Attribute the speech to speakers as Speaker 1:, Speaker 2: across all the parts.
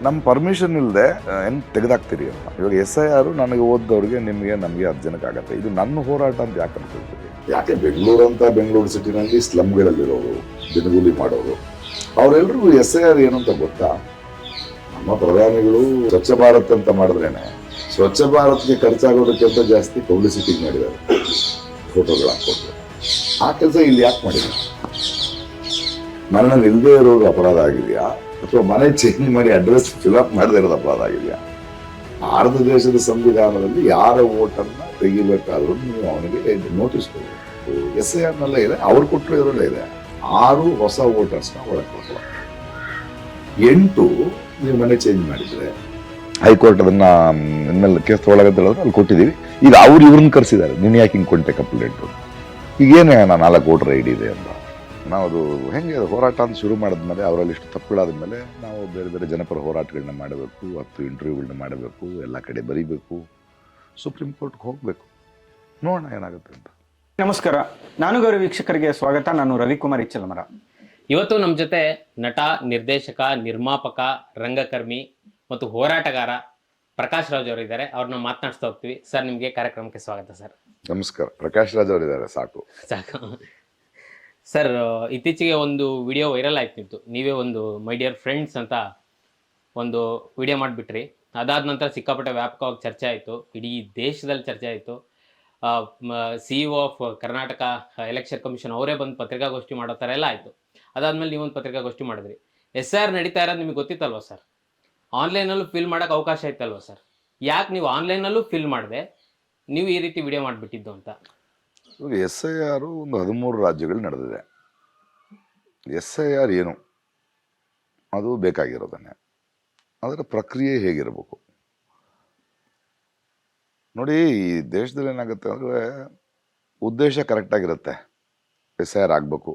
Speaker 1: ನಮ್ಮ ಪರ್ಮಿಷನ್ ಇಲ್ಲದೆ ಏನು ತೆಗೆದಾಕ್ತೀರಿ ಅಂತ. ಇವಾಗ SIR ನನಗೆ ಓದ್ದವ್ರಿಗೆ ನಿಮಗೆ ನಮಗೆ 10 ಜನಕ್ಕೆ ಆಗುತ್ತೆ. ಇದು ನನ್ನ ಹೋರಾಟ ಅಂತ ಯಾಕೆ ಅನ್ಕೊಳ್ತೀರಿ? ಯಾಕೆ ಬೆಂಗಳೂರು ಸಿಟಿನಲ್ಲಿ ಸ್ಲಮ್ಗಳಲ್ಲಿರೋರು, ದಿನಗೂಲಿ ಮಾಡೋರು, ಅವರೆಲ್ಲರಿಗೂ SIR ಏನು ಅಂತ ಗೊತ್ತಾ? ನಮ್ಮ ಪ್ರಧಾನಿಗಳು ಸ್ವಚ್ಛ ಭಾರತ್ ಅಂತ ಮಾಡಿದ್ರೇನೆ ಸ್ವಚ್ಛ ಭಾರತ್ಗೆ ಖರ್ಚಾಗೋದಕ್ಕಿಂತ ಜಾಸ್ತಿ ಪಬ್ಲಿಸಿಟಿ ಮಾಡಿದ್ದಾರೆ, ಫೋಟೋಗಳು ಹಾಕ್ಕೊಂಡು. ಆ ಕೆಲಸ ಇಲ್ಲಿ ಯಾಕೆ ಮಾಡಿದ್ರು? ಮನೆಯಲ್ಲಿ ಇಲ್ಲದೆ ಇರೋದು ಅಪರಾಧ ಆಗಿದೆಯಾ, ಅಥವಾ ಮನೆ ಚೇಂಜ್ ಮಾಡಿ ಅಡ್ರೆಸ್ ಫಿಲ್ಅಪ್ ಮಾಡದೇ ಇರೋದು ಅಪರಾಧ ಆಗಿದೆಯಾ? ಭಾರತ ದೇಶದ ಸಂವಿಧಾನದಲ್ಲಿ ಯಾರ ಓಟನ್ನ ತೆಗಿಬೇಕಾದ್ರೂ ನೀವು ಅವನಿಗೆ ನೋಟಿಸ್ ಕೊಡಬೇಕು. SIR ನಲ್ಲೇ ಇದೆ, ಅವ್ರು ಕೊಟ್ಟರು ಇದರಲ್ಲೇ ಇದೆ. 6 ಹೊಸ ವೋಟರ್ಸ್ನ ಒಳಗೆ ಕೊಟ್ಟರು. 8 ನೀವು ಮನೆ ಚೇಂಜ್ ಮಾಡಿದ್ರೆ ಹೈಕೋರ್ಟ್ ಅದನ್ನ ಇನ್ಮೇಲೆ ಕೇಸ್ ತೊಗೊಳಗಂತ ಹೇಳಿದ್ರೆ ಅಲ್ಲಿ ಕೊಟ್ಟಿದ್ದೀವಿ. ಈಗ ಅವ್ರು ಇವ್ರನ್ನ ಕರೆಸಿದ್ದಾರೆ, ನೀನು ಯಾಕೆ ಹಿಂಗೆ ಕೊಂಟೆ ಕಂಪ್ಲೇಂಟ್? ಈಗೇನೇ ನಾನು 4 ವೋಟರ್ ID ಇದೆ ಅಂತ. ನಾವು ಅದು ಹೆಂಗೆ ಹೋರಾಟ ಅಂತ ಶುರು ಮಾಡಿದ್ಮೇಲೆ ಅವರಲ್ಲಿ ಇಷ್ಟು ತಪ್ಪುಗಳಾದ್ಮೇಲೆ ನಾವು ಬೇರೆ ಬೇರೆ ಜನಪರ ಹೋರಾಟಗಳನ್ನ ಮಾಡಬೇಕು, 10 ಇಂಟರ್ವ್ಯೂಗಳನ್ನ ಮಾಡಬೇಕು, ಎಲ್ಲ ಕಡೆ ಬರೀಬೇಕು, ಸುಪ್ರೀಂ ಕೋರ್ಟ್ಗೆ ಹೋಗಬೇಕು, ನೋಡೋಣ ಏನಾಗುತ್ತೆ ಅಂತ.
Speaker 2: ನಮಸ್ಕಾರ, ನಾನು ಗೌರವ ವೀಕ್ಷಕರಿಗೆ ಸ್ವಾಗತ. ನಾನು ರವಿಕುಮಾರ್ ಇಚ್ಚಲಮರ.
Speaker 3: ಇವತ್ತು ನಮ್ಮ ಜೊತೆ ನಟ, ನಿರ್ದೇಶಕ, ನಿರ್ಮಾಪಕ, ರಂಗಕರ್ಮಿ ಮತ್ತು ಹೋರಾಟಗಾರ ಪ್ರಕಾಶ್ ರಾಜ್ ಅವರು ಇದ್ದಾರೆ. ಅವ್ರನ್ನ ಮಾತನಾಡಿಸ್ತಾ ಹೋಗ್ತೀವಿ. ಸರ್, ನಿಮಗೆ ಕಾರ್ಯಕ್ರಮಕ್ಕೆ ಸ್ವಾಗತ. ಸರ್
Speaker 1: ನಮಸ್ಕಾರ. ಪ್ರಕಾಶ್ ರಾಜ್ ಅವರಿದ್ದಾರೆ, ಸಾಕು.
Speaker 3: ಸರ್, ಇತ್ತೀಚೆಗೆ ಒಂದು ವಿಡಿಯೋ ವೈರಲ್ ಆಯ್ತಿತ್ತು. ನೀವೇ ಒಂದು ಮೈ ಡಿಯರ್ ಫ್ರೆಂಡ್ಸ್ ಅಂತ ಒಂದು ವಿಡಿಯೋ ಮಾಡಿಬಿಟ್ರಿ. ಅದಾದ ನಂತರ ಸಿಕ್ಕಾಪಟ್ಟೆ ವ್ಯಾಪಕವಾಗಿ ಚರ್ಚೆ ಆಯಿತು, ಇಡೀ ದೇಶದಲ್ಲಿ ಚರ್ಚೆ ಆಯಿತು. CEO of Karnataka election commission ಅವರೇ ಬಂದು ಪತ್ರಿಕಾಗೋಷ್ಠಿ ಮಾಡೋ ಥರ ಎಲ್ಲ ಆಯಿತು. ಅದಾದಮೇಲೆ ನೀವೊಂದು ಪತ್ರಿಕಾಗೋಷ್ಠಿ ಮಾಡಿದ್ರಿ. SIR ನಡೀತಾ ಇರೋದು ನಿಮಗೆ ಗೊತ್ತಿತ್ತಲ್ವ ಸರ್? ಆನ್ಲೈನಲ್ಲೂ ಫಿಲ್ ಮಾಡೋಕೆ ಅವಕಾಶ ಇತ್ತಲ್ವ ಸರ್? ಯಾಕೆ ನೀವು ಆನ್ಲೈನಲ್ಲೂ ಫಿಲ್ ಮಾಡಿದೆ, ನೀವು ಈ ರೀತಿ ವಿಡಿಯೋ ಮಾಡಿಬಿಟ್ಟಿದ್ದು ಅಂತ?
Speaker 1: ಇವಾಗ SIR ಒಂದು 13 ರಾಜ್ಯಗಳು ನಡೆದಿದೆ. SIR ಏನು ಅದು ಬೇಕಾಗಿರೋದನ್ನೇ, ಅದರ ಪ್ರಕ್ರಿಯೆ ಹೇಗಿರಬೇಕು ನೋಡಿ. ಈ ದೇಶದಲ್ಲಿ ಏನಾಗುತ್ತೆ ಅಂದರೆ ಉದ್ದೇಶ ಕರೆಕ್ಟಾಗಿರುತ್ತೆ. SIR ಆಗಬೇಕು,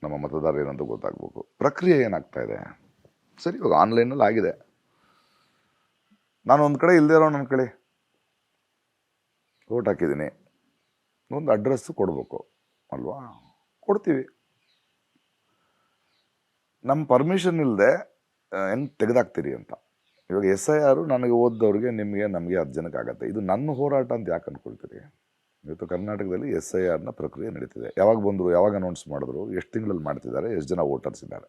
Speaker 1: ನಮ್ಮ ಮತದಾರ ಏನಂತ ಗೊತ್ತಾಗಬೇಕು. ಪ್ರಕ್ರಿಯೆ ಏನಾಗ್ತಾ ಇದೆ ಸರಿ. ಇವಾಗ ಆನ್ಲೈನಲ್ಲಿ ಆಗಿದೆ. ನಾನು ಒಂದು ಕಡೆ ಇಲ್ಲದೆ ಇರೋ ನನ್ನ ಕಡೆ ವೋಟ್ ಹಾಕಿದ್ದೀನಿ, ಒಂದು ಅಡ್ರೆಸ್ಸು ಕೊಡಬೇಕು ಅಲ್ವಾ? ಕೊಡ್ತೀವಿ. ನಮ್ಮ ಪರ್ಮಿಷನ್ ಇಲ್ಲದೆ ಹೆಂಗೆ ತೆಗೆದಾಕ್ತೀರಿ ಅಂತ. ಇವಾಗ SIR ನನಗೆ ಓದ್ದವ್ರಿಗೆ ನಿಮಗೆ ನಮಗೆ 10 ಜನಕ್ಕೆ ಆಗುತ್ತೆ. ಇದು ನನ್ನ ಹೋರಾಟ ಅಂತ ಯಾಕೆ ಅನ್ಕೊಳ್ತೀರಿ? ಇವತ್ತು ಕರ್ನಾಟಕದಲ್ಲಿ SIRನ ಪ್ರಕ್ರಿಯೆ ನಡೀತಿದೆ. ಯಾವಾಗ ಬಂದರು, ಯಾವಾಗ ಅನೌನ್ಸ್ ಮಾಡಿದ್ರು, ಎಷ್ಟು ತಿಂಗಳಲ್ಲಿ ಮಾಡ್ತಿದ್ದಾರೆ, ಎಷ್ಟು ಜನ ವೋಟರ್ಸ್ ಇದ್ದಾರೆ?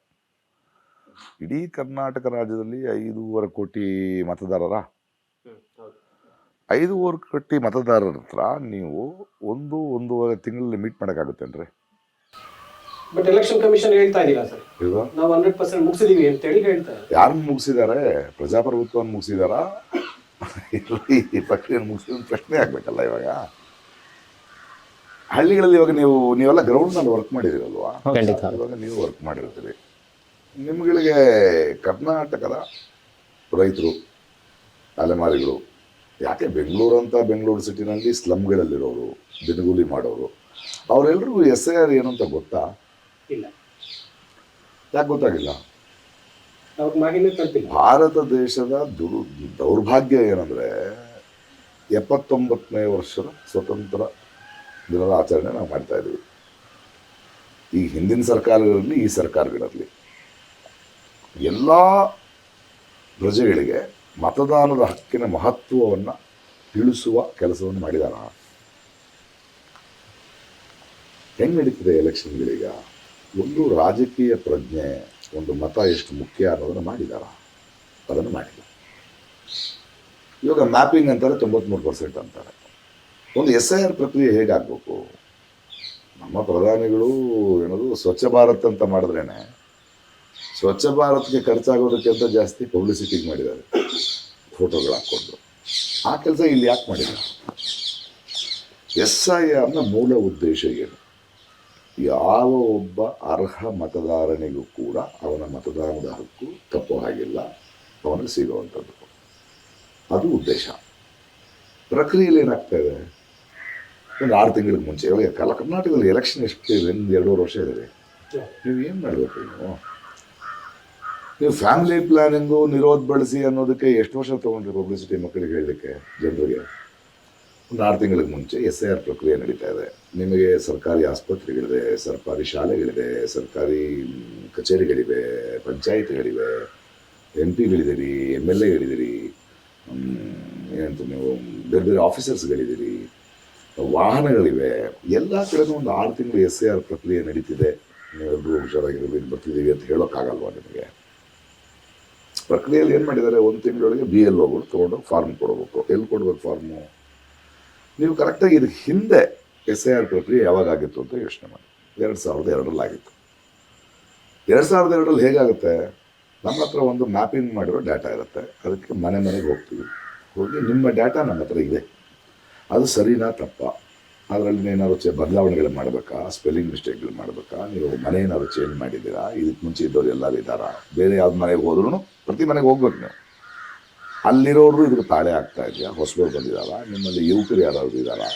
Speaker 1: ಇಡೀ ಕರ್ನಾಟಕ ರಾಜ್ಯದಲ್ಲಿ 5.5 ಕೋಟಿ ಮತದಾರರ 5.5 ಕೋಟಿ ಮತದಾರರ ಹತ್ರ ನೀವು 1.5 ತಿಂಗಳಲ್ಲಿ ಮೀಟ್ ಮಾಡೋಕ್ಕಾಗುತ್ತೇನ್ರಿ?
Speaker 4: ಬಟ್ ಎಲೆಕ್ಷನ್ ಕಮಿಷನ್ ಹೇಳ್ತಾ ಇದೀಲ್ಲ ಸರ್, ನಾವು 100% ಮುಗಿಸಿದೀವಿ ಅಂತ ಹೇಳಿ ಹೇಳ್ತಾರೆ.
Speaker 1: ಯಾರನ್ನ ಮುಗಿಸಿದ್ದಾರೆ? ಪ್ರಜಾಪ್ರಭುತ್ವವನ್ನು ಮುಗಿಸಿದಾರಾ? ಈ ಪ್ರಕ್ರಿಯೆ ಮುಗಿಸಿದ ಪ್ರಶ್ನೆ ಆಗ್ಬೇಕಲ್ಲ. ಇವಾಗ ಹಳ್ಳಿಗಳಲ್ಲಿ ಇವಾಗ ನೀವೆಲ್ಲ ಗ್ರೌಂಡ್ನಲ್ಲಿ ವರ್ಕ್ ಮಾಡಿದಿರಲ್ವಾ? ಇವಾಗ ನೀವು ವರ್ಕ್ ಮಾಡಿರ್ತೀರಿ. ನಿಮ್ಗಳಿಗೆ ಕರ್ನಾಟಕದ ರೈತರು, ಅಲೆಮಾರಿಗಳು, ಯಾಕೆ ಬೆಂಗಳೂರು ಸಿಟಿನಲ್ಲಿ ಸ್ಲಮ್ಗಳಲ್ಲಿರೋರು, ದಿನಗೂಲಿ ಮಾಡೋರು, ಅವರೆಲ್ಲರಿಗೂ SIR ಏನು ಅಂತ ಗೊತ್ತಾ?
Speaker 4: ಇಲ್ಲ.
Speaker 1: ಯಾಕೆ ಗೊತ್ತಾಗಿಲ್ಲ? ಭಾರತ ದೇಶದ ದೌರ್ಭಾಗ್ಯ ಏನಂದ್ರೆ 79ನೇ ವರ್ಷದ ಸ್ವತಂತ್ರ ದಿನದ ಆಚರಣೆ ನಾವು ಮಾಡ್ತಾ ಇದ್ದೀವಿ. ಈ ಹಿಂದಿನ ಸರ್ಕಾರಗಳಲ್ಲಿ, ಈ ಸರ್ಕಾರಗಳಲ್ಲಿ ಎಲ್ಲ ಪ್ರಜೆಗಳಿಗೆ ಮತದಾನದ ಹಕ್ಕಿನ ಮಹತ್ವವನ್ನು ತಿಳಿಸುವ ಕೆಲಸವನ್ನು ಮಾಡಿದಾರ. ಹೆಂಗೆ ನಡೀತಿದೆ ಎಲೆಕ್ಷನ್ಗಳೀಗ? ಒಂದು ರಾಜಕೀಯ ಪ್ರಜ್ಞೆ, ಒಂದು ಮತ ಎಷ್ಟು ಮುಖ್ಯ ಅನ್ನೋದನ್ನು ಮಾಡಿದಾರ, ಅದನ್ನು ಮಾಡಿಲ್ಲ. ಇವಾಗ ಮ್ಯಾಪಿಂಗ್ ಅಂತಾರೆ, 93% ಅಂತಾರೆ. ಒಂದು SIR ಪ್ರಕ್ರಿಯೆ ಹೇಗಾಗಬೇಕು? ನಮ್ಮ ಪ್ರಧಾನಿಗಳು ಏನದು ಸ್ವಚ್ಛ ಭಾರತ್ ಅಂತ ಮಾಡಿದ್ರೇನೆ ಸ್ವಚ್ಛ ಭಾರತ್ಗೆ ಖರ್ಚಾಗೋದಕ್ಕಿಂತ ಜಾಸ್ತಿ ಪಬ್ಲಿಸಿಟಿ ಮಾಡಿದ್ದಾರೆ, ಫೋಟೋಗಳು ಹಾಕ್ಕೊಂಡು. ಆ ಕೆಲಸ ಇಲ್ಲಿ ಯಾಕೆ ಮಾಡಿಲ್ಲ? SIRನ ಮೂಲ ಉದ್ದೇಶ ಏನು? ಯಾವ ಒಬ್ಬ ಅರ್ಹ ಮತದಾರನಿಗೂ ಕೂಡ ಅವನ ಮತದಾನದ ಹಕ್ಕು ತಪ್ಪೋ ಹಾಗಿಲ್ಲ, ಅವನಿಗೆ ಸಿಗುವಂಥದ್ದು. ಅದು ಉದ್ದೇಶ. ಪ್ರಕ್ರಿಯೆಯಲ್ಲಿ ಏನಾಗ್ತಾ ಇದೆ? ಒಂದು 6 ತಿಂಗಳಿಗೆ ಮುಂಚೆ, ಇವಾಗ ಕರ್ನಾಟಕದಲ್ಲಿ ಎಲೆಕ್ಷನ್ ಎಷ್ಟು ಇದೆ? 2.5 ವರ್ಷ ಇದೆ. ನೀವು ಏನು ಮಾಡಬೇಕು? ನೀವು ಫ್ಯಾಮಿಲಿ ಪ್ಲಾನಿಂಗು, ನಿರೋಧ ಬಳಸಿ ಅನ್ನೋದಕ್ಕೆ ಎಷ್ಟು ವರ್ಷ ತೊಗೊಂಡ್ರಿ ಪಬ್ಲಿಸಿಟಿ ಮಕ್ಕಳಿಗೆ ಹೇಳಲಿಕ್ಕೆ, ಜನರಿಗೆ? ಒಂದು 6 ತಿಂಗಳಿಗೆ ಮುಂಚೆ SIR ಪ್ರಕ್ರಿಯೆ ನಡೀತಾ ಇದೆ. ನಿಮಗೆ ಸರ್ಕಾರಿ ಆಸ್ಪತ್ರೆಗಳಿವೆ, ಸರ್ಕಾರಿ ಶಾಲೆಗಳಿವೆ, ಸರ್ಕಾರಿ ಕಚೇರಿಗಳಿವೆ, ಪಂಚಾಯಿತಿಗಳಿವೆ, MP ಗಳಿದ್ದೀರಿ, MLAಗಳಿದ್ದೀರಿ, ಏನಂತ ನೀವು ಬೇರೆ ಬೇರೆ ಆಫೀಸರ್ಸ್ಗಳಿದ್ದೀರಿ, ವಾಹನಗಳಿವೆ. ಎಲ್ಲ ಕಡೆನೂ ಒಂದು 6 ತಿಂಗಳು SIR ಪ್ರಕ್ರಿಯೆ ನಡೀತಿದೆ. ನೀವೆಲ್ಲರೂ ಹುಷಾರಾಗಿರ್ಬೇಕು, ಬರ್ತಿದ್ದೀವಿ ಅಂತ ಹೇಳೋಕ್ಕಾಗಲ್ವಾ ನಿಮಗೆ? ಪ್ರಕ್ರಿಯೆಯಲ್ಲಿ ಏನು ಮಾಡಿದ್ದಾರೆ, 1 ತಿಂಗಳೊಳಗೆ BLOಗಳು ತೊಗೊಂಡು ಫಾರ್ಮ್ ಕೊಡಬೇಕು. ಎಲ್ಲಿ ಕೊಡ್ಬೇಕು ಫಾರ್ಮು? ನೀವು ಕರೆಕ್ಟಾಗಿ ಇದಕ್ಕೆ ಹಿಂದೆ SIR ಪ್ರಕ್ರಿಯೆ ಯಾವಾಗ ಆಗಿತ್ತು ಅಂತ ಯೋಚನೆ ಮಾಡಿ. 2002ರಲ್ಲಿ ಆಗಿತ್ತು. 2002ರಲ್ಲಿ ಹೇಗಾಗುತ್ತೆ, ನಮ್ಮ ಹತ್ರ ಒಂದು ಮ್ಯಾಪಿಂಗ್ ಮಾಡಿರೋ ಡಾಟಾ ಇರುತ್ತೆ. ಅದಕ್ಕೆ ಮನೆಗೆ ಹೋಗ್ತೀವಿ. ಹೋಗಿ ನಿಮ್ಮ ಡಾಟಾ ನಮ್ಮ ಹತ್ರ ಇದೆ, ಅದು ಸರಿನಾ ತಪ್ಪಾ, ಅದರಲ್ಲಿ ಏನಾದ್ರು ಬದಲಾವಣೆಗಳು ಮಾಡಬೇಕಾ, ಸ್ಪೆಲ್ಲಿಂಗ್ ಮಿಸ್ಟೇಕ್ಗಳು ಮಾಡಬೇಕಾ, ನೀವು ಮನೆ ಏನಾದ್ರು ಚೇಂಜ್ ಮಾಡಿದ್ದೀರಾ, ಇದಕ್ಕೆ ಮುಂಚೆ ಇದ್ದವ್ರು ಎಲ್ಲರೂ ಇದ್ದಾರಾ, ಬೇರೆ ಯಾವ್ದು ಮನೆಗೆ ಹೋದ್ರೂ ಪ್ರತಿ ಮನೆಗೆ ಹೋಗ್ಬೇಕು ನೀವು. ಅಲ್ಲಿರೋರು ಇದಕ್ಕೆ ತಾಳೆ ಆಗ್ತಾ ಇದೆಯಾ, ಹೊಸಬರು ಬಂದಿದ್ದಾರಾ, ನಿಮ್ಮಲ್ಲಿ ಯುವಕರು ಯಾರಾದ್ರು ಇದ್ದಾರಾ,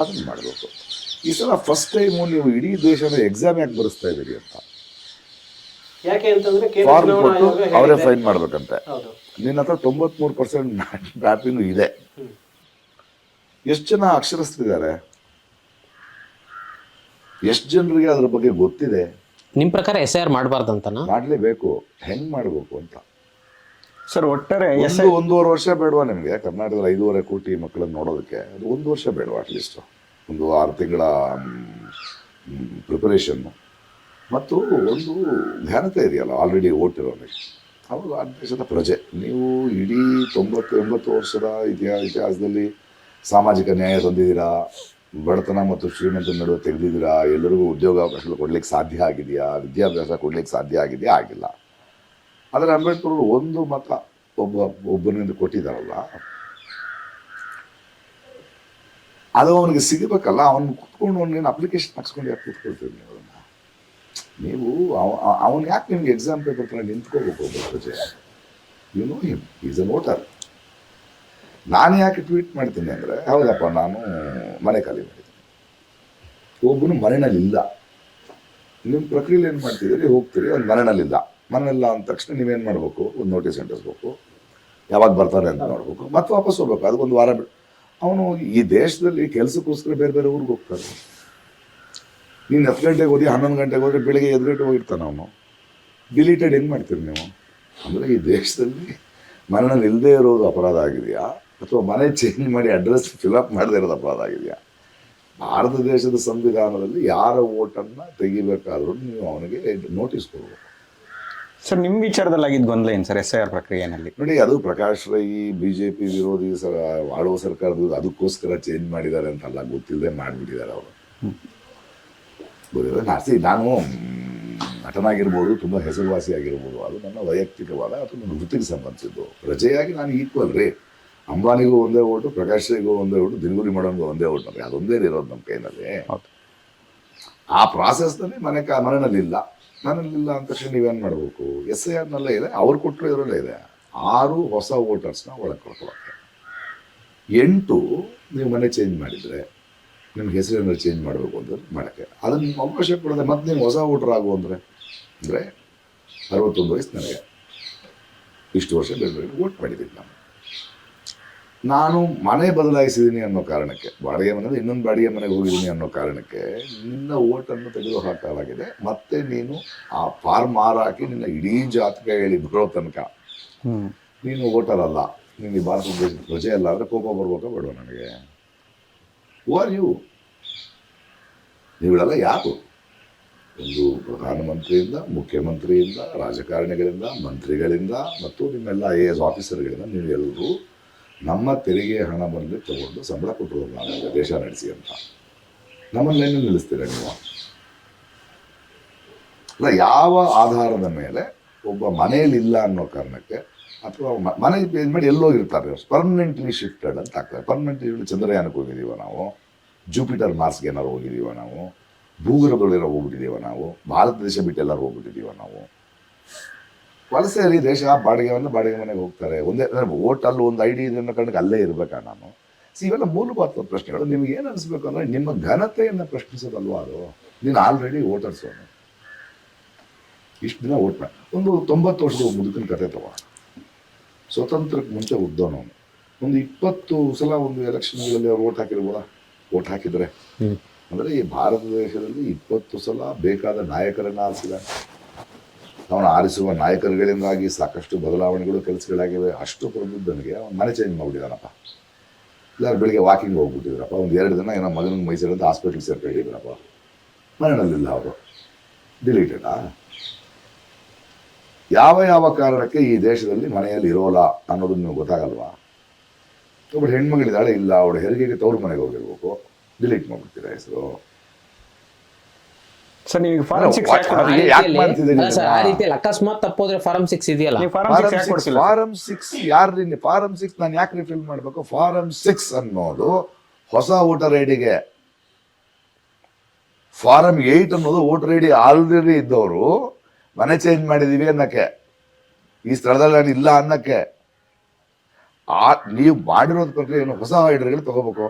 Speaker 1: ಅದನ್ನು ಮಾಡಬೇಕು. ಈ ಸಲ ಫಸ್ಟ್ ಟೈಮು ನೀವು ಇಡೀ ದೇಶದ ಎಕ್ಸಾಮ್ ಯಾಕೆ ಬರೆಸ್ತಾ ಇದ್ದೀರಿ ಅಂತ
Speaker 4: ಯಾಕೆ ಅಂತಂದ್ರೆ ಕೇಂದ್ರ
Speaker 1: ಫಾರ್ಮ್
Speaker 4: ಚುನಾವಣಾ
Speaker 1: ಕೊಟ್ಟು
Speaker 4: ಆಯೋಗ
Speaker 1: ಅವರೇ
Speaker 4: ಹೇಳಿದೆ.
Speaker 1: ಫೈನ್ ಮಾಡ್ಬೇಕಂತೆ.
Speaker 4: ಹೌದು.
Speaker 1: ನಿನ್ನ ಹತ್ರ 93% ಮ್ಯಾಪಿಂಗ್ ಇದೆ. ಎಷ್ಟು ಜನ ಅಕ್ಷರಸ್ಥರಿದ್ದಾರೆ, ಎಷ್ಟು ಜನರಿಗೆ ಅದ್ರ ಬಗ್ಗೆ ಗೊತ್ತಿದೆ?
Speaker 3: ನಿಮ್ಮ ಪ್ರಕಾರ SIR ಮಾಡಬಾರ್ದಂತನಾ?
Speaker 1: ಮಾಡಲೇಬೇಕು. ಹೆಂಗ್ ಮಾಡಬೇಕು ಅಂತ
Speaker 2: ಸರ್ ಒಟ್ಟಾರೆ
Speaker 1: ಒಂದೂವರೆ ವರ್ಷ ಬೇಡವಾ ನಿಮಗೆ? ಕರ್ನಾಟಕದ 5.5 ಕೋಟಿ ಮಕ್ಕಳನ್ನು ನೋಡೋದಕ್ಕೆ ಅದು 1 ವರ್ಷ ಬೇಡವಾ? ಅಟ್ಲೀಸ್ಟ್ ಒಂದು 6 ತಿಂಗಳ ಪ್ರಿಪರೇಷನ್ನು ಮತ್ತು ಒಂದು ಘನತೆ ಇದೆಯಲ್ಲ ಆಲ್ರೆಡಿ ಓಟಿರೋನಿಗೆ. ಅವರು ಆ ದೇಶದ ಪ್ರಜೆ. ನೀವು ಇಡೀ 90-80 ವರ್ಷದ ಇತಿಹಾಸದಲ್ಲಿ ಸಾಮಾಜಿಕ ನ್ಯಾಯ ತಂದಿದ್ದೀರಾ, ಬಡತನ ಮತ್ತು ಶ್ರೀಮಂತರ ನಡುವೆ ತೆಗೆದಿದ್ದೀರಾ, ಎಲ್ಲರಿಗೂ ಉದ್ಯೋಗಾವಕಾಶಗಳು ಕೊಡ್ಲಿಕ್ಕೆ ಸಾಧ್ಯ ಆಗಿದೆಯಾ, ವಿದ್ಯಾಭ್ಯಾಸ ಕೊಡ್ಲಿಕ್ಕೆ ಸಾಧ್ಯ ಆಗಿದೆಯಾ? ಆಗಿಲ್ಲ. ಆದರೆ ಅಂಬೇಡ್ಕರ್ ಅವರು ಒಂದು ಮತ ಒಬ್ಬನಿಂದ ಕೊಟ್ಟಿದ್ದಾರಲ್ಲ, ಅದು ಅವನಿಗೆ ಸಿಗಬೇಕಲ್ಲ. ಅವನು ಕುತ್ಕೊಂಡು ಅವನಿಗೇನು ಅಪ್ಲಿಕೇಶನ್ ಹಾಕ್ಸ್ಕೊಂಡು ಯಾಕೆ ಕೂತ್ಕೊಳ್ತೀವಿ ನೀವು? ಅದನ್ನು ನೀವು ಅವನು ಯಾಕೆ ನಿಮ್ಗೆ ಎಕ್ಸಾಮ್ ಪೇಪರ್ ತಗೊಂಡು ನಿಂತ್ಕೋಬೇಕು? ಒಬ್ಬ ಪ್ರಜೆ, you know him, is a voter. ನಾನು ಯಾಕೆ ಟ್ವೀಟ್ ಮಾಡ್ತೀನಿ ಅಂದರೆ, ಹೌದಪ್ಪ ನಾನು ಮನೆ ಖಾಲಿ ಮಾಡಿದ್ದೀನಿ, ಒಬ್ಬನು ಮನೆಯಲ್ಲಿಲ್ಲ. ನಿಮ್ಮ ಪ್ರಕ್ರಿಯೆಯಲ್ಲಿ ಏನು ಮಾಡ್ತಿದ್ದೀರಿ, ಹೋಗ್ತೀರಿ, ಅವ್ನು ಮನೆಯಲ್ಲಿಲ್ಲ ಅಂದ ತಕ್ಷಣ ನೀವೇನು ಮಾಡಬೇಕು, ಒಂದು ನೋಟಿಸ್ ಅಂಟಿಸ್ಬೇಕು, ಯಾವಾಗ ಬರ್ತಾರೆ ಅಂತ ನೋಡ್ಬೇಕು, ಮತ್ತೆ ವಾಪಸ್ ಹೋಗ್ಬೇಕು. ಅದಕ್ಕೊಂದು ವಾರ ಬಿಟ್ಟು ಅವನು ಈ ದೇಶದಲ್ಲಿ ಕೆಲಸಕ್ಕೋಸ್ಕರ ಬೇರೆ ಬೇರೆ ಊರಿಗೆ ಹೋಗ್ತಾನೆ. ನೀನು 10 ಗಂಟೆಗೆ ಹೋದಿ, 11 ಗಂಟೆಗೆ ಹೋದರೆ ಬೆಳಿಗ್ಗೆ 5 ಗಂಟೆಗೆ ಹೋಗಿರ್ತಾನೆ ಅವನು. ಡಿಲೀಟೆಡ್ ಹೆಂಗೆ ಮಾಡ್ತೀರಿ ನೀವು? ಅಂದರೆ ಈ ದೇಶದಲ್ಲಿ ಮನೆಯಲ್ಲಿ ಇಲ್ಲದೆ ಇರೋದು ಅಪರಾಧ ಆಗಿದೆಯಾ, ಅಥವಾ ಮನೆ ಚೇಂಜ್ ಮಾಡಿ ಅಡ್ರೆಸ್ ಫಿಲಪ್ ಮಾಡದೇ ಇರೋದು ಅಪರಾಧ ಆಗಿದೆಯಾ? ಭಾರತ ದೇಶದ ಸಂವಿಧಾನದಲ್ಲಿ ಯಾರ ಓಟನ್ನು ತೆಗಿಬೇಕಾದ್ರೂ ನೀವು ಅವನಿಗೆ ನೋಟಿಸ್ ಕೊಡಬೇಕು.
Speaker 2: ಸರ್ ನಿಮ್ಮ ವಿಚಾರದಲ್ಲಿ ಆಗಿದ್ದು ಗೊಂದಲ ಏನು ಸರ್ SIR ಪ್ರಕ್ರಿಯೆಯಲ್ಲಿ?
Speaker 1: ನೋಡಿ, ಅದು ಪ್ರಕಾಶ್ ರೈ BJP ವಿರೋಧಿ ಆಳುವ ಸರ್ಕಾರದ ಅದಕ್ಕೋಸ್ಕರ ಚೇಂಜ್ ಮಾಡಿದ್ದಾರೆ ಅಂತಲ್ಲ, ಗೊತ್ತಿಲ್ಲದೆ ಮಾಡಿಬಿಟ್ಟಿದ್ದಾರೆ ಅವರು. ನಾನು ನಟನಾಗಿರ್ಬೋದು, ತುಂಬ ಹೆಸರುವಾಸಿ ಆಗಿರ್ಬೋದು, ಅದು ನನ್ನ ವೈಯಕ್ತಿಕವಾದ ಅಥವಾ ನನ್ನ ವೃತ್ತಿಗೆ ಸಂಬಂಧಿಸಿದ್ದು. ಪ್ರಜೆಯಾಗಿ ನಾನು ಈಕ್ವಲ್ ರೀ. ಅಂಬಾನಿಗೂ ಒಂದೇ ಓಟು, ಪ್ರಕಾಶ್ ರೈಗೂ ಒಂದೇ ಓಟು, ದಿನಗೂಲಿ ಮಾಡೋನಿಗೂ ಒಂದೇ ಓಟು. ನಮಗೆ ಅದೊಂದೇ ಇರೋದು ನಮ್ಮ ಕೈನಲ್ಲಿ. ಆ ಪ್ರಾಸೆಸ್ನಲ್ಲಿ ಮನೆಯಲ್ಲಿಲ್ಲ ಅಂದ ತಕ್ಷಣ ನೀವೇನು ಮಾಡಬೇಕು? SIRನಲ್ಲೇ ಇದೆ, ಅವ್ರು ಕೊಟ್ಟರು ಇದರಲ್ಲೇ ಇದೆ. 6 ಹೊಸ ವೋಟರ್ಸ್ನ ಒಳಗೆ ಕಳ್ಕೊಳ್ಳೋಕ್ಕೆ. 8 ನೀವು ಮನೆ ಚೇಂಜ್ ಮಾಡಿದರೆ, ನಿಮ್ಗೆ ಹೆಸರನ್ನು ಚೇಂಜ್ ಮಾಡಬೇಕು ಅಂದರೆ ಮಾಡೋಕ್ಕೆ ಅದನ್ನು ನಿಮ್ಮ ಅವಕಾಶ ಕೊಡೋದೆ. ಮತ್ತು ನೀವು ಹೊಸ ವೋಟರ್ ಆಗು ಅಂದರೆ 61 ವಯಸ್ಸು ನನಗೆ, ಇಷ್ಟು ವರ್ಷ ಬೇರೆ ಬೇರೆ ವೋಟ್ ಮಾಡಿದ್ದೀನಿ. ನಾನು ಮನೆ ಬದಲಾಯಿಸಿದ್ದೀನಿ ಅನ್ನೋ ಕಾರಣಕ್ಕೆ, ಬಾಡಿಗೆ ಮನೆಯಿಂದ ಇನ್ನೊಂದು ಬಾಡಿಗೆ ಮನೆಗೆ ಹೋಗಿದ್ದೀನಿ ಅನ್ನೋ ಕಾರಣಕ್ಕೆ ನಿನ್ನ ಓಟನ್ನು ತೆಗೆದು ಹಾಕಲಾಗಿದೆ. ಮತ್ತೆ ನೀನು ಆ ಫಾರ್ಮ್ ಹಾಕಿ ನಿನ್ನ ಇಡೀ ಜಾತಕ ಹೇಳಿ ಬರೋ ತನಕ ನೀನು ವೋಟರ್ ಅಲ್ಲ, ನೀನು ಈ ಭಾರತ ದೇಶದ ಪ್ರಜೆ ಅಲ್ಲ ಅಂದರೆ ಕೋಪ ಬರ್ಬೇಕಾ ಬೇಡ ನನಗೆ? Who are you? ನೀವುಗಳೆಲ್ಲ ಯಾರು? ಒಂದು ಪ್ರಧಾನಮಂತ್ರಿಯಿಂದ, ಮುಖ್ಯಮಂತ್ರಿಯಿಂದ, ರಾಜಕಾರಣಿಗಳಿಂದ, ಮಂತ್ರಿಗಳಿಂದ ಮತ್ತು ನಿಮ್ಮೆಲ್ಲ IAS ಆಫೀಸರ್ಗಳಿಂದ ನೀವೆಲ್ಲರೂ ನಮ್ಮ ತೆರಿಗೆ ಹಣವನ್ನು ತಗೊಂಡು ಸಂಬಳ ಕೊಟ್ಟಿರೋದು ನಾವು ದೇಶ ನಡೆಸಿ ಅಂತ. ನಮ್ಮನ್ನೇನು ನಿಲ್ಲಿಸ್ತೀರ ನೀವು? ಅಲ್ಲ, ಯಾವ ಆಧಾರದ ಮೇಲೆ ಒಬ್ಬ ಮನೆಯಲ್ಲಿ ಇಲ್ಲ ಅನ್ನೋ ಕಾರಣಕ್ಕೆ, ಅಥವಾ ಮನೆ ಚೇಂಜ್ ಮಾಡಿ ಎಲ್ಲೋಗಿರ್ತಾರೆ, ಪರ್ಮನೆಂಟ್ಲಿ ಶಿಫ್ಟೆಡ್ ಅಂತ ಆಗ್ತಾರೆ. ಪರ್ಮನೆಂಟ್ಲಿ ಚಂದ್ರಯಾನಕ್ಕೆ ಹೋಗಿದ್ದೀವ ನಾವು, ಜೂಪಿಟರ್ ಮಾರ್ಸ್ಗೆ ಏನಾರು ಹೋಗಿದ್ದೀವ ನಾವು, ಭೂಗರ್ಭದಲ್ಲಿರೋ ಹೋಗ್ಬಿಟ್ಟಿದ್ದೀವ ನಾವು, ಭಾರತ ದೇಶ ಬಿಟ್ಟು ಎಲ್ಲರೂ ಹೋಗ್ಬಿಟ್ಟಿದ್ದೀವ ನಾವು. ವಲಸೆಯಲ್ಲಿ ದೇಶ ಬಾಡಿಗೆ ಮನೆಗೆ ಹೋಗ್ತಾರೆ. ಒಂದೇ ಓಟಲ್ಲಿ ಒಂದು ID ಇದೆ ಅನ್ನೋ ಕಾರಣಕ್ಕೆ ಅಲ್ಲೇ ಇರಬೇಕಾ ನಾನು? ಇವೆಲ್ಲ ಮೂಲಭೂತ ಪ್ರಶ್ನೆಗಳು. ನಿಮ್ಗೆ ಏನು ಅನಿಸ್ಬೇಕು ಅಂದರೆ, ನಿಮ್ಮ ಘನತೆಯನ್ನು ಪ್ರಶ್ನಿಸೋದಲ್ವಾ ಅದು? ನೀನು ಆಲ್ರೆಡಿ ವೋಟರ್ಸು, ಇಷ್ಟು ದಿನ ವೋಟ್ ಮಾಡಿ. ಒಂದು 90 ವರ್ಷದ ಮುದುಕನ ಕತೆ ತಗೋ. ಸ್ವತಂತ್ರಕ್ಕೆ ಮುಂಚೆ ಉದ್ದವನವನು ಒಂದು 20 ಸಲ ಒಂದು ಎಲೆಕ್ಷನ್ಗಳಲ್ಲಿ ಅವ್ರು ವೋಟ್ ಹಾಕಿರ್ಬೋದಾ? ವೋಟ್ ಹಾಕಿದರೆ ಅಂದರೆ ಈ ಭಾರತ ದೇಶದಲ್ಲಿ 20 ಸಲ ಬೇಕಾದ ನಾಯಕರನ್ನು ಆರಿಸಿದ. ಅವನು ಆರಿಸುವ ನಾಯಕರುಗಳಿಂದಾಗಿ ಸಾಕಷ್ಟು ಬದಲಾವಣೆಗಳು ಕೆಲಸಗಳಾಗಿವೆ. ಅಷ್ಟು ಪ್ರಬುದ್ಧನಿಗೆ ಅವನು ಮನೆ ಚೇಂಜ್ ಮಾಡಿಬಿಟ್ಟಿದ್ದಾನಪ್ಪ. ಇಲ್ಲ ಬೆಳಿಗ್ಗೆ ವಾಕಿಂಗ್ ಹೋಗ್ಬಿಟ್ಟಿದ್ರಪ್ಪ, ಒಂದು 2 ದಿನ ಏನೋ ಮಗನಿಗೆ ಮೈಸೂರಿಂದ ಹಾಸ್ಪಿಟ್ಲಿಗೆ ಸೇರ್ಕೊಂಡಿದ್ರಪ್ಪ, ಮನೆಯಲ್ಲಿಲ್ಲ ಅವರು, ಡಿಲೀಟೆಡಾ? ಯಾವ ಕಾರಣಕ್ಕೆ ಈ ದೇಶದಲ್ಲಿ ಮನೆಯಲ್ಲಿ ಇರೋಲ್ಲ ಅನ್ನೋದು ನೀವು ಗೊತ್ತಾಗಲ್ವಾ? ಒಬ್ಬಳು ಹೆಣ್ಮಗಳಿದ್ದಾಳೆ, ಇಲ್ಲ ಅವಳು ಹೆರಿಗೆಗೆ ತವ್ರ ಮನೆಗೆ ಹೋಗಿರ್ಬೇಕು, ಡಿಲೀಟ್ ಮಾಡ್ಬಿಡ್ತೀರಾ ಹೆಸರು?
Speaker 2: ಸರ್ ನೀವು ಫಾರಂ 6
Speaker 1: ಯಾಕೆ ಮಾಡ್ತಿದ್ದೀರಿ?
Speaker 3: ಅಲ್ಲ ಸರ್, ಆ ರೀತಿಯಲ್ಲಿ ಅಕಸ್ಮಾತ್ ತಪ್ಪೋದ್ರೆ ಫಾರಂ 6 ಇದೆಯಲ್ಲ,
Speaker 2: ನೀವು ಫಾರಂ 6 ಯಾಕೆ ಕೊಡ್ತಿಲ್ಲ?
Speaker 1: ಫಾರಂ 6 ಯಾರ್ರಿ? ಫಾರಂ 6 ನಾನು ಯಾಕೆ ರಿಫಿಲ್ ಮಾಡಬೇಕು? ಫಾರಂ 6 ಅನ್ನೋದು ಹೊಸ ವೋಟರ್ ಐಡಿಗೆ, ಫಾರಂ 8 ಅನ್ನೋದು ವೋಟರ್ ಐಡಿ ಆಲ್ರೆಡಿ ಇದ್ದವರು ಮನೆ ಚೇಂಜ್ ಮಾಡಿದೀವಿ ಅನ್ನಕ್ಕೆ, ಈ ಸ್ಥಳದಲ್ಲಿ ನಾನು ಇಲ್ಲ ಅನ್ನಕ್ಕೆ. ನೀವು ಮಾಡಿರೋದ್ ಪ್ರಕ್ರಿಯೆ ಏನು? ಹೊಸ ಐಡಿಗಳು ತಗೋಬೇಕು,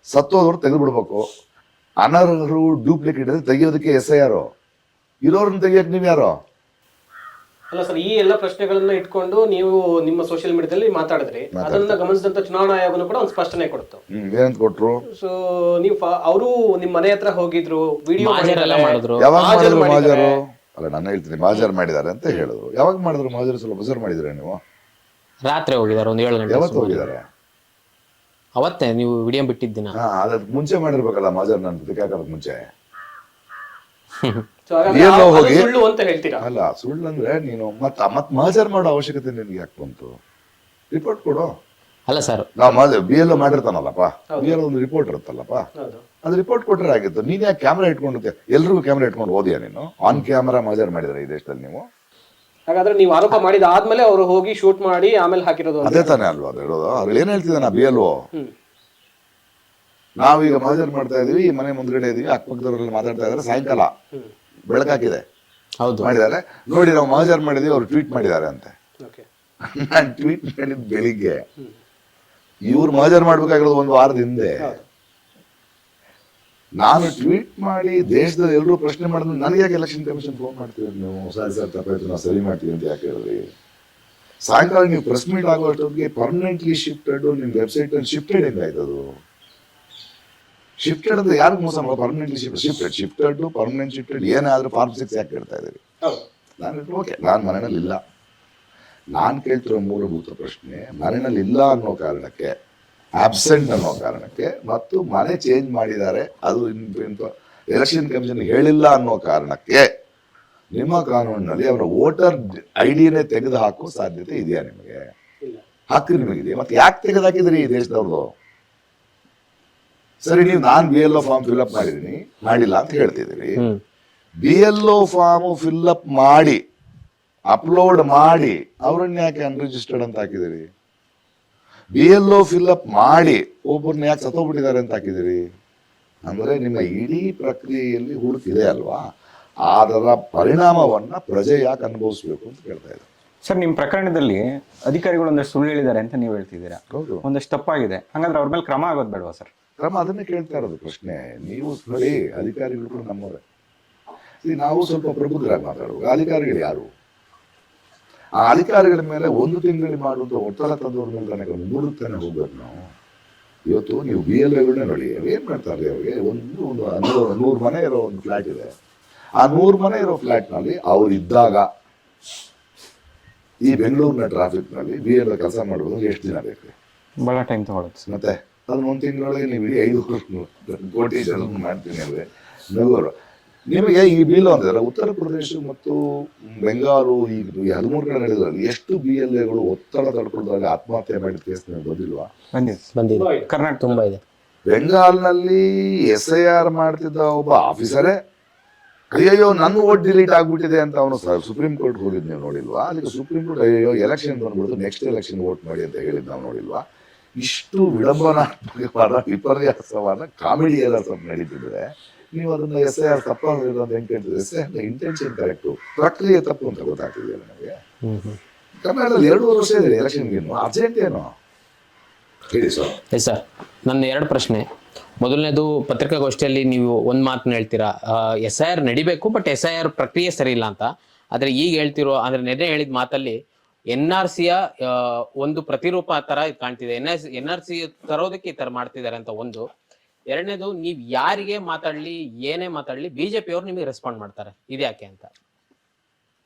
Speaker 1: ಸತ್ತೋದವ್ರು ತೆಗೆದುಬಿಡ್ಬೇಕು, ಅನರ್ಹರು ಡೂಪ್ಲಿಕೇಟ್ ತೆಗಿಯೋದಕ್ಕೆ SIR, ಇರೋರನ್ನ ತೆಗಿಯಕ್ಕೆ ನೀವು ಯಾರೋ?
Speaker 4: ಅಲ್ಲ ಸರ್, ಈ ಎಲ್ಲ ಪ್ರಶ್ನೆಗಳನ್ನ ಇಟ್ಕೊಂಡು ನೀವು ನಿಮ್ಮ ಸೋಷಿಯಲ್ ಮೀಡಿಯಾದಲ್ಲಿ ಮಾತಾಡಿದ್ರಿ. ಅದನ್ನ ಗಮನಿಸಿದಂತ ಚುನಾವಣಾ ಆಯೋಗನೂ ಕೂಡ ಒಂದು ಸ್ಪಷ್ಟನೆ ಕೊಡ್ತು.
Speaker 1: ಏನಂತ ಕೊಟ್ರು?
Speaker 4: ಸೊ ನೀವು ಅವರು ನಿಮ್ಮ ಮನೆ ಹತ್ರ ಹೋಗಿದ್ರು, ವಿಡಿಯೋ
Speaker 3: ಮಾಡಿದ್ರು.
Speaker 1: ಯಾವಾಗ ಮಾಡಿದ್ರು ಮಾಜರು? ಅಲ್ಲ, ನಾನು ಹೇಳ್ತೀನಿ ಮಾಜರ್ ಮಾಡಿದ್ದಾರೆ ಅಂತ ಹೇಳಿದ್ರು. ಯಾವಾಗ ಮಾಡಿದ್ರು ಮಾಜರು? ಸ್ವಲ್ಪ ಬಸರ್ ಮಾಡಿದ್ರೆ ನೀವು?
Speaker 3: ರಾತ್ರಿ ಹೋಗಿದ್ದಾರೆ, ಒಂದು 7 ಗಂಟೆ.
Speaker 1: ಯಾವತ್ತು ಹೋಗಿದ್ದಾರೆ?
Speaker 3: ಅವತ್ತೇ ನೀವು ವಿಡಿಯೋ ಬಿಟ್ಟಿದ್ದಿನ.
Speaker 1: ಅದಕ್ಕೆ ಮುಂಚೆ ಮಾಡಿರ್ಬೇಕಲ್ಲ ಮಾಜರ್, ನಾನು ಪ್ರತಿಕಾಕರಕ್ಕೆ ಮುಂಚೆ.
Speaker 4: ಸೊ ಹಾಗಾಗಿ
Speaker 1: ಎಲ್ಲೋ
Speaker 4: ಅದು
Speaker 1: ಹೋಗಿ
Speaker 4: ಸುಳ್ಳು ಅಂತ ಹೇಳ್ತೀರಾ?
Speaker 1: ಅಲ್ಲ, ಸುಳ್ಳು ಅಂದ್ರೆ ನೀನು ಮತ್ ಮಾಜರ್ ಮಾಡೋ ಅವಶ್ಯಕತೆ ನಿನ್ಗೆ ಯಾಕೆ ಬಂತು? ರಿಪೋರ್ಟ್ ಕೊಡು.
Speaker 3: ಅಲ್ಲ ಸರ್,
Speaker 1: ನಾವು BLO ಮಾಡಿರ್ತಾನಲ್ಲಪ್ಪ, BLO ಒಂದು ರಿಪೋರ್ಟ್ ಇರುತ್ತಲ್ಲಪ್ಪ,
Speaker 4: ಹೌದು.
Speaker 1: ಅದು ರಿಪೋರ್ಟ್ ಕೊಟ್ಟರೆ ಆಗಿತ್ತು. ನೀನ್ ಯಾಕೆ ಕ್ಯಾಮ್ರಾ ಇಟ್ಕೊಂಡಿದ್ದೆ? ಎಲ್ರಿಗೂ ಕ್ಯಾಮ್ರಾ ಇಟ್ಕೊಂಡು ಹೋದ್ಯಾ ನೀನು? ಆನ್ ಕ್ಯಾಮ್ರಾ ಮಾಜರ್ ಮಾಡಿದ್ರೆ ಈ ದೇಶದಲ್ಲಿ ನೀವು?
Speaker 4: ಹಾಗಾದ್ರೆ ನೀವು ಆರೋಪ ಮಾಡಿದ ಆದ್ಮೇಲೆ ಅವರು ಹೋಗಿ ಶೂಟ್ ಮಾಡಿ ಆಮೇಲೆ ಹಾಕಿರೋದು ಅಂತ?
Speaker 1: ಅದೇ ತಾನೇ ಅಲ್ವಾ ಅದು ಹೇಳೋದು? ಅವ್ರು ಏನ್ ಹೇಳ್ತಿದ್ದಾನ BLO? ನಾವೀಗ ಮಾಜರ್ ಮಾಡ್ತಾ ಇದೀವಿ, ಈ ಮನೆ ಮುಂದ್ಗಡೆ ಇದೀವಿ, ಅಕ್ಕಪಕ್ಕದವರೆಲ್ಲ ಮಾತಾಡ್ತಾ ಇದಾರೆ, ಸಾಯಂಕಾಲ ಬೆಳಕಾಕಿದೆ
Speaker 3: ಹೌದು
Speaker 1: ಮಾಡಿದ್ದಾರೆ ನೋಡಿ, ನಾವು ಮಾಜರ್ ಮಾಡಿದೀವಿ, ಅವ್ರು ಟ್ವೀಟ್ ಮಾಡಿದ್ದಾರೆ ಅಂತೆ.
Speaker 4: ಓಕೆ.
Speaker 1: ನಾನು ಟ್ವೀಟ್ ಮಾಡಿದ್ ಬೆಳಿಗ್ಗೆ, ಇವ್ರು ಮಾಜರ್ ಮಾಡ್ಬೇಕಾಗಿರೋದು 1 ವಾರದ ಹಿಂದೆ. ನಾನು ಟ್ವೀಟ್ ಮಾಡಿ ದೇಶದಲ್ಲಿ ಎಲ್ಲರೂ ಪ್ರಶ್ನೆ ಮಾಡಿದ್ರೆ ನನಗೆ ಯಾಕೆ ಎಲೆಕ್ಷನ್ ಕಮಿಷನ್ ಫೋನ್ ಮಾಡ್ತೀವಿ ನೀವು? ಸರ್ ತಪ್ಪಾಯ್ತು, ನಾವು ಸರಿ ಮಾಡ್ತೀವಿ ಅಂತ ಯಾಕೆ ಹೇಳಿದ್ರಿ? ಸಾಯಂಕಾಲ ನೀವು ಪ್ರೆಸ್ ಮೀಟ್ ಆಗುವಷ್ಟೊತ್ತಿಗೆ ಪರ್ಮನೆಂಟ್ಲಿ ಶಿಫ್ಟೆಡ್, ನಿಮ್ಮ ವೆಬ್ಸೈಟ್ ಅಲ್ಲಿ ಶಿಫ್ಟೆಡ್ ಹೆಂಗಾಯ್ತದು? ಶಿಫ್ಟೆಡ್ ಅಂದ್ರೆ ಯಾರು ಮೋಸ ಮಾಡೋ? ಪರ್ಮನೆಂಟ್ಲಿ ಶಿಫ್ಟೆಡ್ ಪರ್ಮನೆಂಟ್ ಶಿಫ್ಟೆಡ್ ಏನಾದ್ರೂ ಫಾರ್ಮ್ 6 ಯಾಕೆ ಹೇಳ್ತಾ ಇದ್ದೀರಿ? ನಾನು ಓಕೆ, ನಾನು ಮನೆಯಲ್ಲಿ ಇಲ್ಲ. ನಾನು ಕೇಳ್ತಿರೋ ಮೂಲಭೂತ ಪ್ರಶ್ನೆ, ಮನೆಯಲ್ಲಿ ಇಲ್ಲ ಅನ್ನೋ ಕಾರಣಕ್ಕೆ, ಆಬ್ಸೆಂಟ್ ಅನ್ನೋ ಕಾರಣಕ್ಕೆ, ಮತ್ತು ಮನೆ ಚೇಂಜ್ ಮಾಡಿದ್ದಾರೆ ಅದು ಎಲೆಕ್ಷನ್ ಕಮಿಷನ್ ಹೇಳಿಲ್ಲ ಅನ್ನೋ ಕಾರಣಕ್ಕೆ ನಿಮ್ಮ ಕಾನೂನಿನಲ್ಲಿ ಅವರ ವೋಟರ್ ಐಡಿನೇ ತೆಗೆದು ಹಾಕುವ ಸಾಧ್ಯತೆ ಇದೆಯಾ ನಿಮಗೆ? ಹಕ್ಕು ನಿಮಗಿದೆಯಾ? ಮತ್ತೆ ಯಾಕೆ ತೆಗೆದು ಹಾಕಿದ್ರಿ ಈ ದೇಶದವ್ರದ್ದು? ಸರಿ, ನೀವು ನಾನು BLO ಫಾರ್ಮ್ ಫಿಲ್ಅಪ್ ಮಾಡಿದೀನಿ, ಮಾಡಿಲ್ಲ ಅಂತ ಹೇಳ್ತಿದ್ದೀರಿ. BLO ಫಾರ್ಮ್ ಫಿಲ್ಅಪ್ ಮಾಡಿ ಅಪ್ಲೋಡ್ ಮಾಡಿ ಅವ್ರನ್ನ ಯಾಕೆ ಅನ್ರಿಜಿಸ್ಟರ್ಡ್ ಅಂತ ಹಾಕಿದಿರಿ? BLO ಫಿಲ್ಅಪ್ ಮಾಡಿ ಒಬ್ಬರನ್ನ ಯಾಕೆ ಸತ್ತೋಗ್ಬಿಟ್ಟಿದ್ದಾರೆ ಅಂತ ಹಾಕಿದಿರಿ? ಅಂದ್ರೆ ನಿಮ್ಮ ಇಡೀ ಪ್ರಕ್ರಿಯೆಯಲ್ಲಿ ಹುಡುಕಿದೆ ಅಲ್ವಾ? ಅದರ ಪರಿಣಾಮವನ್ನ ಪ್ರಜೆ ಯಾಕೆ ಅನುಭವಿಸ್ಬೇಕು ಅಂತ ಕೇಳ್ತಾ ಇದ್ದಾರೆ.
Speaker 2: ಸರ್, ನಿಮ್ಮ ಪ್ರಕರಣದಲ್ಲಿ ಅಧಿಕಾರಿಗಳು ಒಂದಷ್ಟು ಸುಳ್ಳು ಹೇಳಿದ್ದಾರೆ ಅಂತ ನೀವು ಹೇಳ್ತಿದ್ದೀರಾ.
Speaker 1: ಹೌದು,
Speaker 2: ಒಂದಷ್ಟು ತಪ್ಪಾಗಿದೆ. ಹಂಗಂದ್ರೆ ಅವ್ರ ಮೇಲೆ ಕ್ರಮ ಆಗೋದು ಬೇಡವಾ ಸರ್?
Speaker 1: ಕ್ರಮ ಅದನ್ನೇ ಕೇಳ್ತಾ ಇರೋದು ಪ್ರಶ್ನೆ. ನೀವು ನೋಡಿ, ಅಧಿಕಾರಿಗಳು ಕೂಡ ನಮ್ಮವರೇ. ನಾವು ಸ್ವಲ್ಪ ಪ್ರಬುದ್ಧರಾಗಿ ಮಾತಾಡುವ ಅಧಿಕಾರಿಗಳು ಯಾರು? ಆ ಅಧಿಕಾರಿಗಳ ಮೇಲೆ 1 ತಿಂಗಳಿಗೆ ಮಾಡುವಂತ ಒತ್ತಡ ತಂದವ್ರ ಮೇಲೆ ನನಗೆ ಮೂಡುತ್ತಾನೆ ಹೋಗ್ಬೇಕು ನಾವು. ಇವತ್ತು ನೀವು BLOಗಳನ್ನ ನೋಡಿ, ಏನ್ ಮಾಡ್ತಾರೆ ಅವ್ರಿಗೆ? ಒಂದು 100 ಮನೆ ಇರೋ ಒಂದು ಫ್ಲಾಟ್ ಇದೆ. ಆ 100 ಮನೆ ಇರೋ ಫ್ಲಾಟ್ ನಲ್ಲಿ ಅವ್ರು ಇದ್ದಾಗ ಈ ಬೆಂಗಳೂರಿನ ಟ್ರಾಫಿಕ್ ನಲ್ಲಿ BLO ಕೆಲಸ ಮಾಡುವುದು ಎಷ್ಟು ದಿನ ಬೇಕು?
Speaker 2: ಬಹಳ ಟೈಮ್ ತಗೊಳುತ್ತೆ.
Speaker 1: ಮತ್ತೆ ಅದನ್ನ 1 ತಿಂಗಳೊಳಗೆ ನೀವು 5 ಕೋಟಿ ಜನ ಮಾಡ್ತೀನಿ ಅಂದ್ರೆ ನಗರ ನಿಮಗೆ ಈ BLO ಅಂತಿದ್ರೆ ಉತ್ತರ ಪ್ರದೇಶ ಮತ್ತು ಬೆಂಗಾಲು ಈ 13 ಕಡೆ ನಡೆದ್ರಲ್ಲಿ ಎಷ್ಟು BLOಗಳು ಒತ್ತಡ ತಡ್ಕೊಳ್ಳೋದ್ರಲ್ಲಿ ಆತ್ಮಹತ್ಯೆ ಮಾಡಿದ ಕೇಸ್ ಬಂದಿಲ್ವಾ?
Speaker 3: ಬಂದಿದೆ. ಕರ್ನಾಟಕ ತುಂಬಾ ಇದೆ.
Speaker 1: ಬೆಂಗಾಲ್ನಲ್ಲಿ SIR ಮಾಡ್ತಿದ್ದ ಒಬ್ಬ ಆಫೀಸರೇ ಅಯ್ಯಯ್ಯೋ ನನ್ನ ವೋಟ್ ಡಿಲೀಟ್ ಆಗ್ಬಿಟ್ಟಿದೆ ಅಂತ ಅವನು ಸುಪ್ರೀಂ ಕೋರ್ಟ್ ಹೋಗಿದ್ ನೀವು ನೋಡಿಲ್ವಾ? ಅದಕ್ಕೆ ಸುಪ್ರೀಂ ಕೋರ್ಟ್ ಅಯ್ಯೋ ಎಲೆಕ್ಷನ್ ಬಂದ್ಬಿಡ್ತು, ನೆಕ್ಸ್ಟ್ ಎಲೆಕ್ಷನ್ ವೋಟ್ ಮಾಡಿ ಅಂತ ಹೇಳಿದ್ ನಾವು ನೋಡಿಲ್ವಾ? ಇಷ್ಟು ವಿಡಂಬನಾತ್ಮಕವಾದ ವಿಪರ್ಯಾಸವಾದ ಕಾಮಿಡಿ ಎಲ್ಲ ಸ್ವಲ್ಪ ನಡೀತಿದ್ರೆ ನೀವು ಅದನ್ನ SIR ತಪ್ಪಾಗಿರೋದು ಅಂತ ಹೆಂಗ್ ಕೇಳ್ತಿದ್ರೆ? SIR ಇಂಟೆನ್ಷನ್ ಕರೆಕ್ಟು, ಪ್ರಕ್ರಿಯೆ ತಪ್ಪು ಅಂತ ಗೊತ್ತಾಗ್ತಿದೆಯಲ್ಲ ನಮಗೆ. ಕರ್ನಾಟಕದಲ್ಲಿ 2 ವರ್ಷ ಇದೆ ಎಲೆಕ್ಷನ್ಗೆ, ಅರ್ಜೆಂಟ್ ಏನು ಹೇಳಿ ಸರ್?
Speaker 3: ಸರ್, ನನ್ನ 2 ಪ್ರಶ್ನೆ. ಮೊದಲನೇದು, ಪತ್ರಿಕಾಗೋಷ್ಠಿಯಲ್ಲಿ ನೀವು ಒಂದು ಮಾತನ್ನ ಹೇಳ್ತೀರಾ, SIR ನಡಿಬೇಕು ಬಟ್ SIR ಪ್ರಕ್ರಿಯೆ ಸರಿ ಇಲ್ಲ ಅಂತ. ಆದ್ರೆ ಈಗ ಹೇಳ್ತಿರೋ ಅಂದ್ರೆ ನೆನ್ನೆ ಹೇಳಿದ ಮಾತಲ್ಲಿ NRCಯ ಒಂದು ಪ್ರತಿರೂಪ ತರ ಕಾಣ್ತಿದೆ. NRC ತರೋದಕ್ಕೆ ಈ ತರ ಮಾಡ್ತಿದ್ದಾರೆ ಅಂತ ಒಂದು. ಎರಡನೇದು, ನೀವ್ ಯಾರಿಗೆ ಮಾತಾಡ್ಲಿ ಏನೇ ಮಾತಾಡ್ಲಿ BJP ಅವ್ರು ನಿಮಗೆ ರೆಸ್ಪಾಂಡ್ ಮಾಡ್ತಾರೆ, ಇದ್ಯಾಕೆ ಅಂತ?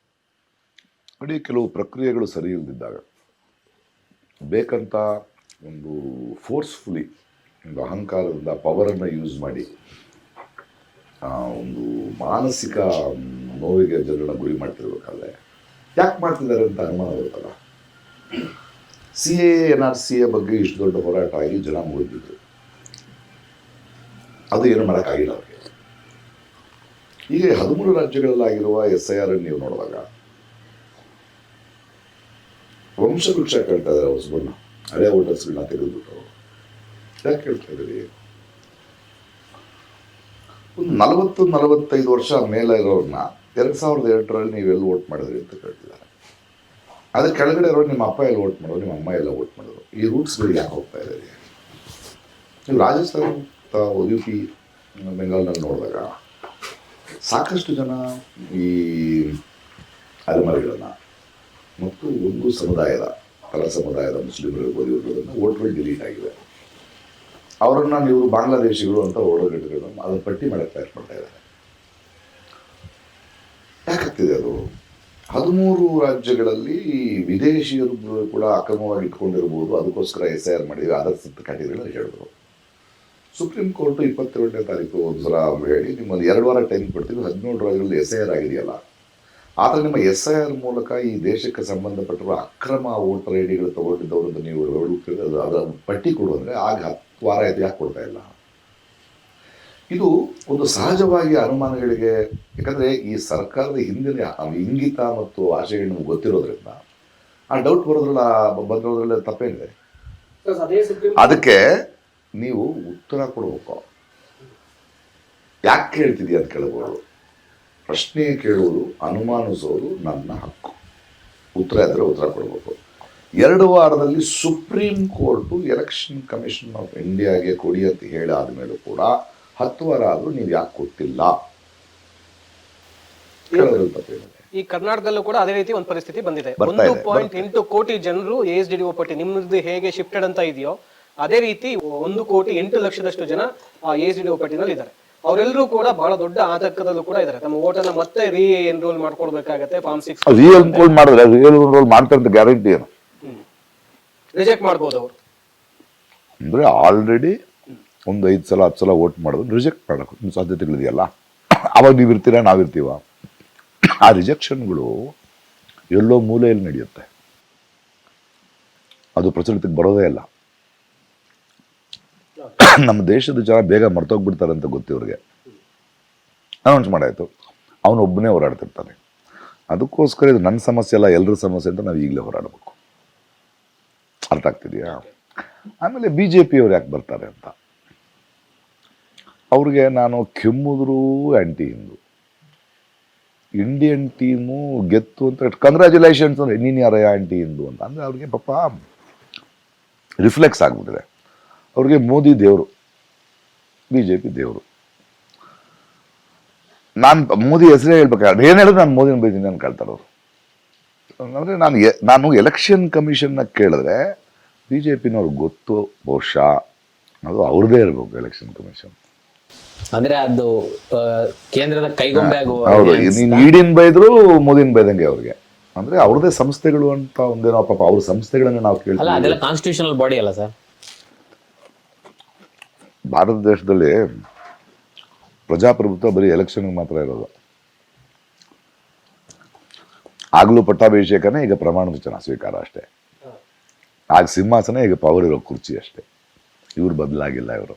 Speaker 1: ನೋಡಿ, ಕೆಲವು ಪ್ರಕ್ರಿಯೆಗಳು ಸರಿ ಇಲ್ಲದಿದ್ದಾಗ ಬೇಕಂತ ಒಂದು ಫೋರ್ಸ್ಫುಲಿ ಒಂದು ಅಹಂಕಾರದಿಂದ ಪವರನ್ನು ಯೂಸ್ ಮಾಡಿ ಒಂದು ಮಾನಸಿಕ ನೋವಿಗೆ ಜನರನ್ನ ಗುರಿ ಮಾಡ್ತಿರ್ಬೇಕಾದ್ರೆ ಯಾಕೆ ಮಾಡ್ತಿದ್ದಾರೆ ಅಂತ ಅನುಮಾನ ಬರುತ್ತಲ್ಲ. NRC ಬಗ್ಗೆ ಇಷ್ಟು ದೊಡ್ಡ ಹೋರಾಟ ಆಗಿ ಜನ ಮುಗಿದಿದ್ರು, ಅದು ಏನು ಮಾಡೋಕ್ಕಾಗಿಲ್ಲ ಅವ್ರಿಗೆ. ಈಗ 13 ರಾಜ್ಯಗಳಲ್ಲಾಗಿರುವ SIR ನೀವು ನೋಡುವಾಗ ವಂಶವೃಕ್ಷ ಕೇಳ್ತಾ ಇದ್ದಾರೆ. ಹೊಸಬಣ್ಣ ಹಳೆಯ ವೋಟರ್ಸ್ಗಳನ್ನ ತೆಗೆದುಬಿಟ್ಟು ಯಾಕೆ ಕೇಳ್ತಾ ಇದ್ದೀರಿ? ಒಂದು 40-45 ವರ್ಷ ಮೇಲೆ ಇರೋರನ್ನ 2002ರಲ್ಲಿ ನೀವೆಲ್ಲಿ ವೋಟ್ ಮಾಡಿದ್ರಿ ಅಂತ ಕೇಳ್ತಿದ್ದಾರೆ. ಅದ್ರ ಕೆಳಗಡೆ ಇರೋರು ನಿಮ್ಮ ಅಪ್ಪ ಎಲ್ಲ ವೋಟ್ ಮಾಡೋರು, ನಿಮ್ಮ ಅಮ್ಮ ಎಲ್ಲ ವೋಟ್ ಮಾಡೋರು. ಈ ರೂಟ್ಸ್ಗಳಿಗೆ ಯಾಕೆ ಹೋಗ್ತಾ ಇದ್ದೀರಿ? ನೀವು ರಾಜಸ್ಥಾನ, UP, ಬೆಂಗಾಲ್ನಲ್ಲಿ ನೋಡಿದಾಗ ಸಾಕಷ್ಟು ಜನ ಈ ಅಲೆಮಾರಿಗಳನ್ನು ಮತ್ತು ಒಂದು ಸಮುದಾಯದ ಪರ ಸಮುದಾಯದ ಮುಸ್ಲಿಮರಿರ್ಬೋದು ಇವ್ರನ್ನ ವೋಟ್ಗಳು ಡಿಲೀಟ್ ಆಗಿದೆ. ಅವರನ್ನು ನೀವು ಬಾಂಗ್ಲಾದೇಶಿಗಳು ಅಂತ ಓಡೋಗಟ್ಟುಗಳು ಅದನ್ನು ಪಟ್ಟಿ ಮಾಡಕ್ಕೆ ಪ್ರಯತ್ನ ಮಾಡ್ತಾ ಇದ್ದಾರೆ. ಯಾಕಾಗ್ತಿದೆ ಅದು? 13 ರಾಜ್ಯಗಳಲ್ಲಿ ವಿದೇಶಿಯರು ಕೂಡ ಅಕ್ರಮವಾಗಿ ಇಟ್ಕೊಂಡಿರ್ಬೋದು, ಅದಕ್ಕೋಸ್ಕರ SIR ಮಾಡಿದ್ವಿ, ಅದರ್ ಕ್ಯಾಟಗರಿಗಳಲ್ಲಿ ಹೇಳಿದ್ರು. ಸುಪ್ರೀಂ ಕೋರ್ಟು 22ನೇ ತಾರೀಕು ಒಂದು ಸಲ ಹೇಳಿ ನಿಮ್ಮಲ್ಲಿ 2 ವಾರ ಟೈಮ್ ಕೊಡ್ತೀವಿ, 17 ರಾಜ್ಯಗಳಲ್ಲಿ SIR ಆಗಿದೆಯಲ್ಲ, ಆದರೆ ನಿಮ್ಮ SIR ಮೂಲಕ ಈ ದೇಶಕ್ಕೆ ಸಂಬಂಧಪಟ್ಟಿರುವ ಅಕ್ರಮ ವೋಟರ್ ಐಡಿಗಳು ತಗೊಂಡಿದ್ದವರದ್ದು ನೀವು ಅದರ ಪಟ್ಟಿ ಕೊಡು ಅಂದರೆ ಆಗ 10 ವಾರ ಆಯಿತು, ಯಾಕೆ ಕೊಡ್ತಾ ಇಲ್ಲ? ಇದು ಒಂದು ಸಹಜವಾಗಿ ಅನುಮಾನಗಳಿಗೆ, ಯಾಕಂದರೆ ಈ ಸರ್ಕಾರದ ಹಿಂದಿನ ಇಂಗಿತ ಮತ್ತು ಆಶಯಗಳು ನಮ್ಗೆ ಗೊತ್ತಿರೋದ್ರಿಂದ ಆ ಡೌಟ್ ಬಂದಿರೋದ್ರಲ್ಲ ತಪ್ಪೇನಿದೆ. ಅದಕ್ಕೆ ನೀವು ಉತ್ತರ ಕೊಡಬೇಕು. ಯಾಕೆ ಕೇಳ್ತಿದೀಯ ಅಂತ ಕೇಳಬಹುದು. ಪ್ರಶ್ನೆ ಕೇಳುವುದು, ಅನುಮಾನಿಸೋದು ನನ್ನ ಹಕ್ಕು. ಉತ್ತರ ಇದ್ದರೆ ಉತ್ತರ ಕೊಡಬೇಕು. 2 ವಾರದಲ್ಲಿ supreme court election commission of ಇಂಡಿಯಾಗೆ ಕೊಡಿ ಅಂತ ಹೇಳಿ ಆದಮೇಲೂ ಕೂಡ 10 ವಾರ ಆದರೂ ನೀವು ಯಾಕೆ ಕೊಟ್ಟಿಲ್ಲ?
Speaker 4: ಈ ಕರ್ನಾಟಕದಲ್ಲೂ ಕೂಡ ಅದೇ ರೀತಿ ಒಂದು ಪರಿಸ್ಥಿತಿ ಬಂದಿದೆ. 1.8 ಕೋಟಿ ಜನರು ASDDO ಪಟ್ಟಿ ನಿಮ್ಮದು ಹೇಗೆ ಶಿಫ್ಟೆಡ್ ಅಂತ ಇದೆಯೋ ಅದೇ ರೀತಿ 1.8 ಲಕ್ಷದಷ್ಟು ಜನ ASDDO ಪಟ್ಟಿನಲ್ಲಿ ಇದ್ದಾರೆ. ಅವರೆಲ್ಲರೂ ಕೂಡ ಬಹಳ ದೊಡ್ಡ ಆತಂಕದಲ್ಲೂ ಕೂಡ ಇದ್ದಾರೆ. ತಮ್ಮ ಓಟನ್ನ ಮತ್ತೆ ಎನ್ರೋಲ್ ಮಾಡ್ಕೊಡ್ಬೇಕಾಗತ್ತೆ. ಫಾರ್ಮ್ 6
Speaker 1: ಎನ್ರೋಲ್ ಮಾಡಿದ್ರೆ ಎನ್ರೋಲ್ ಮಾಡ್ತಾರೆ ಅಂತ ಗ್ಯಾರಂಟಿ ಏನು?
Speaker 4: ರಿಜೆಕ್ಟ್ ಮಾಡ್ಬೋದು ಅವರು.
Speaker 1: ಅಂದರೆ ಆಲ್ರೆಡಿ ಒಂದು 5 ಸಲ 10 ಸಲ ವೋಟ್ ಮಾಡೋದು ರಿಜೆಕ್ಟ್ ಮಾಡೋಕ್ಕೆ ಸಾಧ್ಯತೆಗಳಿದೆಯಲ್ಲ. ಅವಾಗ ನೀವು ಇರ್ತೀರಾ, ನಾವಿರ್ತೀವ? ಆ ರಿಜೆಕ್ಷನ್ಗಳು ಎಲ್ಲೋ ಮೂಲೆಯಲ್ಲಿ ನಡೆಯುತ್ತೆ, ಅದು ಪ್ರಚಲಿತಕ್ಕೆ ಬರೋದೇ ಇಲ್ಲ. ನಮ್ಮ ದೇಶದ ಜನ ಬೇಗ ಮರ್ತೋಗ್ಬಿಡ್ತಾರೆ ಅಂತ ಗೊತ್ತಿವ್ರಿಗೆ. ಅನೌನ್ಸ್ ಮಾಡಾಯಿತು, ಅವನೊಬ್ಬನೇ ಹೋರಾಡ್ತಿರ್ತಾನೆ. ಅದಕ್ಕೋಸ್ಕರ ಇದು ನನ್ನ ಸಮಸ್ಯೆ ಅಲ್ಲ, ಎಲ್ಲರ ಸಮಸ್ಯೆ ಅಂತ ನಾವು ಈಗಲೇ ಹೋರಾಡಬೇಕು. ಅರ್ಥ ಆಗ್ತಿದೆಯಾ? ಆಮೇಲೆ BJP ಅವ್ರು ಯಾಕೆ ಬರ್ತಾರೆ ಅಂತ, ಅವ್ರಿಗೆ ನಾನು ಕೆಮ್ಮಿದ್ರೂ ಆ್ಯಂಟಿ ಹಿಂದೂ, ಇಂಡಿಯನ್ ಟೀಮು ಗೆತ್ತು ಅಂತ ಕಂಗ್ರ್ಯಾಚುಲೇಷನ್ಸ್ ಅಂದರೆ ನೀನು ಯಾರ ಆ್ಯಂಟಿ ಹಿಂದೂ ಅಂತ ಅಂದರೆ ಅವ್ರಿಗೆ ಪಾಪ ರಿಫ್ಲೆಕ್ಸ್ ಆಗಿಬಿಟ್ಟಿದೆ. ಅವ್ರಿಗೆ ಮೋದಿ ದೇವರು, BJP ದೇವರು. ನಾನು ಮೋದಿ ಹೆಸರೇ ಹೇಳ್ಬೇಕಾದ್ರೆ ಏನು ಹೇಳಿದ್ರು ನಾನು ಮೋದಿನ ಬೈತೀನಿ ಅಂತ ಕೇಳ್ತಾರೆ ಅವರು. ಅಂದರೆ ನಾನು ಎಲೆಕ್ಷನ್ ಕಮಿಷನ್ನ ಕೇಳಿದ್ರೆ BJPನವ್ರಿಗೆ ಗೊತ್ತು, ಬಹುಶಃ ಅದು ಅವ್ರದ್ದೇ ಇರಬೇಕು ಎಲೆಕ್ಷನ್ ಕಮಿಷನ್.
Speaker 3: ಅಂದ್ರೆ ಅದು ಕೇಂದ್ರದ ಕೈಗೊಂಬೆ ಆಗುವ.
Speaker 1: ಹೌದು, ನೀನು ಇಡಿನ ಬೈದ್ರು ಮೋದಿನ ಬೈದಂಗೆ ಅವ್ರಿಗೆ. ಅಂದ್ರೆ ಅವ್ರದೇ ಸಂಸ್ಥೆಗಳು ಅಂತ ಒಂದೇನೋ ಪಾಪ ಅವ್ರ ಸಂಸ್ಥೆಗಳನ್ನ ನಾವು ಕೇಳ್ತೀವಿ.
Speaker 3: ಅದೆಲ್ಲ ಕಾನ್ಸ್ಟಿಟ್ಯೂಷನಲ್ ಬಾಡಿ ಅಲ್ಲ ಸರ್?
Speaker 1: ಭಾರತ ದೇಶದಲ್ಲಿ ಪ್ರಜಾಪ್ರಭುತ್ವ ಬರೀ ಎಲೆಕ್ಷನ್ಗೆ ಮಾತ್ರ ಇರೋದು. ಆಗ್ಲೂ ಪಟ್ಟಾಭಿಷೇಕನೇ, ಈಗ ಪ್ರಮಾಣ ವಚನ ಸ್ವೀಕಾರ ಅಷ್ಟೇ. ಆಗ ಸಿಂಹಾಸನ, ಈಗ ಪವರ್ ಇರೋ ಕುರ್ಚಿ ಅಷ್ಟೇ. ಇವ್ರು ಬದಲಾಗಿಲ್ಲ. ಇವರು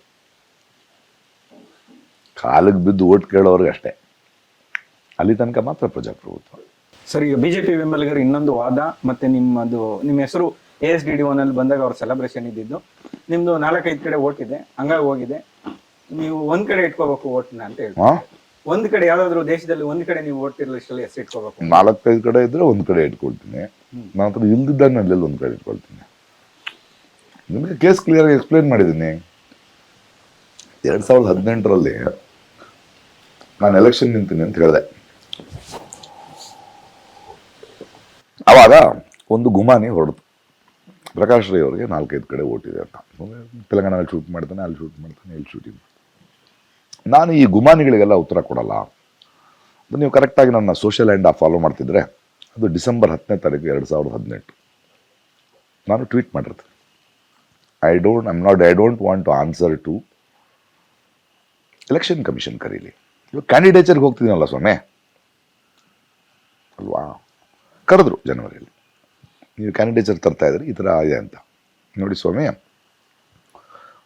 Speaker 1: ಕಾಲಿಗೆ ಬಿದ್ದು ಓಟ್ ಕೇಳೋರ್ಗೆ ಅಷ್ಟೇ. ಅಲ್ಲಿ ತನಕ ಮಾತ್ರ ಪ್ರಜಾಪ್ರಭುತ್ವ.
Speaker 2: ಸರ್, ಈಗ BJP ಬೆಂಬಲಿಗರು ಇನ್ನೊಂದು ವಾದ, ಮತ್ತೆ ನಿಮ್ಮ ಹೆಸರು ASDDO ಬಂದಾಗ ಅವ್ರ ಸೆಲೆಬ್ರೇಷನ್ ಇದ್ದಿದ್ದು, ನಿಮ್ದು 4-5 ಕಡೆ ಓಟ್ ಇದೆ, ಹಂಗಾಗಿ ಹೋಗಿದೆ, ನೀವು ಒಂದ್ ಕಡೆ ಇಟ್ಕೋಬೇಕು ಓಟ್ನ ಅಂತ ಹೇಳಿ. ಒಂದ್ ಕಡೆ ಯಾವ್ದಾದ್ರು ದೇಶದಲ್ಲಿ ಒಂದ್ ಕಡೆ ನೀವು ಓಟ್ ಲಿಸ್ಟಲ್ಲಿ ಹೆಸರು ಇಟ್ಕೋಬೇಕು.
Speaker 1: 4-5 ಕಡೆ ಇದ್ರೆ ಒಂದ್ ಕಡೆ ಇಟ್ಕೊಳ್ತೀನಿ. ನಾನು ಇಲ್ದಿದ್ದಾಗ ನಾನು ಒಂದ್ ಕಡೆ ಇಟ್ಕೊಳ್ತೀನಿ. ನಿಮಗೆ ಕೇಸ್ ಕ್ಲಿಯರ್ ಆಗಿ ಎಕ್ಸ್ಪ್ಲೇನ್ ಮಾಡಿದ್ದೀನಿ. 2018ರಲ್ಲಿ ನಾನು ಎಲೆಕ್ಷನ್ ನಿಂತೀನಿ ಅಂತ ಹೇಳಿದೆ. ಆವಾಗ ಒಂದು ಗುಮಾನಿ ಹೊರಡ್ತು, ಪ್ರಕಾಶ್ ರೈ ಅವರಿಗೆ 4-5 ಕಡೆ ಓಟ್ ಇದೆ ಅಂತ. ತೆಲಂಗಾಣದಲ್ಲಿ ಶೂಟ್ ಮಾಡ್ತಾನೆ, ಅಲ್ಲಿ ಶೂಟ್ ಮಾಡ್ತಾನೆ, ಇಲ್ಲಿ ಶೂಟಿಂಗ್. ನಾನು ಈ ಗುಮಾನಿಗಳಿಗೆಲ್ಲ ಉತ್ತರ ಕೊಡಲ್ಲ. ನೀವು ಕರೆಕ್ಟಾಗಿ ನನ್ನ ಸೋಷಿಯಲ್ ಹ್ಯಾಂಡ್ ಫಾಲೋ ಮಾಡ್ತಿದ್ರೆ ಅದು ಡಿಸೆಂಬರ್ 10ನೇ ತಾರೀಕು 2018. ನಾನು ಟ್ವೀಟ್ ಮಾಡಿರ್ತೀನಿ, I don't want to answer to election commission ಕರೀಲಿ, ಇವಾಗ ಕ್ಯಾಂಡಿಡೇಚರ್ಗೆ ಹೋಗ್ತಿದ್ದೀನಲ್ಲ ಸ್ವಾಮಿ ಅಲ್ವಾ, ಕರೆದ್ರು ಜನವರಿಯಲ್ಲಿ, ನೀವು ಕ್ಯಾಂಡಿಡೇಚರ್ ತರ್ತಾ ಇದ್ರಿ ಈ ಥರ ಇದೆ ಅಂತ. ನೋಡಿ ಸ್ವಾಮಿ,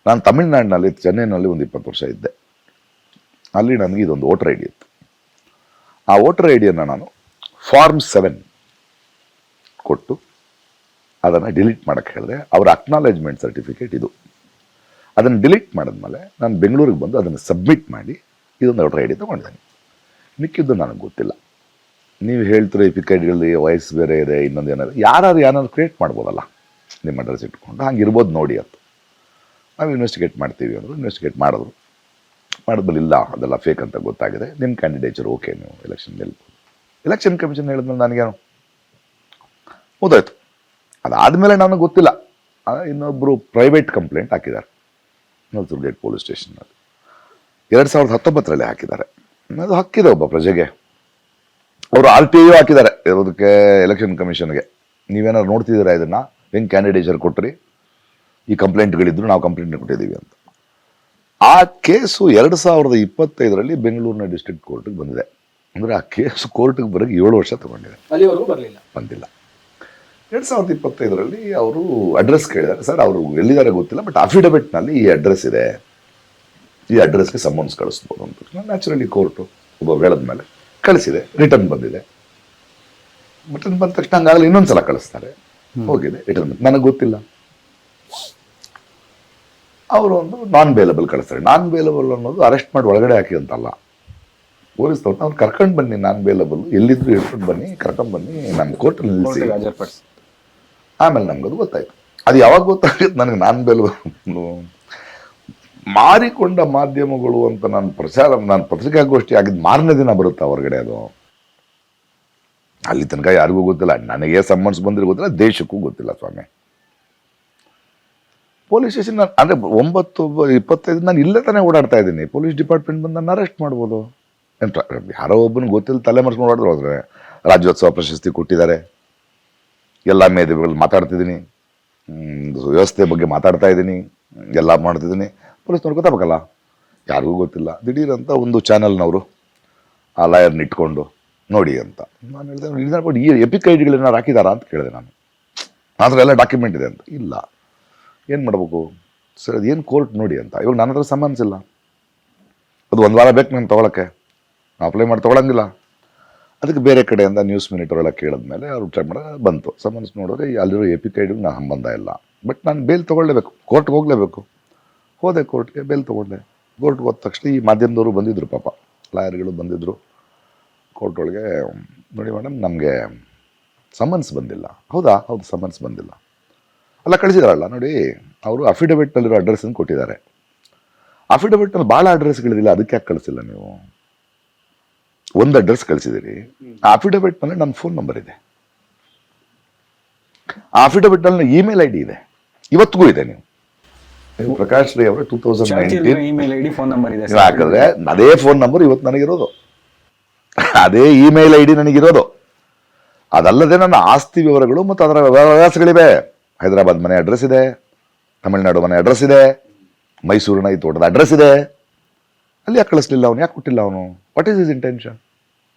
Speaker 1: ನಾನು ತಮಿಳ್ನಾಡಿನಲ್ಲಿ ಚೆನ್ನೈನಲ್ಲಿ ಒಂದು 20 ವರ್ಷ ಇದ್ದೆ. ಅಲ್ಲಿ ನನಗೆ ಇದೊಂದು ವೋಟರ್ ಐ ಡಿ ಇತ್ತು. ಆ ವೋಟರ್ ಐ ಡಿಯನ್ನು ನಾನು ಫಾರ್ಮ್ 7 ಕೊಟ್ಟು ಅದನ್ನು ಡಿಲೀಟ್ ಮಾಡೋಕ್ಕೆ ಹೇಳಿದೆ. ಅವರ ಅಕ್ನಾಲೇಜ್ಮೆಂಟ್ ಸರ್ಟಿಫಿಕೇಟ್ ಇದು. ಅದನ್ನು ಡಿಲೀಟ್ ಮಾಡಿದ್ಮೇಲೆ ನಾನು ಬೆಂಗಳೂರಿಗೆ ಬಂದು ಅದನ್ನು ಸಬ್ಮಿಟ್ ಮಾಡಿ ಇದೊಂದು ವೋಟರ್ ಐ ಡಿ ತೊಗೊಂಡಿದ್ದೀನಿ. ಮಿಕ್ಕಿದ್ದು ನನಗೆ ಗೊತ್ತಿಲ್ಲ. ನೀವು ಹೇಳ್ತೀರ ಎಪಿಕ್ ಐ ಡಿಗಳಲ್ಲಿ ವಯಸ್ಸು ಬೇರೆ ಇದೆ, ಇನ್ನೊಂದು ಏನಾದ್ರು ಯಾರು ಕ್ರಿಯೇಟ್ ಮಾಡ್ಬೋದಲ್ಲ ನಿಮ್ಮ ಅಡ್ರೆಸ್ ಇಟ್ಕೊಂಡು, ಹಂಗೆ ಇರ್ಬೋದು ನೋಡಿ ಅಂತ. ನಾವು ಇನ್ವೆಸ್ಟಿಗೇಟ್ ಮಾಡ್ತೀವಿ ಅಂದರು, ಇನ್ವೆಸ್ಟಿಗೇಟ್ ಮಾಡಿದ್ಮೇಲೆ ಇಲ್ಲ ಅದೆಲ್ಲ ಫೇಕ್ ಅಂತ ಗೊತ್ತಾಗಿದೆ, ನಿಮ್ಮ ಕ್ಯಾಂಡಿಡೇಚರ್ ಓಕೆ, ನೀವು ಎಲೆಕ್ಷನ್ ಗೆಲ್ಬೋದು. ಎಲೆಕ್ಷನ್ ಕಮಿಷನ್ ಹೇಳಿದ್ಮೇಲೆ ನನಗೇನು ಮುದಾಯ್ತು. ಅದಾದಮೇಲೆ ನನಗೆ ಗೊತ್ತಿಲ್ಲ, ಇನ್ನೊಬ್ಬರು ಪ್ರೈವೇಟ್ ಕಂಪ್ಲೇಂಟ್ ಹಾಕಿದ್ದಾರೆ ನಲ್ಸೂರ್ಗೇಟ್ ಪೊಲೀಸ್ ಸ್ಟೇಷನ್ನಲ್ಲಿ 2019ರಲ್ಲಿ ಹಾಕಿದ್ದಾರೆ. ಅದು ಹಕ್ಕಿದೆ ಒಬ್ಬ ಪ್ರಜೆಗೆ. ಅವರು RTI ಹಾಕಿದ್ದಾರೆ ಇರೋದಕ್ಕೆ ಎಲೆಕ್ಷನ್ ಕಮಿಷನ್ಗೆ, ನೀವೇನಾದ್ರು ನೋಡ್ತಿದ್ದೀರಾ ಇದನ್ನು, ಹೆಂಗೆ ಕ್ಯಾಂಡಿಡೇಚರ್ ಕೊಟ್ರಿ, ಈ ಕಂಪ್ಲೇಂಟ್ಗಳಿದ್ರು ನಾವು ಕಂಪ್ಲೇಂಟ್ ಕೊಟ್ಟಿದ್ದೀವಿ ಅಂತ. ಆ ಕೇಸು 2025ರಲ್ಲಿ ಬೆಂಗಳೂರಿನ ಡಿಸ್ಟ್ರಿಕ್ಟ್ ಕೋರ್ಟಿಗೆ ಬಂದಿದೆ. ಅಂದರೆ ಆ ಕೇಸು ಕೋರ್ಟಿಗೆ ಬರೋಕ್ಕೆ 7 ವರ್ಷ ತಗೊಂಡಿದೆ,
Speaker 4: ಅಲ್ಲಿವರೆಗೂ ಬಂದಿಲ್ಲ.
Speaker 1: 2025ರಲ್ಲಿ ಅವರು ಅಡ್ರೆಸ್ ಕೇಳಿದ್ದಾರೆ. ಸರ್ ಅವರು ಎಲ್ಲಿದ್ದಾರೆ ಗೊತ್ತಿಲ್ಲ, ಬಟ್ ಅಫಿಡವಿಟ್ನಲ್ಲಿ ಈ ಅಡ್ರೆಸ್ ಇದೆ, ಈ ಅಡ್ರೆಸ್ಗೆ ಸಮನ್ಸ್ ಕಳಿಸ್ಬೋದು ಅಂತ. ನ್ಯಾಚುರಲಿ ಕೋರ್ಟು ಒಬ್ಬ ಹೇಳದ ಮೇಲೆ ಕಳಿಸಿದೆ, ರಿಟರ್ನ್ ಬಂದಿದೆ. ರಿಟರ್ನ್ ಬಂದ ತಕ್ಷಣ ಹಂಗಾಗಲಿ ಇನ್ನೊಂದ್ಸಲ ಕಳಿಸ್ತಾರೆ, ಹೋಗಿದೆ ರಿಟರ್ನ್. ನನಗೆ ಗೊತ್ತಿಲ್ಲ. ಅವರು ಒಂದು ನಾನ್ ಬೇಲಬಲ್ ಕಳಿಸ್ತಾರೆ. ನಾನ್ ಬೇಲಬಲ್ ಅನ್ನೋದು ಅರೆಸ್ಟ್ ಮಾಡಿ ಒಳಗಡೆ ಹಾಕಿ ಅಂತಲ್ಲ, ಪೊಲೀಸ್ ಅವ್ರು ಕರ್ಕೊಂಡು ಬನ್ನಿ, ನಾನ್ ಬೇಲಬಲ್ ಎಲ್ಲಿದ್ರು ಹಿಡ್ಕೊಂಡು ಬನ್ನಿ, ಕರ್ಕೊಂಡು ಬನ್ನಿ, ನಮ್ಮ ಕೋರ್ಟಲ್ಲಿ ನಿಲ್ಲಿಸಿ. ಆಮೇಲೆ ನಮ್ಗದು ಗೊತ್ತಾಯ್ತು. ಅದು ಯಾವಾಗ ಗೊತ್ತಾಗುತ್ತೆ ನನಗೆ, ನಾನ್ ಬೇಲಬಲ್ ಮಾರಿಕೊಂಡ ಮಾಧ್ಯಮಗಳು ಅಂತ ನಾನು ಪತ್ರಿಕಾಗೋಷ್ಠಿ ಆಗಿದ್ದು ಮಾರನೇ ದಿನ ಬರುತ್ತೆ ಹೊರಗಡೆ. ಅದು ಅಲ್ಲಿ ತನಕ ಯಾರಿಗೂ ಗೊತ್ತಿಲ್ಲ, ನನಗೆ ಸಮನ್ಸ್ ಬಂದಿರೋ ಗೊತ್ತಿಲ್ಲ, ದೇಶಕ್ಕೂ ಗೊತ್ತಿಲ್ಲ ಸ್ವಾಮಿ. ಪೊಲೀಸ್ ಸ್ಟೇಷನ್ ಅಂದರೆ 9/25 ನಾನು ಇಲ್ಲೇ ತಾನೇ ಓಡಾಡ್ತಾ ಇದ್ದೀನಿ. ಪೊಲೀಸ್ ಡಿಪಾರ್ಟ್ಮೆಂಟ್ ಬಂದು ನನ್ನ ಅರೆಸ್ಟ್ ಮಾಡ್ಬೋದು. ಯಾರೋ ಒಬ್ಬನಿಗೆ ಗೊತ್ತಿಲ್ಲ ತಲೆ ಮರೆಸ್ಕೊಂಡು ಓಡಾಡಿದ್ರು. ಹೋದ್ರೆ ರಾಜ್ಯೋತ್ಸವ ಪ್ರಶಸ್ತಿ ಕೊಟ್ಟಿದ್ದಾರೆ, ಎಲ್ಲ ಮೇಧಾವಿಗಳು ಮಾತಾಡ್ತಿದ್ದೀನಿ, ವ್ಯವಸ್ಥೆ ಬಗ್ಗೆ ಮಾತಾಡ್ತಾ ಇದ್ದೀನಿ, ಎಲ್ಲ ಮಾಡ್ತಿದ್ದೀನಿ. ಪೊಲೀಸ್ನವ್ರು ಗೊತ್ತಾಗಬೇಕಲ್ಲ, ಯಾರಿಗೂ ಗೊತ್ತಿಲ್ಲ. ದಿಢೀರಂತ ಒಂದು ಚಾನಲ್ನವರು ಆ ಲಾಯರ್ನ ಇಟ್ಕೊಂಡು ನೋಡಿ ಅಂತ ನಾನು ಹೇಳಿದೆ. ಈ ಎಪಿಕ್ ಐ ಡಿಗಳೇನಾರು ಹಾಕಿದಾರಾ ಅಂತ ಕೇಳಿದೆ ನಾನು. ಆದರೆ ಎಲ್ಲ ಡಾಕ್ಯುಮೆಂಟ್ ಇದೆ ಅಂತ. ಇಲ್ಲ, ಏನು ಮಾಡಬೇಕು ಸರ್, ಅದೇನು ಕೋರ್ಟ್ ನೋಡಿ ಅಂತ. ಇವಾಗ ನನ್ನ ಹತ್ರ ಸಮನ್ಸ್ ಇಲ್ಲ, ಅದು 1 ವಾರ ಬೇಕು ನಾನು ತೊಗೊಳಕ್ಕೆ, ಅಪ್ಲೈ ಮಾಡಿ ತೊಗೊಳಂಗಿಲ್ಲ. ಅದಕ್ಕೆ ಬೇರೆ ಕಡೆಯಿಂದ ನ್ಯೂಸ್ ಮಿನಿಟರೆಲ್ಲ ಕೇಳಿದ್ಮೇಲೆ ಅವ್ರು ಟ್ರೈ ಮಾಡಿ ಬಂತು ಸಮನ್ಸ್. ನೋಡಿದ್ರೆ ಅಲ್ಲಿರೋ ಎಪಿಕ್ ಐ ಡಿಗೆ ನಾನು ಸಂಬಂಧ ಇಲ್ಲ, ಬಟ್ ನಾನು ಬೇಲ್ ತೊಗೊಳ್ಳೇಬೇಕು, ಕೋರ್ಟ್ಗೆ ಹೋಗಲೇಬೇಕು. ಹೋದೆ ಕೋರ್ಟ್ಗೆ, ಬೇಲ್ ತೊಗೊಂಡೆ. ಕೋರ್ಟ್ಗೆ ಹೋದ ತಕ್ಷಣ ಈ ಮಾಧ್ಯಮದವರು ಬಂದಿದ್ದರು, ಪಾಪ ಲಾಯರ್ಗಳು ಬಂದಿದ್ದರು ಕೋರ್ಟ್ ಒಳಗೆ. ನೋಡಿ ಮೇಡಮ್, ನಮಗೆ ಸಮನ್ಸ್ ಬಂದಿಲ್ಲ. ಹೌದಾ? ಹೌದು, ಸಮನ್ಸ್ ಬಂದಿಲ್ಲ. ಅಲ್ಲ ಕಳಿಸಿದಾರಲ್ಲ ನೋಡಿ, ಅವರು ಅಫಿಡವಿಟ್ನಲ್ಲಿರೋ ಅಡ್ರೆಸ್ಸನ್ನು ಕೊಟ್ಟಿದ್ದಾರೆ. ಅಫಿಡವಿಟ್ನಲ್ಲಿ ಭಾಳ ಅಡ್ರೆಸ್ಗಳಿದಿಲ್ಲ, ಅದಕ್ಕೆ ಯಾಕೆ ಕಳಿಸಿಲ್ಲ ನೀವು? ಒಂದು ಅಡ್ರೆಸ್ ಕಳಿಸಿದಿರಿ. ಆ ಅಫಿಡವಿಟ್ನಲ್ಲಿ ನನ್ನ ಫೋನ್ ನಂಬರ್ ಇದೆ, ಆ ಅಫಿಡವಿಟ್ನಲ್ಲಿ ಇಮೇಲ್ ಐ ಡಿ ಇದೆ, ಇವತ್ತಿಗೂ ಇದೆ. ನೀವು ಪ್ರಕಾಶ್ ರೈ ಅವರು 2019
Speaker 2: ಇಮೇಲ್ ಐಡಿ ಫೋನ್ ನಂಬರ್ ಇದೆ
Speaker 1: ಹಾಕಿದ್ರೆ ಅದೇ ಫೋನ್ ನಂಬರ್ ಇವತ್ತು ನನಗಿರೋದು, ಅದೇ ಇಮೇಲ್ ಐ ಡಿ ನನಗಿರೋದು. ಅದಲ್ಲದೆ ನನ್ನ ಆಸ್ತಿ ವಿವರಗಳು ಮತ್ತು ಅದರ ವ್ಯವಹಾರಗಳಿವೆ. ಹೈದರಾಬಾದ್ ಮನೆ ಅಡ್ರೆಸ್ ಇದೆ, ತಮಿಳುನಾಡು ಮನೆ ಅಡ್ರೆಸ್ ಇದೆ, ಮೈಸೂರಿನ ಈ ತೋಟದ ಅಡ್ರೆಸ್ ಇದೆ. ಅಲ್ಲಿ ಯಾಕೆ ಕಳಿಸ್ಲಿಲ್ಲ ಅವನು? ಯಾಕೆ ಕೊಟ್ಟಿಲ್ಲ ಅವನು? What is is intention?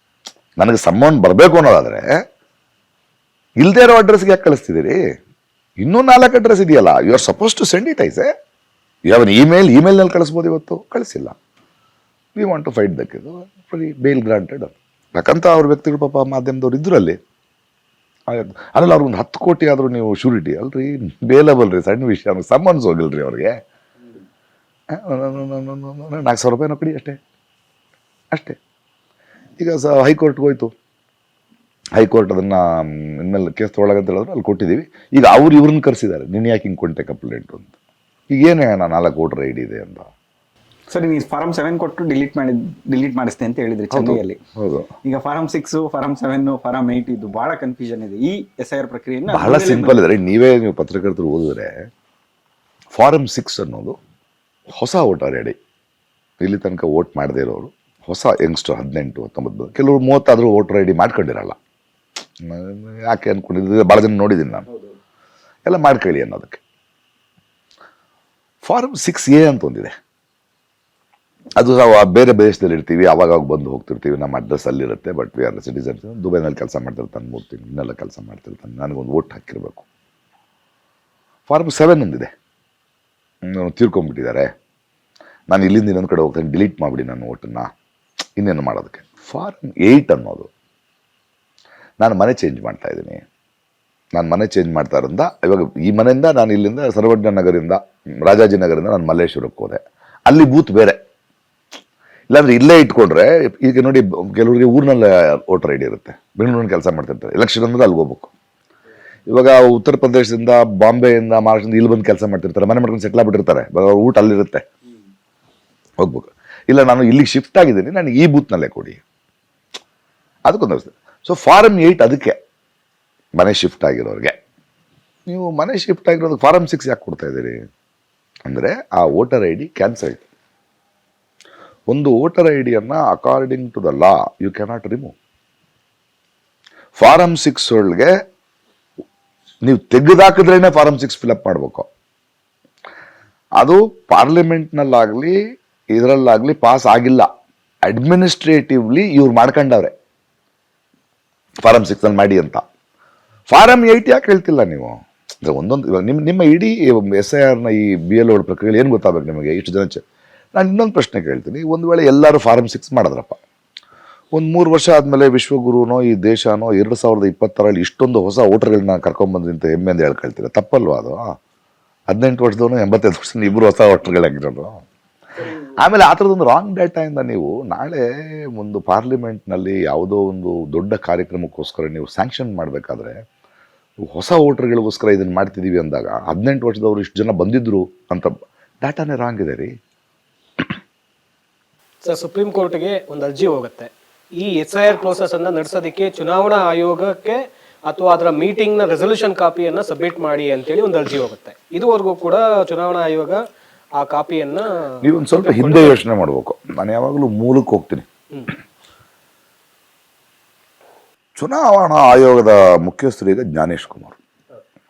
Speaker 1: ನನಗೆ ಸಮ್ಮೌನ್ ಬರಬೇಕು ಅನ್ನೋದಾದರೆ ಇಲ್ಲದೇ ಇರೋ ಅಡ್ರೆಸ್ಗೆ ಯಾಕೆ ಕಳಿಸ್ತಿದ್ದೀರಿ? ಇನ್ನೂ 4 ಅಡ್ರೆಸ್ ಇದೆಯಲ್ಲ, you are suppose to send it ಐಸೆ. ಯಾವ ಇಮೇಲ್ನಲ್ಲಿ ಕಳಿಸ್ಬೋದು, ಇವತ್ತು ಕಳಿಸಿಲ್ಲ. We want to fight that, ಇದು ಬೇಲ್ ಗ್ರಾಂಟೆಡ್ ಯಾಕಂತ ಅವ್ರ ವ್ಯಕ್ತಿಗಳು ಪಾಪ ಮಾಧ್ಯಮದವ್ರು ಇದ್ರು ಅಲ್ಲಿ. ಅದ್ರಲ್ಲಿ ಅವ್ರಿಗೆ 10 ಕೋಟಿ ಆದರೂ ನೀವು ಶೂರಿಟಿ ಅಲ್ರಿ, ಬೇಲಬಲ್ ರೀ, ಸಣ್ಣ ವಿಷಯ. ಸಮ್ಮನ್ಸ್ ಹೋಗಿಲ್ರಿ ಅವ್ರಿಗೆ. 4,000 ರೂಪಾಯಿನೋ ಕೊಡಿ, ಅಷ್ಟೇ. ಈಗ ಹೈಕೋರ್ಟ್ಗೆ ಹೋಯ್ತು, ಹೈಕೋರ್ಟ್ ಅದನ್ನು ಇನ್ಮೇಲೆ ಕೇಸ್ ತೊಗೊಳಗಂತ ಹೇಳಿದ್ರು, ಅಲ್ಲಿ ಕೊಟ್ಟಿದ್ದೀವಿ. ಈಗ ಇವ್ರನ್ನ ಕರೆಸಿದ್ದಾರೆ, ನೀನು ಯಾಕೆ ಹಿಂಗೆ ಕೊಂಟೆ ಕಂಪ್ಲೇಂಟು ಅಂತ. ಈಗ ಏನೇ ನಾನು 4 ವೋಟರ್ ಐ ಡಿ ಇದೆ ಅಂತ.
Speaker 2: ಸರಿ, ನೀವು ಫಾರಂ 7 ಕೊಟ್ಟು ಡಿಲೀಟ್ ಮಾಡಿಸ್ತೆ ಅಂತ ಹೇಳಿದ್ರಿ ಚೆನ್ನೈಯಲ್ಲಿ.
Speaker 1: ಹೌದು.
Speaker 2: ಈಗ ಫಾರಂ 6, ಫಾರಂ 7, ಫಾರಂ 8 ಇದು ಬಹಳ ಕನ್ಫ್ಯೂಷನ್ ಇದೆ. ಈ SIR ಪ್ರಕ್ರಿಯೆಯನ್ನು
Speaker 1: ಬಹಳ ಸಿಂಪಲ್ ಇದೆ. ನೀವು ಪತ್ರಕರ್ತರು ಓದಿದ್ರೆ ಫಾರಂ 6 ಅನ್ನೋದು ಹೊಸ ವೋಟರ್ ಐ ಡಿ. ಇಲ್ಲಿ ತನಕ ವೋಟ್ ಮಾಡದೇ ಇರೋರು, ಹೊಸ ಯಂಗ್ಸ್ಟರ್ 18-19, ಕೆಲವರು 30 ವೋಟರ್ ಐ ಡಿ ಮಾಡ್ಕೊಂಡಿರಲ್ಲ. ಯಾಕೆ ಅಂದ್ಕೊಂಡಿದ್ದೆ, ಭಾಳ ಜನ ನೋಡಿದ್ದೀನಿ ನಾನು, ಎಲ್ಲ ಮಾಡ್ಕೊಳ್ಳಿ ಅನ್ನೋದಕ್ಕೆ. ಫಾರ್ಮ್ 6A ಅಂತ ಒಂದಿದೆ. ಅದು ನಾವು ಬೇರೆ ದೇಶದಲ್ಲಿ ಇರ್ತೀವಿ, ಅವಾಗ ಬಂದು ಹೋಗ್ತಿರ್ತೀವಿ, ನಮ್ಮ ಅಡ್ರೆಸ್ ಅಲ್ಲಿರುತ್ತೆ, ಬಟ್ ವಿ ಆರ್ ಸಿಟಿಸನ್ಸ್. ದುಬೈನಲ್ಲಿ ಕೆಲಸ ಮಾಡ್ತಿರ್ತಾನೆ 3 ತಿಂಗಳು, ಇನ್ನೆಲ್ಲ ಕೆಲಸ ಮಾಡ್ತಿರ್ತಾನೆ, ನನಗೊಂದು ಓಟ್ ಹಾಕಿರಬೇಕು. ಫಾರ್ಮ್ 7 ಒಂದಿದೆ, ತೀರ್ಕೊಂಡ್ಬಿಟ್ಟಿದ್ದಾರೆ, ನಾನು ಇಲ್ಲಿಂದ ಇನ್ನೊಂದು ಕಡೆ ಹೋಗ್ತೇನೆ, ಡಿಲೀಟ್ ಮಾಡಿಬಿಡಿ ನನ್ನ ಓಟನ್ನು, ಇನ್ನೇನು ಮಾಡೋದಕ್ಕೆ. ಫಾರ್ಮ್ 8 ಅನ್ನೋದು, ನಾನು ಮನೆ ಚೇಂಜ್ ಮಾಡ್ತಾ ಇದ್ದೀನಿ, ನಾನು ಮನೆ ಚೇಂಜ್ ಮಾಡ್ತಾ ಇರೋದ್ರಿಂದ ಇವಾಗ ಈ ಮನೆಯಿಂದ ನಾನು ಇಲ್ಲಿಂದ ಸರ್ವಜ್ಞ ನಗರಿಂದ, ರಾಜಾಜಿನಗರಿಂದ ನಾನು ಮಲ್ಲೇಶ್ವರಕ್ಕೆ ಹೋದೆ, ಅಲ್ಲಿ ಬೂತ್ ಬೇರೆ. ಇಲ್ಲಾಂದ್ರೆ ಇಲ್ಲೇ ಇಟ್ಕೊಂಡ್ರೆ, ಈಗ ನೋಡಿ ಕೆಲವರಿಗೆ ಊರಿನಲ್ಲೇ ವೋಟರ್ ಐಡಿ ಇರುತ್ತೆ, ಬೆಂಗಳೂರಿನ ಕೆಲಸ ಮಾಡ್ತಿರ್ತಾರೆ, ಎಲೆಕ್ಷನ್ ಅಂದ್ರೆ ಅಲ್ಲಿಗೆ ಹೋಗ್ಬೇಕು. ಇವಾಗ ಉತ್ತರ ಪ್ರದೇಶದಿಂದ, ಬಾಂಬೆಯಿಂದ, ಮಹಾರಾಷ್ಟ್ರದಿಂದ ಇಲ್ಲಿ ಬಂದು ಕೆಲಸ ಮಾಡ್ತಿರ್ತಾರೆ, ಮನೆ ಮಾಡ್ಕೊಂಡು ಸೆಟ್ಲ್ ಆಗ್ಬಿಟ್ಟಿರ್ತಾರೆ, ಊಟ ಅಲ್ಲಿರುತ್ತೆ, ಹೋಗ್ಬೇಕು. ಇಲ್ಲ ನಾನು ಇಲ್ಲಿಗೆ ಶಿಫ್ಟ್ ಆಗಿದ್ದೀನಿ, ನನಗೆ ಈ ಬೂತ್ನಲ್ಲೇ ಕೊಡಿ, ಅದಕ್ಕೊಂದು ವ್ಯವಸ್ಥೆ. ಸೊ ಫಾರಮ್ 8 ಅದಕ್ಕೆ ಮನೆ ಶಿಫ್ಟ್ ಆಗಿರೋರಿಗೆ. ನೀವು ಮನೆ ಶಿಫ್ಟ್ ಆಗಿರೋದಕ್ಕೆ ಫಾರಮ್ 6 ಯಾಕೆ ಕೊಡ್ತಾ ಇದ್ದೀರಿ ಅಂದರೆ, ಆ ವೋಟರ್ ಐ ಡಿ ಕ್ಯಾನ್ಸಲ್. ಒಂದು ವೋಟರ್ ಐ ಡಿಯನ್ನು according to the law you cannot remove. Form 6 ಒಳಗೆ ನೀವು ತೆಗೆದಾಕಿದ್ರೇನೆ ಫಾರಮ್ 6 ಫಿಲಪ್ ಮಾಡಬೇಕು. ಅದು ಪಾರ್ಲಿಮೆಂಟ್ನಲ್ಲಾಗಲಿ ಇದರಲ್ಲಾಗಲಿ ಪಾಸ್ ಆಗಿಲ್ಲ, ಅಡ್ಮಿನಿಸ್ಟ್ರೇಟಿವ್ಲಿ ಇವ್ರು ಮಾಡ್ಕೊಂಡವ್ರೆ ಫಾರಮ್ 6 ಮಾಡಿ ಅಂತ. ಫಾರಮ್ 8 ಯಾಕೆ ಹೇಳ್ತಿಲ್ಲ ನೀವು? ಅಂದರೆ ಒಂದೊಂದು ಇವಾಗ ನಿಮ್ಮ ಇಡೀ SIRನ ಈ BLO ಪ್ರಕ್ರಿಯೆಯಲ್ಲಿ ಏನು ಗೊತ್ತಾಗಬೇಕು ನಿಮಗೆ, ಇಷ್ಟು ಜನ. ನಾನು ಇನ್ನೊಂದು ಪ್ರಶ್ನೆ ಕೇಳ್ತೀನಿ, ಒಂದು ವೇಳೆ ಎಲ್ಲರೂ ಫಾರಮ್ 6 ಮಾಡಿದ್ರಪ್ಪ, ಒಂದು 3 ವರ್ಷ ಆದಮೇಲೆ ವಿಶ್ವಗುರುನೋ ಈ ದೇಶನೋ 2026ರಲ್ಲಿ ಇಷ್ಟೊಂದು ಹೊಸ ವೋಟರ್ಗಳನ್ನ ಕರ್ಕೊಂಡ್ಬಂದ್ರಿ ಅಂತ ಹೆಮ್ಮೆಯಿಂದ ಹೇಳ್ಕೊಳ್ತೀರ, ತಪ್ಪಲ್ವಾ ಅದು? 18 ವರ್ಷದವನು 85 ವರ್ಷದ ಇಬ್ಬರು ಹೊಸ ವೋಟರ್ಗಳಾಗಿರೋದು. ಆಮೇಲೆ ಆ ಥರದೊಂದು ರಾಂಗ್ ಡೇಟಾಯಿಂದ ನೀವು ನಾಳೆ ಒಂದು ಪಾರ್ಲಿಮೆಂಟ್ನಲ್ಲಿ ಯಾವುದೋ ಒಂದು ದೊಡ್ಡ ಕಾರ್ಯಕ್ರಮಕ್ಕೋಸ್ಕರ ನೀವು ಸ್ಯಾಂಕ್ಷನ್ ಮಾಡಬೇಕಾದ್ರೆ, ಹೊಸ ವೋಟರ್ಗಳಿಗೋಸ್ಕರ ಇದನ್ನು ಮಾಡ್ತಿದ್ದೀವಿ ಅಂದಾಗ 18 ವರ್ಷದವರು ಇಷ್ಟು ಜನ ಬಂದಿದ್ರು ಅಂತ ಡಾಟಾನೇ ರಾಂಗ್ ಇದೆ ರೀ.
Speaker 4: ಸರ್, ಸುಪ್ರೀಂ ಕೋರ್ಟ್ಗೆ ಒಂದು ಅರ್ಜಿ ಹೋಗುತ್ತೆ, ಈ SIR ಪ್ರೋಸೆಸ್ ಅನ್ನ ನಡೆಸೋದಕ್ಕೆ ಚುನಾವಣಾ ಆಯೋಗಕ್ಕೆ ಅಥವಾ ಅದರ ಮೀಟಿಂಗ್ ನ ರೆಸಲ್ಯೂಷನ್ ಕಾಪಿಯನ್ನ ಸಬ್ಮಿಟ್ ಮಾಡಿ ಅಂತೇಳಿ ಒಂದು ಅರ್ಜಿ ಹೋಗುತ್ತೆ. ಇದುವರೆಗೂ ಕೂಡ ಚುನಾವಣಾ ಆಯೋಗ ಆ ಕಾಪಿಯನ್ನ,
Speaker 1: ನೀವೊಂದು ಸ್ವಲ್ಪ ಹಿಂದೆ ಯೋಚನೆ ಮಾಡಬೇಕು. ನಾನು ಯಾವಾಗಲೂ ಮೂಲಕ್ಕೆ ಹೋಗ್ತೀನಿ. ಚುನಾವಣಾ ಆಯೋಗದ ಮುಖ್ಯಸ್ಥರೀಗ ಜ್ಞಾನೇಶ್ ಕುಮಾರ್,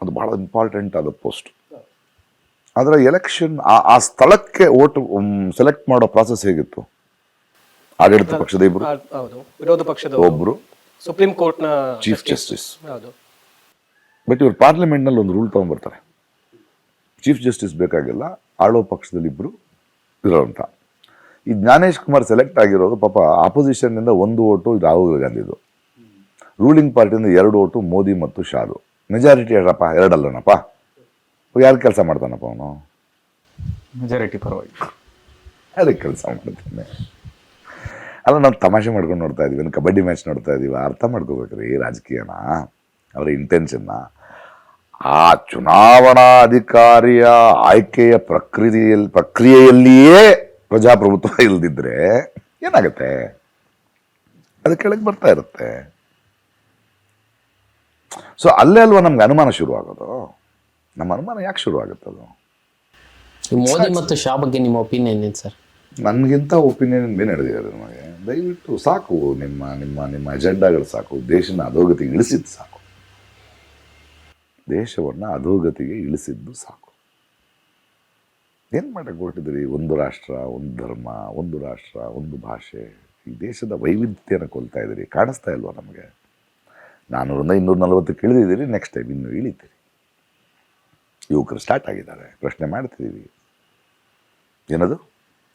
Speaker 1: ಅದು ಬಹಳ ಇಂಪಾರ್ಟೆಂಟ್ ಆದ ಪೋಸ್ಟ್. ಅದರ ಎಲೆಕ್ಷನ್ ಆ ಸ್ಥಳಕ್ಕೆ ವೋಟ್ ಸೆಲೆಕ್ಟ್ ಮಾಡೋ ಪ್ರಾಸೆಸ್ ಹೇಗಿತ್ತು? ಆಡಳಿತ ಪಕ್ಷದ ಇಬ್ರು,
Speaker 4: ವಿರೋಧ ಪಕ್ಷದ
Speaker 1: ಒಬ್ರು,
Speaker 4: ಸುಪ್ರೀಂ ಕೋರ್ಟ್ ನ
Speaker 1: ಚೀಫ್ ಜಸ್ಟಿಸ್. ಬಟ್ ಇವ್ರು ಪಾರ್ಲಿಮೆಂಟ್ ನಲ್ಲಿ ಒಂದು ರೂಲ್ ತಗೊಂಡ್ಬರ್ತಾರೆ, ಚೀಫ್ ಜಸ್ಟಿಸ್ ಬೇಕಾಗಿಲ್ಲ, ಆಳೋ ಪಕ್ಷದಲ್ಲಿ ಇಬ್ರು ಇರೋಂಥ. ಈ ಜ್ಞಾನೇಶ್ ಕುಮಾರ್ ಸೆಲೆಕ್ಟ್ ಆಗಿರೋದು ಪಾಪ ಆಪೋಸಿಷನ್ ನಿಂದ 1 ವೋಟು ರಾಹುಲ್ ಗಾಂಧಿದು, ರೂಲಿಂಗ್ ಪಾರ್ಟಿಯಿಂದ 2 ವೋಟು ಮೋದಿ ಮತ್ತು ಶಾದು. ಮೆಜಾರಿಟಿ ಯಾರಪ್ಪ? 2 ಅಲ್ಲನಪ್ಪ. ಯಾರು ಕೆಲಸ ಮಾಡ್ತಾನಪ್ಪ ಅವನು?
Speaker 2: ಮೆಜಾರಿಟಿ ಪರವಾಗಿ
Speaker 1: ಅದಕ್ಕೆ ಕೆಲಸ ಮಾಡ್ತಾನೆ. ಅಲ್ಲ, ನಾವು ತಮಾಷೆ ಮಾಡ್ಕೊಂಡು ನೋಡ್ತಾ ಇದೀವಿ, ಕಬಡ್ಡಿ ಮ್ಯಾಚ್ ನೋಡ್ತಾ ಇದೀವಿ, ಅರ್ಥ ಮಾಡ್ಕೋಬೇಕ್ರಿ ರಾಜಕೀಯನ, ಅವರ ಇಂಟೆನ್ಷನ್ನ. ಆ ಚುನಾವಣಾ ಅಧಿಕಾರಿಯ ಆಯ್ಕೆಯ ಪ್ರಕ್ರಿಯೆಯಲ್ಲಿಯೇ ಪ್ರಜಾಪ್ರಭುತ್ವ ಇಲ್ದಿದ್ರೆ ಏನಾಗುತ್ತೆ? ಅದು ಕೆಳಗೆ ಬರ್ತಾ ಇರುತ್ತೆ. ಸೊ ಅಲ್ಲೇ ಅಲ್ವಾ ನಮ್ಗೆ ಅನುಮಾನ ಶುರು ಆಗೋದು. ನಮ್ಮ ಅನುಮಾನ ಯಾಕೆ ಶುರು ಆಗುತ್ತದು?
Speaker 3: ಮೋದಿ ಮತ್ತು ಶಾ ಬಗ್ಗೆ ನಿಮ್ಮ ಒಪಿನಿಯನ್ ಏನು ಸರ್?
Speaker 1: ನನಗಿಂತ ಒಪಿನಿಯನ್ ಏನು ನಡೆದಿದೆ ನಮಗೆ. ದಯವಿಟ್ಟು ಸಾಕು, ನಿಮ್ಮ ನಿಮ್ಮ ನಿಮ್ಮ ಅಜೆಂಡಾಗಳು ಸಾಕು. ದೇಶನ ಅಧೋಗತಿಗೆ ಇಳಿಸಿದ್ದು ಸಾಕು, ದೇಶವನ್ನು ಅಧೋಗತಿಗೆ ಇಳಿಸಿದ್ದು ಸಾಕು. ಏನು ಮಾಡಕ್ಕೆ ಹೊರಟಿದ್ರಿ? ಒಂದು ರಾಷ್ಟ್ರ, ಒಂದು ಧರ್ಮ, ಒಂದು ರಾಷ್ಟ್ರ, ಒಂದು ಭಾಷೆ, ಈ ದೇಶದ ವೈವಿಧ್ಯತೆಯನ್ನು ಕೊಲ್ತಾ ಇದ್ದೀರಿ. ಕಾಣಿಸ್ತಾ ಇಲ್ವಾ ನಮಗೆ? 400ರಿಂದ 240 ಇಳಿದಿದ್ದೀರಿ, ನೆಕ್ಸ್ಟ್ ಟೈಮ್ ಇನ್ನೂ ಇಳಿತೀರಿ. ಯುವಕರು ಸ್ಟಾರ್ಟ್ ಆಗಿದ್ದಾರೆ, ಪ್ರಶ್ನೆ ಮಾಡ್ತಿದ್ದೀವಿ. ಏನದು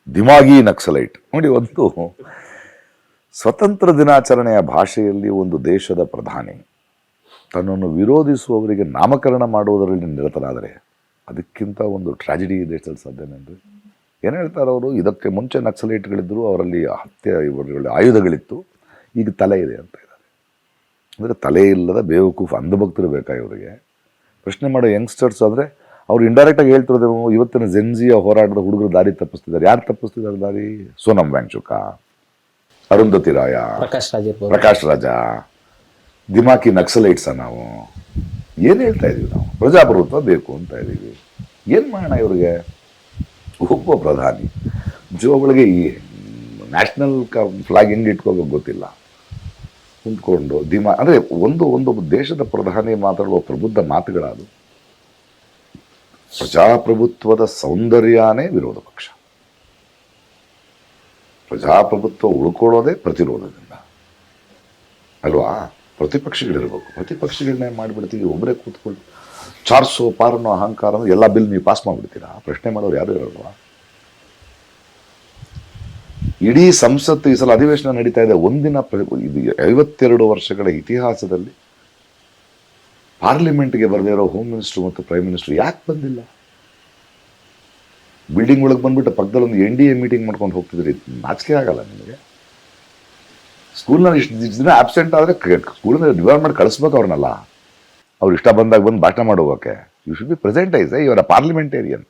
Speaker 1: ದಿಮಾಗಿ ನಕ್ಸಲೈಟ್ ನೋಡಿ. ಒಂದು ಸ್ವತಂತ್ರ ದಿನಾಚರಣೆಯ ಭಾಷೆಯಲ್ಲಿ ಒಂದು ದೇಶದ ಪ್ರಧಾನಿ ತನ್ನನ್ನು ವಿರೋಧಿಸುವವರಿಗೆ ನಾಮಕರಣ ಮಾಡುವುದರಲ್ಲಿ ನಿರತನಾದರೆ ಅದಕ್ಕಿಂತ ಒಂದು ಟ್ರಾಜಿಡಿ ಈ ದೇಶದಲ್ಲಿ ಸಾಧ್ಯನೇನ್ರಿ? ಏನು ಹೇಳ್ತಾರೆ ಅವರು? ಇದಕ್ಕೆ ಮುಂಚೆ ನಕ್ಸಲೈಟ್ಗಳಿದ್ದರು, ಅವರಲ್ಲಿ ಇವರಲ್ಲಿ ಆಯುಧಗಳಿತ್ತು, ಈಗ ತಲೆ ಇದೆ ಅಂತ ಇದ್ದಾರೆ. ಅಂದರೆ ತಲೆ ಇಲ್ಲದ ಬೇವಕೂಫ್ ಅಂಧಭಕ್ತರು ಬೇಕಾ ಇವರಿಗೆ? ಪ್ರಶ್ನೆ ಮಾಡೋ ಯಂಗ್ಸ್ಟರ್ಸ್ ಆದರೆ ಅವ್ರು ಇಂಡೈರೆಕ್ಟಾಗಿ ಹೇಳ್ತಿರೋದೇನು? ಇವತ್ತಿನ ಜೆನ್ಜಿಯ ಹೋರಾಟದ ಹುಡುಗರು ದಾರಿ ತಪ್ಪಿಸ್ತಿದ್ದಾರೆ. ಯಾರು ತಪ್ಪಿಸ್ತಿದ್ದಾರೆ ದಾರಿ? ಸೋನಂ ವಾಂಗ್ಚುಕ, ಅರುಂಧತಿ ರಾಯ, ಪ್ರಕಾಶ್ ರಾಜ, ದಿಮಾಕಿ ನಕ್ಸಲೈಟ್ಸ. ನಾವು ಏನು ಹೇಳ್ತಾ ಇದೀವಿ? ನಾವು ಪ್ರಜಾಪ್ರಭುತ್ವ ಬೇಕು ಅಂತ ಇದ್ದೀವಿ. ಏನು ಮಾಡೋಣ ಇವ್ರಿಗೆ? ಒಬ್ಬ ಪ್ರಧಾನಿ ಜೋಗಳಿಗೆ ಈ ನ್ಯಾಷನಲ್ ಫ್ಲಾಗ್ ಹೆಂಗೆ ಇಟ್ಕೋಬೇಕು ಗೊತ್ತಿಲ್ಲ. ಕುಂತ್ಕೊಂಡು ಅಂದರೆ ಒಂದು ದೇಶದ ಪ್ರಧಾನಿ ಮಾತಾಡುವ ಪ್ರಬುದ್ಧ ಮಾತುಗಳಾದು. ಪ್ರಜಾಪ್ರಭುತ್ವದ ಸೌಂದರ್ಯನೇ ವಿರೋಧ ಪಕ್ಷ. ಪ್ರಜಾಪ್ರಭುತ್ವ ಉಳ್ಕೊಳ್ಳೋದೇ ಪ್ರತಿರೋಧದಿಂದ ಅಲ್ವಾ? ಪ್ರತಿಪಕ್ಷಗಳಿರ್ಬೇಕು. ಪ್ರತಿಪಕ್ಷಗಳನ್ನೇ ಮಾಡಿಬಿಡ್ತೀವಿ, ಒಬ್ಬರೇ ಕೂತ್ಕೊಂಡು ಚಾರ್ಸೋ ಪಾರನೋ ಅಹಂಕಾರ ಎಲ್ಲ ಬಿಲ್ ನೀವು ಪಾಸ್ ಮಾಡಿಬಿಡ್ತೀರಾ? ಪ್ರಶ್ನೆ ಮಾಡೋರು ಯಾರು ಇರಲ್ವಾ? ಇಡೀ ಸಂಸತ್ತು ಈ ಸಲ ಅಧಿವೇಶನ ನಡೀತಾ ಇದೆ. ಒಂದಿನ ಇದು 52 ವರ್ಷಗಳ ಇತಿಹಾಸದಲ್ಲಿ ಪಾರ್ಲಿಮೆಂಟ್ಗೆ ಬರದೇ ಇರೋ ಹೋಮ್ ಮಿನಿಸ್ಟರ್ ಮತ್ತು ಪ್ರೈಮ್ ಮಿನಿಸ್ಟರ್ ಯಾಕೆ ಬಂದಿಲ್ಲ? ಬಿಲ್ಡಿಂಗ್ ಒಳಗೆ ಬಂದ್ಬಿಟ್ಟು ಪಕ್ಕದಲ್ಲಿ ಒಂದು NDA ಮೀಟಿಂಗ್ ಮಾಡ್ಕೊಂಡು ಹೋಗ್ತಿದ್ರಿ. ನಾಚಿಕೆ ಆಗಲ್ಲ ನಿಮಗೆ? ಸ್ಕೂಲ್ನಲ್ಲಿ ಇಷ್ಟು ದಿನ ಆಬ್ಸೆಂಟ್ ಆದರೆ ಸ್ಕೂಲಿಂದ ಡಿವೈಡ್ ಮಾಡಿ ಕಳಿಸ್ಬೇಕು ಅವ್ರನ್ನೆಲ್ಲ. ಅವ್ರು ಇಷ್ಟ ಬಂದಾಗ ಬಂದು ಭಾಷಣ ಮಾಡೋಕೆ. You should be present. ಇವರ ಪಾರ್ಲಿಮೆಂಟೇರಿಯನ್.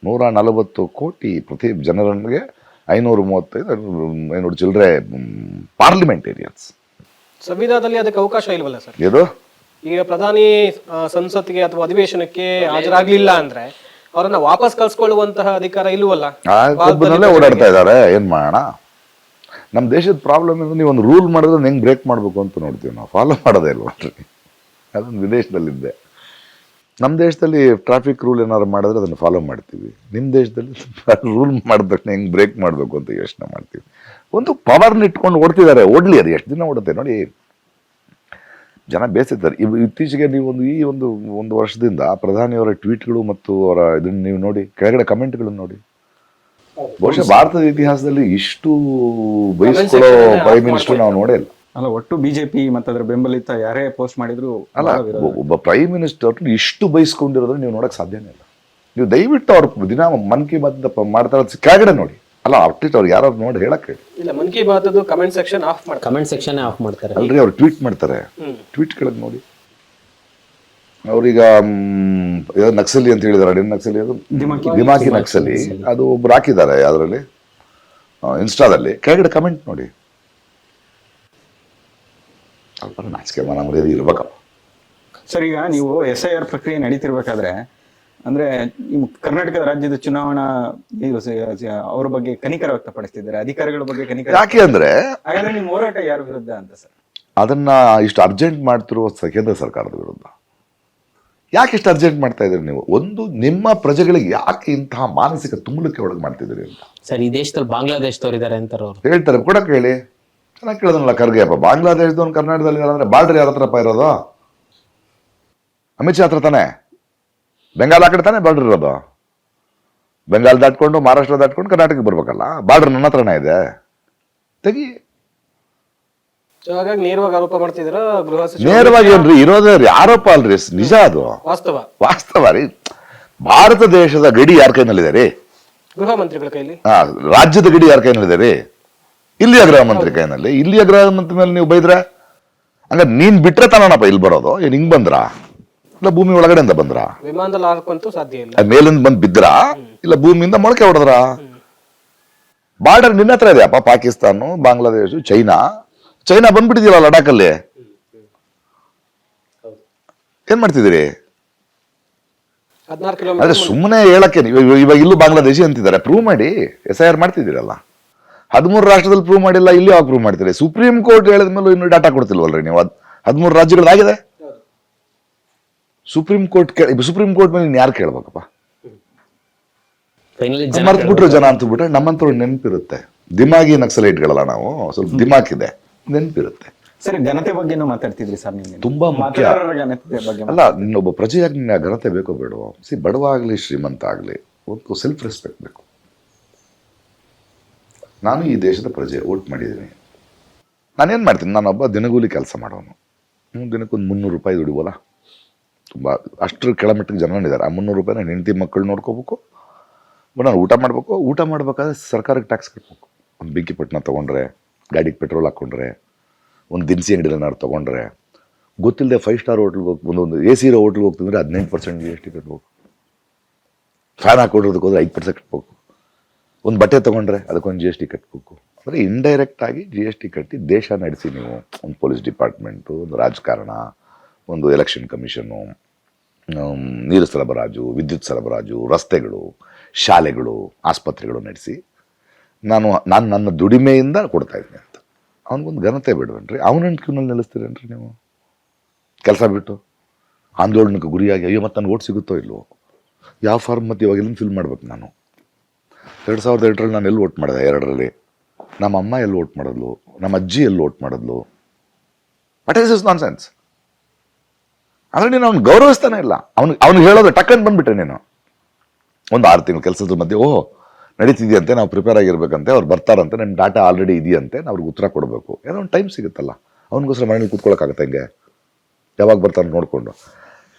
Speaker 1: 140 ಕೋಟಿ ಪ್ರತಿ ಜನರಿಗೆ 535 500 ಚಿಲ್ಲರೆ ಪಾರ್ಲಿಮೆಂಟೇರಿಯನ್ಸ್.
Speaker 4: ಸಂವಿಧಾನದಲ್ಲಿ ಅದಕ್ಕೆ ಅವಕಾಶ ಇಲ್ವಲ್ಲ ಸರ್?
Speaker 1: ಇದು
Speaker 4: ಈಗ ಪ್ರಧಾನಿ ಸಂಸತ್ತಿಗೆ ಅಥವಾ ಅಧಿವೇಶನಕ್ಕೆ ಹಾಜರಾಗ್ಲಿಲ್ಲ ಅಂದ್ರೆ ಅವರನ್ನ ವಾಪಸ್ ಕಳ್ಸಿಕೊಳ್ಳುವಂತಹ ಅಧಿಕಾರ ಇಲ್ವಲ್ಲ?
Speaker 1: ಒಬ್ಬನಲ್ಲೇ ಓಡಾಡ್ತಾ ಇದ್ದಾರೆ. ಏನ್ ಮಾಡೋಣ? ನಮ್ಮ ದೇಶದ ಪ್ರಾಬ್ಲಮ್ ಅಂದ್ರೆ ನೀವು ಒಂದು ರೂಲ್ ಮಾಡಿದ್ರೆ ಹೆಂಗ್ ಬ್ರೇಕ್ ಮಾಡ್ಬೇಕು ಅಂತ ನೋಡ್ತೀವಿ ನಾವು. ಫಾಲೋ ಮಾಡೋದೇ ಇಲ್ವಾ? ಅದೊಂದು ವಿದೇಶದಲ್ಲಿದ್ದೆ. ನಮ್ಮ ದೇಶದಲ್ಲಿ ಟ್ರಾಫಿಕ್ ರೂಲ್ ಏನಾದ್ರು ಮಾಡಿದ್ರೆ ಅದನ್ನು ಫಾಲೋ ಮಾಡ್ತೀವಿ. ನಿಮ್ಮ ದೇಶದಲ್ಲಿ ರೂಲ್ ಮಾಡಿದ ತಕ್ಷಣ ಹೆಂಗೆ ಬ್ರೇಕ್ ಮಾಡಬೇಕು ಅಂತ ಯೋಚನೆ ಮಾಡ್ತೀವಿ. ಒಂದು ಪವರ್ನ ಇಟ್ಕೊಂಡು ಓಡ್ತಿದ್ದಾರೆ. ಓಡಲಿ, ಅದು ಎಷ್ಟು ದಿನ ಓಡುತ್ತೆ ನೋಡಿ. ಜನ ಬೇಸಿದ್ದಾರೆ. ಇತ್ತೀಚೆಗೆ ನೀವು ಈ ಒಂದು ವರ್ಷದಿಂದ ಪ್ರಧಾನಿಯವರ ಟ್ವೀಟ್ಗಳು ಮತ್ತು ಅವರ ಇದನ್ನು ನೀವು ನೋಡಿ, ಕೆಳಗಡೆ ಕಮೆಂಟ್ಗಳನ್ನು ನೋಡಿ. ಬಹುಶಃ ಭಾರತದ ಇತಿಹಾಸದಲ್ಲಿ ಇಷ್ಟು ಬಯಸ್ಕೊಳ್ಳೋ ಪ್ರೈಮ್ ಮಿನಿಸ್ಟರ್ ನಾವು ನೋಡೇ ಇಲ್ಲ.
Speaker 2: ಅಲ್ಲ, ಒಟ್ಟು ಬಿಜೆಪಿ ಮತ್ತು ಅದರ ಬೆಂಬಲಿತ ಯಾರೇ ಪೋಸ್ಟ್ ಮಾಡಿದ್ರು
Speaker 1: ಅಲ್ಲ, ಒಬ್ಬ ಪ್ರೈಮ್ ಮಿನಿಸ್ಟರ್ ಇಷ್ಟು ಬಯಸ್ಕೊಂಡಿರೋದ್ರೆ ನೀವು ನೋಡಕ್ ಸಾಧ್ಯನೇ ಇಲ್ಲ. ನೀವು ದಯವಿಟ್ಟು ಅವ್ರ ದಿನ ಮನ್ ಕಿ ಬಾತ್ ಮಾಡ್ತಾ ಇರೋದು ಕೆಳಗಡೆ ನೋಡಿ. ಅಲ್ಲ, ಅಟ್ಲೀಸ್ಟ್ ಅವ್ರು ಯಾರು ನೋಡಿ ಹೇಳಕ್ ಹೇಳಿ.
Speaker 4: ಇಲ್ಲ, ಮನ್ ಕಿ ಬಾತ್ ಕಮೆಂಟ್ ಸೆಕ್ಷನ್ ಆಫ್ ಮಾಡ್ತಾರೆ.
Speaker 3: ಕಮೆಂಟ್ ಸೆಕ್ಷನ್ ಆಫ್ ಮಾಡ್ತಾರೆ.
Speaker 1: ಅಲ್ರಿ, ಅವ್ರು ಟ್ವೀಟ್ ಮಾಡ್ತಾರೆ. ಟ್ವೀಟ್ ಕೆಳಗೆ ನೋಡಿ. ಅವ್ರೀಗ ನಕ್ಸಲಿ ಅಂತ ಹೇಳಿದಾರೆ. ಅದೇನು ನಕ್ಸಲಿ? ಅದು ದಿಮಾಕಿ ನಕ್ಸಲಿ. ಅದು ಒಬ್ರು ಹಾಕಿದ್ದಾರೆ ಅದರಲ್ಲಿ, ಇನ್ಸ್ಟಾದಲ್ಲಿ. ಕೆಳಗಡೆ ಕಮೆಂಟ್ ನೋಡಿ. ಸ್ವಲ್ಪ ನಾಚಿಕೆ ಮರ್ಯಾದೆ ಇರ್ಬೇಕಪ್ಪ.
Speaker 2: ಸರ್, ಈಗ ನೀವು SIR ಪ್ರಕ್ರಿಯೆ ನಡೀತಿರ್ಬೇಕಾದ್ರೆ ಅಂದ್ರೆ ನಿಮ್ಮ ಕರ್ನಾಟಕದ ರಾಜ್ಯದ ಚುನಾವಣಾ ಅವ್ರ ಬಗ್ಗೆ ಕನಿಕರ ವ್ಯಕ್ತಪಡಿಸ್ತಿದ್ದಾರೆ, ಅಧಿಕಾರಿಗಳ ಬಗ್ಗೆ ಕನಿಕರ.
Speaker 1: ಯಾಕೆ ಅಂದ್ರೆ
Speaker 2: ಹಾಗಾದ್ರೆ ನಿಮ್ಮ ಹೋರಾಟ ಯಾರ ವಿರುದ್ಧ ಅಂತ ಸರ್?
Speaker 1: ಅದನ್ನ ಇಷ್ಟು ಅರ್ಜೆಂಟ್ ಮಾಡ್ತಿರುವ ಕೇಂದ್ರ ಸರ್ಕಾರದ ವಿರುದ್ಧ. ಯಾಕೆ ಇಷ್ಟು ಅರ್ಜೆಂಟ್ ಮಾಡ್ತಾ ಇದ್ದೀರಿ ನೀವು? ಒಂದು, ನಿಮ್ಮ ಪ್ರಜೆಗಳಿಗೆ ಯಾಕೆ ಇಂತಹ ಮಾನಸಿಕ ತುಂಬಲಿಕ್ಕೆ ಒಳಗೆ ಮಾಡ್ತಿದ್ದೀರಿ ಅಂತ.
Speaker 3: ಸರ್, ಈ ದೇಶದಲ್ಲಿ ಬಾಂಗ್ಲಾದೇಶದವ್ರು ಇದಾರೆ ಅಂತಾರೆ ಅವ್ರು.
Speaker 1: ಹೇಳ್ತಾರೆ, ಕೂಡ ಕೇಳಿ. ಚೆನ್ನಾಗಿ ಕೇಳೋದನ್ನಲ್ಲ ಖರ್ಗೆಯಪ್ಪ. ಬಾಂಗ್ಲಾದೇಶದವನು ಕರ್ನಾಟಕದಲ್ಲಿ ಅಂದ್ರೆ ಬಾರ್ಡರ್ ಯಾರ ಹತ್ರಪ್ಪ ಇರೋದು? ಅಮಿತ್ ಶಾ ಹತ್ರ ತಾನೆ. ಬೆಂಗಾಲ್ ಆ ಕಡೆ ತಾನೆ ಬಾರ್ಡರ್ ಇರೋದು. ಬೆಂಗಾಲ್ ದಾಟ್ಕೊಂಡು ಮಹಾರಾಷ್ಟ್ರ ದಾಟ್ಕೊಂಡು ಕರ್ನಾಟಕಕ್ಕೆ ಬರ್ಬೇಕಲ್ಲ. ಬಾರ್ಡರ್ ನನ್ನ ಹತ್ರನೇ ಇದೆ, ತೆಗಿ.
Speaker 4: ಹಾಗಾಗಿ ನೇರವಾಗಿ ಆರೋಪ ಮಾಡ್ತಿದ್ರ ಗೃಹ ಸಚಿವ?
Speaker 1: ನೇರವಾಗಿ ಏನ್ರಿ ಇರೋದೇ ಆರೋಪ ಅಲ್ರಿ, ನಿಜ ಅದು. ವಾಸ್ತವ ರೀ. ಭಾರತ ದೇಶದ ಗಡಿ ಯಾರ ಕೈನಲ್ಲಿದೆ ರೀ?
Speaker 4: ಗೃಹ ಮಂತ್ರಿಗಳ ಕೈಲಿ.
Speaker 1: ರಾಜ್ಯದ ಗಡಿ ಯಾರ ಕೈನಲ್ಲಿದೆ ರೀ? ಇಲ್ಲಿಯ ಗೃಹ ಮಂತ್ರಿ ಕೈನಲ್ಲಿ. ಇಲ್ಲಿಯ ಗೃಹ ಮಂತ್ರಿ ಮೇಲೆ ನೀವು ಬೈದ್ರೆ ಹಂಗ ನೀನ್ ಬಿಟ್ರೆ ತಾನಪ್ಪ ಇಲ್ಲಿ ಬರೋದು. ಏನ್ ಹಿಂಗ್ ಬಂದ್ರ? ಇಲ್ಲ ಭೂಮಿ ಒಳಗಡೆಯಿಂದ ಬಂದ್ರ?
Speaker 4: ವಿಮಾನದಲ್ಲಿ ಹಾಕಂತೂ ಸಾಧ್ಯ ಇಲ್ಲ.
Speaker 1: ಮೇಲಿಂದ ಬಂದ್ ಬಿದ್ರ? ಇಲ್ಲ ಭೂಮಿಯಿಂದ ಮೊಳಕೆ ಹೊಡೆದ್ರ? ಬಾರ್ಡರ್ ನಿನ್ನ ಹತ್ರ ಇದೆಯಪ್ಪ. ಪಾಕಿಸ್ತಾನ, ಬಾಂಗ್ಲಾದೇಶ, ಚೈನಾ ಬಂದ್ಬಿಟ್ಟಿದೀವಲ್ಲ ಲಡಾಖಲ್ಲಿ. ಏನ್ ಮಾಡ್ತಿದ್ದೀರಿ?
Speaker 4: 16 ಕಿಲೋಮೀಟರ್.
Speaker 1: ಆದ್ರೆ ಸುಮ್ಮನೆ ಹೇಳಕ್ಕೆ ಇವಾಗ ಇಲ್ಲೂ ಬಾಂಗ್ಲಾದೇಶಿ ಅಂತಿದ್ದಾರೆ. ಪ್ರೂವ್ ಮಾಡಿ. SIR ಮಾಡ್ತಿದ್ದೀರಲ್ಲ. 13 ರಾಷ್ಟ್ರದಲ್ಲಿ ಪ್ರೂವ್ ಮಾಡಿಲ್ಲ, ಇಲ್ಲಿ ಯಾವಾಗ ಪ್ರೂವ್ ಮಾಡ್ತೀರಿ? ಸುಪ್ರೀಂ ಕೋರ್ಟ್ ಹೇಳಿದ ಮೇಲೂ ಇನ್ನು ಡಾಟಾ ಕೊಡ್ತಿಲ್ವಲ್ರಿ ನೀವು? 13 ರಾಜ್ಯಗಳಾಗಿದೆ. ಸುಪ್ರೀಂ ಕೋರ್ಟ್ ಮೇಲೆ ಇನ್ನು ಯಾರು ಕೇಳ್ಬೇಕಪ್ಪ? ಮರ್ತ್ಬಿಟ್ರು ಜನ ಅಂತ ಬಿಟ್ರೆ. ನಮ್ಮಂತವ್ರು ನೆನಪಿರುತ್ತೆ. ದಿಮಾಗಿ ನಕ್ಸಲೈಟ್ಗಳಲ್ಲ ನಾವು, ಸ್ವಲ್ಪ ದಿಮಾಕಿದೆ, ನೆನಪಿರುತ್ತೆ.
Speaker 2: ಸರಿ, ಘನತೆ ಬಗ್ಗೆನೂ ಮಾತಾಡ್ತಿದ್ರಿ ಸರ್ ನೀವು.
Speaker 1: ತುಂಬಾ ಮುಖ್ಯ.
Speaker 2: ಘನತೆ ಬಗ್ಗೆ
Speaker 1: ಅಲ್ಲ, ಇನ್ನೊಬ್ಬ ಪ್ರಜೆಯಾಗಿ ನಿನ್ನ ಘನತೆ ಬೇಕೋ ಬೇಡವೋ? ಬಡವ ಆಗ್ಲಿ ಶ್ರೀಮಂತ ಆಗ್ಲಿ, ಒಂದು ಸೆಲ್ಫ್ ರೆಸ್ಪೆಕ್ಟ್ ಬೇಕು. ನಾನು ಈ ದೇಶದ ಪ್ರಜೆ, ವೋಟ್ ಮಾಡಿದ್ದೀನಿ. ನಾನೇನು ಮಾಡ್ತೀನಿ? ನಾನೊಬ್ಬ ದಿನಗೂಲಿ ಕೆಲಸ ಮಾಡೋನು. ದಿನಕ್ಕೊಂದು 300 ರೂಪಾಯಿ ದುಡಿಬೋಲ್ಲ? ತುಂಬ ಅಷ್ಟರ ಕೆಳಮಟ್ಟಿಗೆ ಜನ ಇದ್ದಾರೆ. ಆ 300 ರೂಪಾಯಿ ನಾನು ಹೆಂಡತಿ ಮಕ್ಕಳು ನೋಡ್ಕೋಬೇಕು, ನಾನು ಊಟ ಮಾಡಬೇಕು. ಊಟ ಮಾಡ್ಬೇಕಾದ್ರೆ ಸರ್ಕಾರಕ್ಕೆ ಟ್ಯಾಕ್ಸ್ ಕಟ್ಟಬೇಕು. ಒಂದು ಬೆಂಕಿ ಪಟ್ಟಣ ತೊಗೊಂಡ್ರೆ, ಗಾಡಿಗೆ ಪೆಟ್ರೋಲ್ ಹಾಕ್ಕೊಂಡ್ರೆ, ಒಂದು ದಿನಸಿ ಅಂಗಡಿಯಲ್ಲಿ ಏನಾದ್ರು ತೊಗೊಂಡ್ರೆ, ಗೊತ್ತಿಲ್ಲದೆ 5 ಸ್ಟಾರ್ ಹೋಟ್ಲ್ಗೆ ಹೋಗಿ ಒಂದೊಂದು AC ಇರೋ ಹೋಟ್ಲ್ಗೆ ಹೋಗ್ತಿದ್ರೆ 15% GST ಕಟ್ಬೇಕು. ಫ್ಯಾನ್ ಹಾಕೊಂಡಿರೋದಕ್ಕೆ ಹೋದ್ರೆ 5% ಕಟ್ಬೇಕು. ಒಂದು ಬಟ್ಟೆ ತೊಗೊಂಡ್ರೆ ಅದಕ್ಕೊಂದು GST ಕಟ್ಬೇಕು. ಅಂದರೆ ಇಂಡೈರೆಕ್ಟ್ ಆಗಿ GST ಕಟ್ಟಿ ದೇಶ ನಡೆಸಿ ನೀವು. ಒಂದು ಪೊಲೀಸ್ ಡಿಪಾರ್ಟ್ಮೆಂಟು, ಒಂದು ರಾಜಕಾರಣ, ಒಂದು ಎಲೆಕ್ಷನ್ ಕಮಿಷನು, ನೀರು ಸರಬರಾಜು, ವಿದ್ಯುತ್ ಸರಬರಾಜು, ರಸ್ತೆಗಳು, ಶಾಲೆಗಳು, ಆಸ್ಪತ್ರೆಗಳು ನಡೆಸಿ ನಾನು ನನ್ನ ದುಡಿಮೆಯಿಂದ ಕೊಡ್ತಾ ಇದ್ದೀನಿ ಅಂತ. ಅವನಿಗೊಂದು ಘನತೆ ಬಿಡುವೇನ್ರಿ? ಅವನನ್ನು ಕ್ಯೂನಲ್ಲಿ ನಿಲ್ಲಿಸ್ತೀರೇನ್ರಿ ನೀವು? ಕೆಲಸ ಬಿಟ್ಟು ಆಂದೋಲನಕ್ಕೆ ಗುರಿಯಾಗಿ ಅಯ್ಯೋ ಮತ್ತೆ ನನಗೆ ಓಟ್ ಸಿಗುತ್ತೋ ಇಲ್ವೋ, ಯಾವ ಫಾರ್ಮ್ ಮತ್ತೆ ಇವಾಗ ಎಲ್ಲಿಂದ ಫಿಲ್ ಮಾಡ್ಬೇಕು ನಾನು? 2008 ನಾನು ಎಲ್ಲಿ ಓಟ್ ಮಾಡಿದೆ? 2ರಲ್ಲಿ ನಮ್ಮ ಅಮ್ಮ ಎಲ್ಲಿ ಓಟ್ ಮಾಡಿದ್ಲು, ನಮ್ಮ ಅಜ್ಜಿ ಎಲ್ಲಿ ಓಟ್ ಮಾಡಿದ್ಲು? What is this non sense? ಅಂದರೆ ನೀನು ಅವ್ನು ಗೌರವಿಸ್ತಾನೆ ಇಲ್ಲ. ಅವ್ನಿಗೆ ಹೇಳೋದು ಟಕ್ಕಂತ ಬಂದ್ಬಿಟ್ಟೆ ನೀನು. ಒಂದು 6 ತಿಂಗಳು ಕೆಲಸದ ಮಧ್ಯೆ ಓಹೋ ನಡೀತಿದೆಯಂತೆ, ನಾವು ಪ್ರಿಪೇರ್ ಆಗಿರ್ಬೇಕಂತೆ, ಅವ್ರು ಬರ್ತಾರಂತೆ, ನನ್ನ ಡಾಟಾ ಆಲ್ರೆಡಿ ಇದೆಯಂತೆ, ನಾವು ಅವ್ರಿಗೆ ಉತ್ತರ ಕೊಡಬೇಕು. ಏನೋ ಒಂದು ಟೈಮ್ ಸಿಗುತ್ತಲ್ಲ, ಅವನಿಗೋಸ್ಕರ ಮನೇಲಿ ಕೂತ್ಕೊಳ್ಳೋಕ್ಕಾಗತ್ತೆ ಹಿಂಗೆ? ಯಾವಾಗ ಬರ್ತಾನೆ ನೋಡಿಕೊಂಡು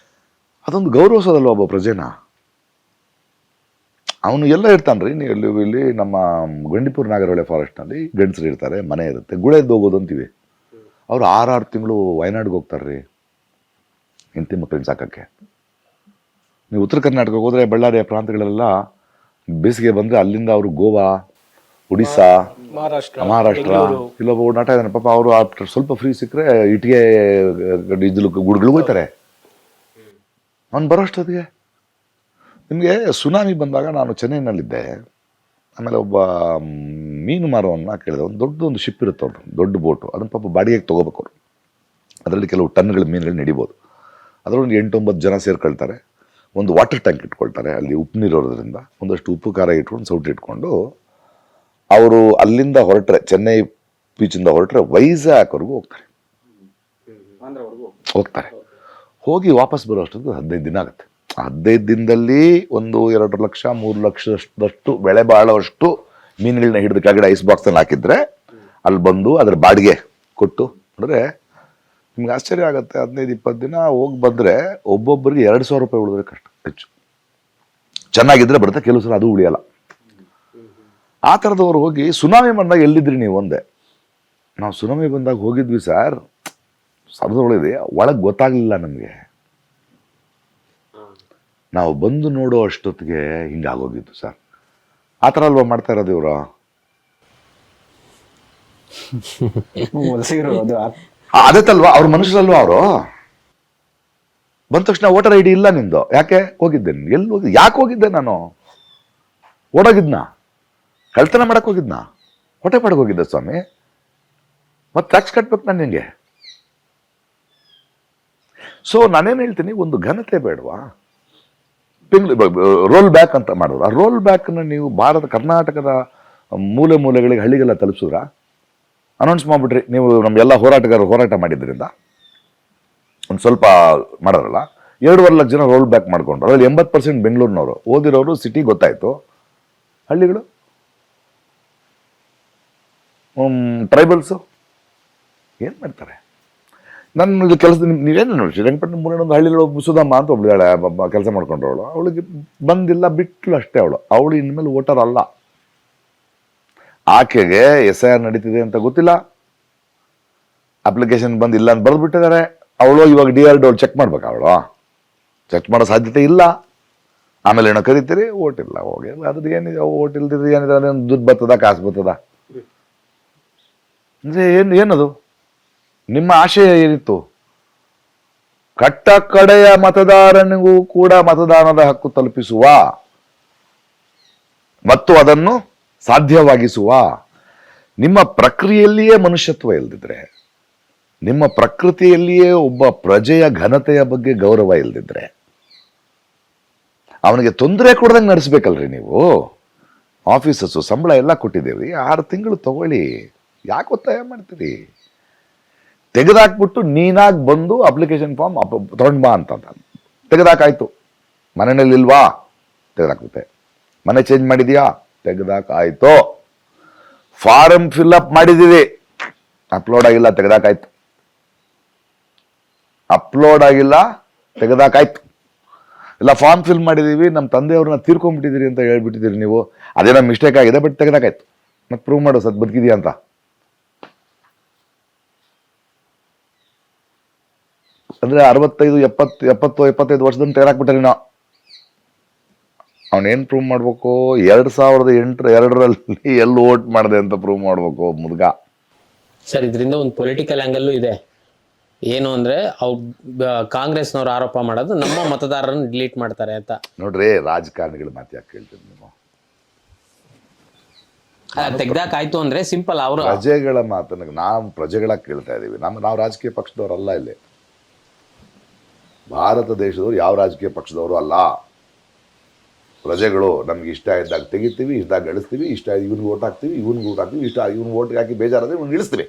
Speaker 1: ಅದೊಂದು ಗೌರವಿಸೋದಲ್ವ ಒಬ್ಬ ಪ್ರಜೆನ? ಅವನು ಎಲ್ಲ ಇರ್ತಾನೆ ರೀ. ನೀವು ಇಲ್ಲಿ ನಮ್ಮ ಗಂಡಿಪುರ ನಾಗರಹೊಳೆ ಫಾರೆಸ್ಟ್ನಲ್ಲಿ ಗಂಡಸರು ಇರ್ತಾರೆ, ಮನೆ ಇರುತ್ತೆ, ಗುಳೆದ್ದು ಹೋಗೋದು ಅಂತೀವಿ. ಅವ್ರು 6 ತಿಂಗಳು ವಯನಾಡ್ಗೆ ಹೋಗ್ತಾರೆ ರೀ ಹೆಂಡತಿ ಮಕ್ಕಳನ್ನ ಸಾಕಕ್ಕೆ. ನೀವು ಉತ್ತರ ಕರ್ನಾಟಕಕ್ಕೆ ಹೋದರೆ ಬಳ್ಳಾರಿಯ ಪ್ರಾಂತಗಳೆಲ್ಲ ಬೇಸಿಗೆ ಬಂದರೆ ಅಲ್ಲಿಂದ ಅವರು ಗೋವಾ, ಒಡಿಸ್ಸಾ, ಮಹಾರಾಷ್ಟ್ರ ಇಲ್ಲೊಬ್ಬ ಓಡಾಟ ಇದ್ದಾನೆ ಪಾಪ. ಅವರು ಸ್ವಲ್ಪ ಫ್ರೀ ಸಿಕ್ಕರೆ ಇಟ್ಟಿಗೆ ಡೀಸೆಲ್ ಗುಡ್ಗಳಿಗೆ ಹೋಗ್ತಾರೆ. ಅವ್ನು ಬರೋಷ್ಟೊತ್ತಿಗೆ ನಿಮಗೆ ಸುನಾಮಿ ಬಂದಾಗ ನಾನು ಚೆನ್ನೈನಲ್ಲಿದ್ದೆ. ಆಮೇಲೆ ಒಬ್ಬ ಮೀನು ಮಾರೋನ್ನ ಕೇಳಿದೆ. ಒಂದು ಶಿಪ್ ಇರುತ್ತೆ ಅವ್ರದ್ದು, ದೊಡ್ಡ ಬೋಟು. ಅದನ್ನು ಪಾಪ ಬಾಡಿಗೆಗೆ ತೊಗೋಬೇಕು ಅವರು. ಅದರಲ್ಲಿ ಕೆಲವು ಟನ್ಗಳ ಮೀನುಗಳು ನಡಿಬೋದು. ಅದರೊಂದು 8-9 ಜನ ಸೇರ್ಕೊಳ್ತಾರೆ. ಒಂದು ವಾಟರ್ ಟ್ಯಾಂಕ್ ಇಟ್ಕೊಳ್ತಾರೆ, ಅಲ್ಲಿ ಉಪ್ಪು ನೀರು ಇರೋದ್ರಿಂದ ಒಂದಷ್ಟು ಉಪ್ಪು ಖಾರ ಇಟ್ಕೊಂಡು ಸೌಟು ಇಟ್ಕೊಂಡು ಅವರು ಅಲ್ಲಿಂದ ಹೊರಟ್ರೆ, ಚೆನ್ನೈ ಬೀಚಿಂದ ಹೊರಟ್ರೆ ವೈಜಾಗ್ವರೆಗೂ ಹೋಗ್ತಾರೆ. ಹೋಗಿ ವಾಪಸ್ ಬರೋ ಅಷ್ಟೊಂದು 15 ದಿನ ಆಗುತ್ತೆ. 15 ದಿನದಲ್ಲಿ 1-2 ಲಕ್ಷ 3 ಲಕ್ಷದಷ್ಟು ಬೆಳೆ ಬಾಳುವಷ್ಟು ಮೀನುಗಳನ್ನ ಹಿಡಿದು ಕೆಳಗಡೆ ಐಸ್ ಬಾಕ್ಸ್ನಲ್ಲಿ ಹಾಕಿದ್ರೆ ಅಲ್ಲಿ ಬಂದು ಅದ್ರ ಬಾಡಿಗೆ ಕೊಟ್ಟು ಅಂದರೆ ನಿಮ್ಗೆ ಆಶ್ಚರ್ಯ ಆಗುತ್ತೆ. 15-20 ದಿನ ಹೋಗಿ ಬಂದರೆ ಒಬ್ಬೊಬ್ಬರಿಗೆ 2,000 ರೂಪಾಯಿ ಉಳಿದ್ರೆ ಕಷ್ಟ. ಹೆಚ್ಚು ಚೆನ್ನಾಗಿದ್ರೆ ಬರುತ್ತೆ, ಕೆಲವು ಸಲ ಅದು ಉಳಿಯಲ್ಲ. ಆ ಥರದವ್ರು ಹೋಗಿ ಸುನಾಮಿ ಬಂದಾಗ ಎಲ್ಲಿದ್ರಿ ನೀವು ಒಂದೇ? ನಾವು ಸುನಾಮಿ ಬಂದಾಗ ಹೋಗಿದ್ವಿ ಸರ್, ಸರದೊಳಗಿದೆ, ಒಳಗೆ ಗೊತ್ತಾಗಲಿಲ್ಲ ನಮಗೆ. ನಾವು ಬಂದು ನೋಡೋ ಅಷ್ಟೊತ್ತಿಗೆ ಹಿಂಗಾಗೋಗಿತ್ತು ಸರ್. ಆ ಥರ ಅಲ್ವಾ ಮಾಡ್ತಾ ಇರೋದು ಇವರು? ಅದೇತಲ್ವಾ ಅವ್ರ ಮನುಷ್ಯರಲ್ವಾ ಅವರು? ಬಂದ ತಕ್ಷಣ ವೋಟರ್ ID ಇಲ್ಲ ನಿಂದು, ಯಾಕೆ ಹೋಗಿದ್ದೆ? ಎಲ್ಲಿ ಹೋಗಿದ್ದೆ? ಯಾಕೆ ಹೋಗಿದ್ದೆ ನಾನು? ಓಡೋಗಿದ್ನಾ? ಕಳ್ತನ ಮಾಡಕ್ ಹೋಗಿದ್ನಾ? ಹೊಟ್ಟೆ ಪಾಡಿಗೆ ಹೋಗಿದ್ದೆ ಸ್ವಾಮಿ. ಮತ್ತೆ ಟ್ಯಾಕ್ಸ್ ಕಟ್ಬೇಕು ನಾನು ನಿಂಗೆ. ಸೊ ನಾನೇನು ಹೇಳ್ತೀನಿ, ಒಂದು ಘನತೆ ಬೇಡವಾ? ರೋಲ್ ಬ್ಯಾಕ್ ಅಂತ ಮಾಡಿದ್ರು. ಆ ರೋಲ್ ಬ್ಯಾಕ್ನ ನೀವು ಕರ್ನಾಟಕದ ಮೂಲೆ ಮೂಲೆಗಳಿಗೆ ಹಳ್ಳಿಗೆಲ್ಲ ತಲುಪಿಸಿದ್ರ? ಅನೌನ್ಸ್ ಮಾಡಿಬಿಟ್ರಿ ನೀವು, ನಮ್ಗೆಲ್ಲ ಹೋರಾಟಗಾರರು ಹೋರಾಟ ಮಾಡಿದ್ರಿಂದ ಒಂದು ಸ್ವಲ್ಪ ಮಾಡೋರಲ್ಲ, 2.5 ಲಕ್ಷ ಜನ ರೋಲ್ ಬ್ಯಾಕ್ ಮಾಡ್ಕೊಂಡ್ರು. ಅದರಲ್ಲಿ 80% ಬೆಂಗಳೂರಿನವರು, ಓದಿರೋರು, ಸಿಟಿ ಗೊತ್ತಾಯ್ತು. ಹಳ್ಳಿಗಳು, ಟ್ರೈಬಲ್ಸು ಏನು ಮಾಡ್ತಾರೆ? ನನ್ನ ಕೆಲಸದ ನೀವೇನು ನೋಡಿ, ಶ್ರೀರಂಗಪಟ್ಟಣ ಮೂರನೇ ಹಳ್ಳಿಗಳು ಸುಧಮ್ಮ ಅಂತ ಒಬ್ಳಿದಾಳೆ, ಕೆಲಸ ಮಾಡ್ಕೊಂಡ್ರವಳು. ಅವಳಿಗೆ ಬಂದಿಲ್ಲ, ಬಿಟ್ಲು ಅಷ್ಟೇ. ಅವಳು ಇನ್ಮೇಲೆ ವೋಟರ್ ಅಲ್ಲ. ಆಕೆಗೆ SIR ನಡೀತಿದೆ ಅಂತ ಗೊತ್ತಿಲ್ಲ, ಅಪ್ಲಿಕೇಶನ್ ಬಂದಿಲ್ಲ ಅಂತ ಬರೆದು ಬಿಟ್ಟಿದ್ದಾರೆ. ಅವಳು ಇವಾಗ DRD ಚೆಕ್ ಮಾಡ್ಬೇಕು. ಅವಳು ಚೆಕ್ ಮಾಡೋ ಸಾಧ್ಯತೆ ಇಲ್ಲ. ಆಮೇಲೆ ಏನೋ ಕರಿತೀರಿ, ಓಟ್ ಇಲ್ಲ. ಹೋಗಿ ಅದ್ರದ್ದು ಏನಿದೆ, ಓಟ್ ಇಲ್ದಿದ್ರೆ ಏನಿದೆ? ಅದೇನು ದುಡ್ಡು ಬರ್ತದ, ಕಾಸು ಬರ್ತದ? ಅಂದರೆ ಏನದು ನಿಮ್ಮ ಆಶಯ ಏನಿತ್ತು? ಕಟ್ಟ ಕಡೆಯ ಮತದಾರನಿಗೂ ಕೂಡ ಮತದಾನದ ಹಕ್ಕು ತಲುಪಿಸುವ ಮತ್ತು ಅದನ್ನು ಸಾಧ್ಯವಾಗಿಸುವ ನಿಮ್ಮ ಪ್ರಕ್ರಿಯೆಯಲ್ಲಿಯೇ ಮನುಷ್ಯತ್ವ ಇಲ್ದಿದ್ರೆ, ನಿಮ್ಮ ಪ್ರಕೃತಿಯಲ್ಲಿಯೇ ಒಬ್ಬ ಪ್ರಜೆಯ ಘನತೆಯ ಬಗ್ಗೆ ಗೌರವ ಇಲ್ದಿದ್ರೆ ಅವನಿಗೆ ತೊಂದರೆ ಕೊಡ್ದಂಗೆ ನಡೆಸ್ಬೇಕಲ್ರಿ ನೀವು. ಆಫೀಸರ್ಸು ಸಂಬಳ ಎಲ್ಲ ಕೊಟ್ಟಿದ್ದೇವೆ, 6 ತಿಂಗಳು ತಗೊಳ್ಳಿ, ಯಾಕೆ ಒತ್ತಾಯ ಮಾಡ್ತೀರಿ? ತೆಗೆದಾಕ್ಬಿಟ್ಟು ನೀನಾಗಿ ಬಂದು ಅಪ್ಲಿಕೇಶನ್ ಫಾರ್ಮ್ ತಗೊಂಡು ಬಾ ಅಂತ ತೆಗೆದಾಕಾಯ್ತು. ಮನೆಯಲ್ಲಿ ಇಲ್ವಾ? ತೆಗೆದಾಕ್ಬಿಟ್ಟೆ. ಮನೆ ಚೇಂಜ್ ಮಾಡಿದ್ಯಾ? ತೆಗೆದಾಕಾಯ್ತು. ಫಾರಮ್ ಫಿಲ್ಅಪ್ ಮಾಡಿದ್ದೀವಿ, ಅಪ್ಲೋಡ್ ಆಗಿಲ್ಲ, ತೆಗೆದಾಕಾಯ್ತು. ಅಪ್ಲೋಡ್ ಆಗಿಲ್ಲ, ತೆಗೆದಾಕಾಯ್ತು. ಇಲ್ಲ ಫಾರ್ಮ್ ಫಿಲ್ ಮಾಡಿದ್ದೀವಿ, ನಮ್ಮ ತಂದೆಯವ್ರನ್ನ ತೀರ್ಕೊಂಡ್ಬಿಟ್ಟಿದ್ದೀರಿ ಅಂತ ಹೇಳ್ಬಿಟ್ಟಿದ್ದೀರಿ ನೀವು, ಅದೇನೋ ಮಿಸ್ಟೇಕ್ ಆಗಿದೆ, ಬಟ್ ತೆಗೆದಾಕಾಯ್ತು. ಮತ್ತೆ ಪ್ರೂವ್ ಮಾಡೋ ಸತ್ ಬದುಕಿದೆಯಾ ಅಂತ. ಅಂದ್ರೆ 65, 70, 75 ವರ್ಷದಿಂದ ತೆಗೆದಾಕ್ಬಿಟ್ಟಾರೆ. ನಾವು ಅವನೇನು ಪ್ರೂವ್ ಮಾಡ್ಬೇಕು? 2008 ಎಲ್ಲಿ ವೋಟ್ ಮಾಡಿದೆ ಅಂತ ಪ್ರೂವ್ ಮಾಡ್ಬೇಕು ಮುದ್ಗ.
Speaker 3: ಸರ್, ಇದರಿಂದ ಒಂದು ಪೊಲಿಟಿಕಲ್ ಆಂಗಲ್ ಇದೆ. ಏನು ಅಂದ್ರೆ ಕಾಂಗ್ರೆಸ್ನವ್ರು ಆರೋಪ ಮಾಡೋದು ನಮ್ಮ ಮತದಾರರನ್ನು ಡಿಲೀಟ್ ಮಾಡ್ತಾರೆ ಅಂತ.
Speaker 1: ನೋಡ್ರಿ, ರಾಜಕಾರಣಿಗಳ ಮಾತು ಯಾಕೆ ಕೇಳ್ತೀರಿ ನೀವು?
Speaker 3: ತೆಗ್ದಾಕಾಯ್ತು ಅಂದ್ರೆ ಸಿಂಪಲ್ ಅವರು
Speaker 1: ಪ್ರಜೆಗಳ ಮಾತನ್ನ ನಾವು ಪ್ರಜೆಗಳ ಕೇಳ್ತಾ ಇದೀವಿ. ನಾವು ರಾಜಕೀಯ ಪಕ್ಷದವರಲ್ಲ ಇಲ್ಲಿ. ಭಾರತ ದೇಶದವರು ಯಾವ ರಾಜಕೀಯ ಪಕ್ಷದವರು ಅಲ್ಲ. ಪ್ರಜೆಗಳು ನಮ್ಗೆ ಇಷ್ಟ ಇದ್ದಾಗ ತೆಗಿತೀವಿ, ಇಷ್ಟಾಗ ಗಳಿಸ್ತೀವಿ, ಇಷ್ಟ ಇವ್ನಿಗೆ ಓಟ್ ಹಾಕ್ತೀವಿ, ಇವ್ನಿಗೆ ಓಟ್ ಹಾಕ್ತೀವಿ, ಇಷ್ಟ ಇವ್ನಿಗೆ ಓಟ್ ಹಾಕಿ ಬೇಜಾರಾದ್ರೆ ಇವ್ನಿಗೆ ಇಳಿಸ್ತೀವಿ.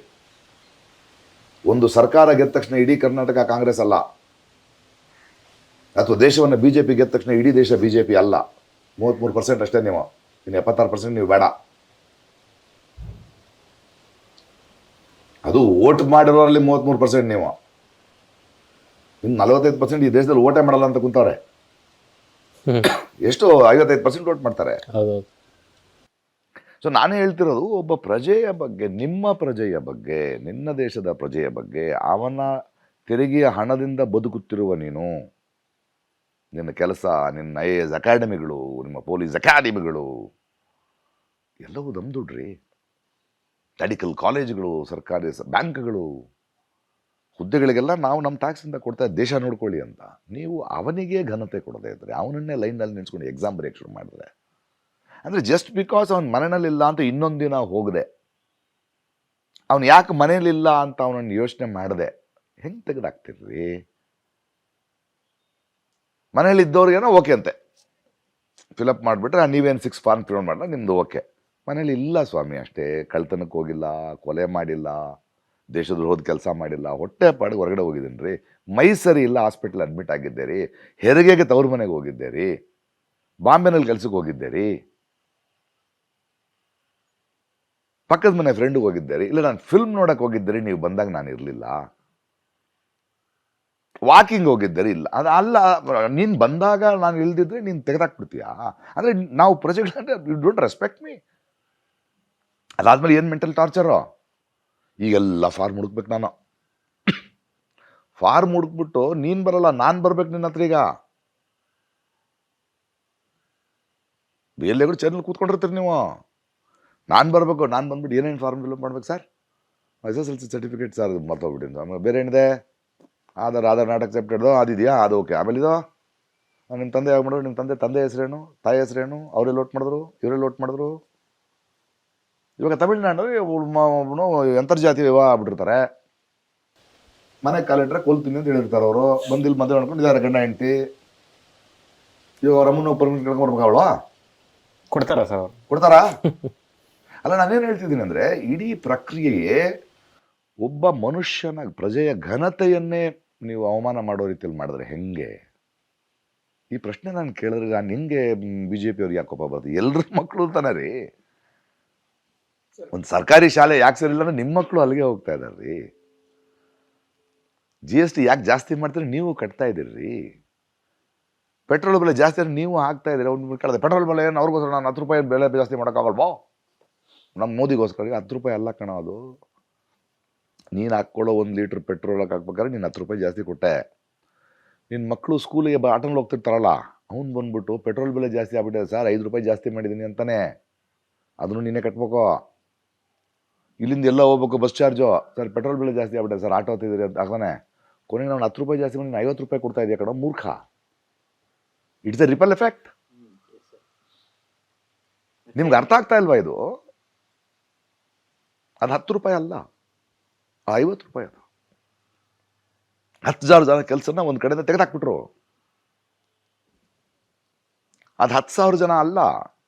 Speaker 1: ಒಂದು ಸರ್ಕಾರ ಗೆದ್ದ ತಕ್ಷಣ ಇಡೀ ಕರ್ನಾಟಕ ಕಾಂಗ್ರೆಸ್ ಅಲ್ಲ, ಅಥವಾ ದೇಶವನ್ನು ಬಿಜೆಪಿ ಗೆದ್ದ ತಕ್ಷಣ ಇಡೀ ದೇಶ ಬಿಜೆಪಿ ಅಲ್ಲ. 33% ಅಷ್ಟೇ ನೀವು, ಇನ್ನು 76% ನೀವು ಬೇಡ. ಅದು ಓಟ್ ಮಾಡಿರೋರಲ್ಲಿ 33% ನೀವು, ಇನ್ನು 45% ಈ ದೇಶದಲ್ಲಿ ಓಟೇ ಮಾಡಲ್ಲ ಅಂತ ಕುಂತವ್ರೆ. ಎಷ್ಟು 55% ಓಟ್ ಮಾಡ್ತಾರೆ. ಸೊ ನಾನೇ ಹೇಳ್ತಿರೋದು, ಒಬ್ಬ ಪ್ರಜೆಯ ಬಗ್ಗೆ, ನಿಮ್ಮ ಪ್ರಜೆಯ ಬಗ್ಗೆ, ನಿನ್ನ ದೇಶದ ಪ್ರಜೆಯ ಬಗ್ಗೆ, ಅವನ ತೆರಿಗೆಯ ಹಣದಿಂದ ಬದುಕುತ್ತಿರುವ ನೀನು, ನಿನ್ನ ಕೆಲಸ, ನಿನ್ನ IAS ಅಕಾಡೆಮಿಗಳು, ನಿಮ್ಮ ಪೊಲೀಸ್ ಅಕಾಡೆಮಿಗಳು ಎಲ್ಲವೂ ನಮ್ಮ ದುಡ್ಡ್ರಿ. ಮೆಡಿಕಲ್ ಕಾಲೇಜುಗಳು, ಸರ್ಕಾರಿ ಬ್ಯಾಂಕ್ಗಳು, ಹುದ್ದೆಗಳಿಗೆಲ್ಲ ನಾವು ನಮ್ಮ ಟ್ಯಾಕ್ಸಿಂದ ಕೊಡ್ತಾ ದೇಶ ನೋಡ್ಕೊಳ್ಳಿ ಅಂತ. ನೀವು ಅವನಿಗೆ ಘನತೆ ಕೊಡದೇ ಇದ್ರೆ, ಅವನನ್ನೇ ಲೈನಲ್ಲಿ ನಿಲ್ಸ್ಕೊಂಡು ಎಕ್ಸಾಮ್ ಬರೆಯಕ್ಕೆ ಶುರು ಮಾಡಿದ್ರೆ, ಅಂದರೆ ಜಸ್ಟ್ ಬಿಕಾಸ್ ಅವ್ನ ಮನೆಯಲ್ಲಿಲ್ಲ ಅಂತ ಇನ್ನೊಂದು ದಿನ ಹೋಗದೆ, ಅವನು ಯಾಕೆ ಮನೇಲಿಲ್ಲ ಅಂತ ಅವನನ್ನು ಯೋಚನೆ ಮಾಡದೆ ಹೆಂಗೆ ತೆಗೆದಾಕ್ತಿರ್ರಿ? ಮನೇಲಿ ಇದ್ದವ್ರಿಗೇನೋ ಓಕೆ ಅಂತೆ ಫಿಲಪ್ ಮಾಡಿಬಿಟ್ರೆ, ನೀವೇನು 6 ಫಾರ್ಮ್ ಫಿಲ್ ಮಾಡಲ್ಲ, ನಿಮ್ಮದು ಓಕೆ. ಮನೇಲಿ ಇಲ್ಲ ಸ್ವಾಮಿ, ಅಷ್ಟೇ, ಕಳ್ತನಕ್ಕೆ ಹೋಗಿಲ್ಲ, ಕೊಲೆ ಮಾಡಿಲ್ಲ, ದೇಶದ್ರೋಹದ ಕೆಲಸ ಮಾಡಿಲ್ಲ, ಹೊಟ್ಟೆ ಪಾಡಿಗೆ ಹೊರಗಡೆ ಹೋಗಿದ್ದೀನಿ ರೀ, ಮೈ ಸರಿ ಇಲ್ಲ, ಹಾಸ್ಪಿಟ್ಲ್ ಅಡ್ಮಿಟ್ ಆಗಿದ್ದೆ ರೀ, ಹೆರಿಗೆಗೆ ತವ್ರ ಮನೆಗೆ ಹೋಗಿದ್ದೆ ರೀ, ಬಾಂಬೆನಲ್ಲಿ ಕೆಲ್ಸಕ್ಕೆ ಹೋಗಿದ್ದೆ ರೀ, ಪಕ್ಕದ ಮನೆ ಫ್ರೆಂಡಿಗೆ ಹೋಗಿದ್ದೆ ರೀ, ಇಲ್ಲ ನಾನು ಫಿಲ್ಮ್ ನೋಡಕ್ಕೆ ಹೋಗಿದ್ದೆ ರೀ, ನೀವು ಬಂದಾಗ ನಾನು ಇರಲಿಲ್ಲ, ವಾಕಿಂಗ್ ಹೋಗಿದ್ದರೆ ಇಲ್ಲ, ಅದು ಅಲ್ಲ, ನೀನು ಬಂದಾಗ ನಾನು ಇಲ್ದಿದ್ರೆ ನೀನು ತೆಗೆದಾಕ್ಬಿಡ್ತೀಯಾ? ಅಂದರೆ ನಾವು ಪ್ರಜೆಗಳಂದ್ರೆ ಯು ಡೋಂಟ್ ರೆಸ್ಪೆಕ್ಟ್ ಮೀ. ಅದಾದ್ಮೇಲೆ ಏನು ಮೆಂಟಲ್ ಟಾರ್ಚರು? ಈಗೆಲ್ಲ ಫಾರ್ಮ್ ಹುಡುಕ್ಬೇಕು ನಾನು, ಫಾರ್ಮ್ ಹುಡುಕ್ಬಿಟ್ಟು ನೀನು ಬರಲ್ಲ, ನಾನು ಬರ್ಬೇಕು ನಿನ್ನ ಹತ್ರ. ಈಗ ಎಲ್ಲೆಗೂ ಚಾನಲ್ ಕೂತ್ಕೊಂಡಿರ್ತೀರಿ ನೀವು, ನಾನು ಬರಬೇಕು, ನಾನು ಬಂದ್ಬಿಟ್ಟು ಏನೇನು ಫಾರ್ಮ್ ಫಿಲಪ್ ಮಾಡ್ಬೇಕು ಸರ್? SSLC ಸರ್ಟಿಫಿಕೇಟ್ ಸರ್ ಮರ್ತೋಗ್ಬಿಟ್ಟಿನಿ, ಆಮೇಲೆ ಬೇರೆ ಏನಿದೆ, ಆಧಾರ್ ನಾಟ್ ಅಕ್ಸೆಪ್ಟೆಡ್ದು ಅದಿದೆಯಾ, ಅದು ಓಕೆ. ಆಮೇಲೆ ಇದು ನಿಮ್ಮ ತಂದೆ ಯಾವಾಗ ಮಾಡಿದ್ರು, ನಿಮ್ಮ ತಂದೆ ಹೆಸರೇನು, ತಾಯಿ ಹೆಸರೇನು, ಅವರೇ ಲೋಟ್ ಮಾಡಿದ್ರು, ಇವರೇ ಲೋಟ್ ಮಾಡಿದ್ರು. ಇವಾಗ ತಮಿಳ್ನಾಡು ಅಂತರ್ಜಾತಿ ವಿವಾಹ ಆಗ್ಬಿಟ್ಟಿರ್ತಾರೆ, ಮನೆ ಕಾಲಿಟ್ರೆ ಕೊಲ್ತೀನಿ ಅಂತ ಹೇಳಿರ್ತಾರೆ ಅವರು. ಬಂದಿಲ್ಲಿ ಮದುವೆ ಮಾಡ್ಕೊಂಡು ಇದಾರೆ ಗಂಡ ಹೆಂಡತಿ. ಇವಾಗ ಅವ್ರ ಅಮ್ಮನ ಪರ್ಮಿಟ್ ಕೇಳ್ಕೊಡ್ಬೇಕು, ಅವಳು
Speaker 2: ಕೊಡ್ತಾರಾ ಸರ್?
Speaker 1: ಕೊಡ್ತಾರಾ? ಅಲ್ಲ, ನಾನೇನು ಹೇಳ್ತಿದ್ದೀನಿ ಅಂದರೆ, ಇಡೀ ಪ್ರಕ್ರಿಯೆಯೇ ಒಬ್ಬ ಮನುಷ್ಯನ, ಪ್ರಜೆಯ ಘನತೆಯನ್ನೇ ನೀವು ಅವಮಾನ ಮಾಡೋ ರೀತಿಯಲ್ಲಿ ಮಾಡಿದ್ರೆ ಹೆಂಗೆ? ಈ ಪ್ರಶ್ನೆ ನಾನು ಕೇಳಿದ್ರೆ ನಾನು ಹೆಂಗೆ BJP ಅವ್ರಿಗೆ ಯಾಕೆ ಕೋಪ ಬರ್ತದೆ? ಎಲ್ಲರ ಮಕ್ಕಳು ತಾನೇ ರೀ. ಒಂದು ಸರ್ಕಾರಿ ಶಾಲೆ ಯಾಕೆ ಸರಿಯಿಲ್ಲ ಅಂದ್ರೆ ನಿಮ್ಮ ಮಕ್ಕಳು ಅಲ್ಲಿಗೆ ಹೋಗ್ತಾ ಇದ್ದಾರೆ ರೀ. GST ಯಾಕೆ ಜಾಸ್ತಿ ಮಾಡ್ತೀರಿ? ನೀವು ಕಟ್ತಾ ಇದ್ದೀರಿ. ಪೆಟ್ರೋಲ್ ಬೆಲೆ ಜಾಸ್ತಿ ಅಂದರೆ ನೀವು ಹಾಕ್ತಾ ಇದ್ದೀರಿ. ಅವ್ನು ಕೇಳಿದೆ, ಪೆಟ್ರೋಲ್ ಬೆಲೆ ಏನು ಅವ್ರಿಗೋಸ್ಕರ ನಾನು 10 ರೂಪಾಯಿ ಬೆಲೆ ಜಾಸ್ತಿ ಮಾಡೋಕ್ಕಾಗಲ್ವೋ? ನಮ್ಮ ಮೋದಿಗೋಸ್ಕರ 10 ರೂಪಾಯಿ ಅಲ್ಲ ಕಣ ಅದು. ನೀನು ಹಾಕ್ಕೊಳ್ಳೋ 1 ಲೀಟ್ರ್ ಪೆಟ್ರೋಲ್ ಹಾಕ್ಬೇಕಾದ್ರೆ ನೀನು 10 ರೂಪಾಯಿ ಜಾಸ್ತಿ ಕೊಟ್ಟೆ. ನಿನ್ನ ಮಕ್ಕಳು ಸ್ಕೂಲಿಗೆ ಆಟೋನಲ್ಲಿ ಹೋಗ್ತಿರ್ತಾರಲ್ಲ, ಅವ್ನು ಬಂದ್ಬಿಟ್ಟು ಪೆಟ್ರೋಲ್ ಬೆಲೆ ಜಾಸ್ತಿ ಆಗ್ಬಿಟ್ಟಿದೆ ಸರ್, 5 ರೂಪಾಯಿ ಜಾಸ್ತಿ ಮಾಡಿದ್ದೀನಿ ಅಂತಾನೆ, ಅದನ್ನು ನೀನೇ ಕಟ್ಬೇಕು. ಇಲ್ಲಿಂದ ಎಲ್ಲ ಹೋಗ್ಬೇಕು, ಬಸ್ ಚಾರ್ಜು ಸರ್, ಪೆಟ್ರೋಲ್ ಬೆಲೆ ಜಾಸ್ತಿ ಆಗ್ಬಿಟ್ಟಿದೆ ಸರ್, ಆಟೋ ಹತ್ತಿದ್ದೀರಿ ಅಂತ ಹಾಕೋನೆ. ಕೊನೆಗೆ ನಾವು 10 ರೂಪಾಯಿ ಜಾಸ್ತಿ ಮಾಡಿ 50 ರೂಪಾಯಿ ಕೊಡ್ತಾ ಇದೆಯಾ ಕಣ ಮೂರ್ಖ. It's A ripple effect. ನಿಮ್ಗೆ ಅರ್ಥ ಆಗ್ತಾ ಇಲ್ವಾ ಇದು? ಅದು 10 ರೂಪಾಯಿ ಅಲ್ಲ, 50 ರೂಪಾಯಿ. ಅದು 10,000 ಜನ ಕೆಲಸನ ಒಂದು ಕಡೆಯಿಂದ ತೆಗೆದಾಕ್ಬಿಟ್ರು. ಅದು 10,000 ಜನ ಅಲ್ಲ,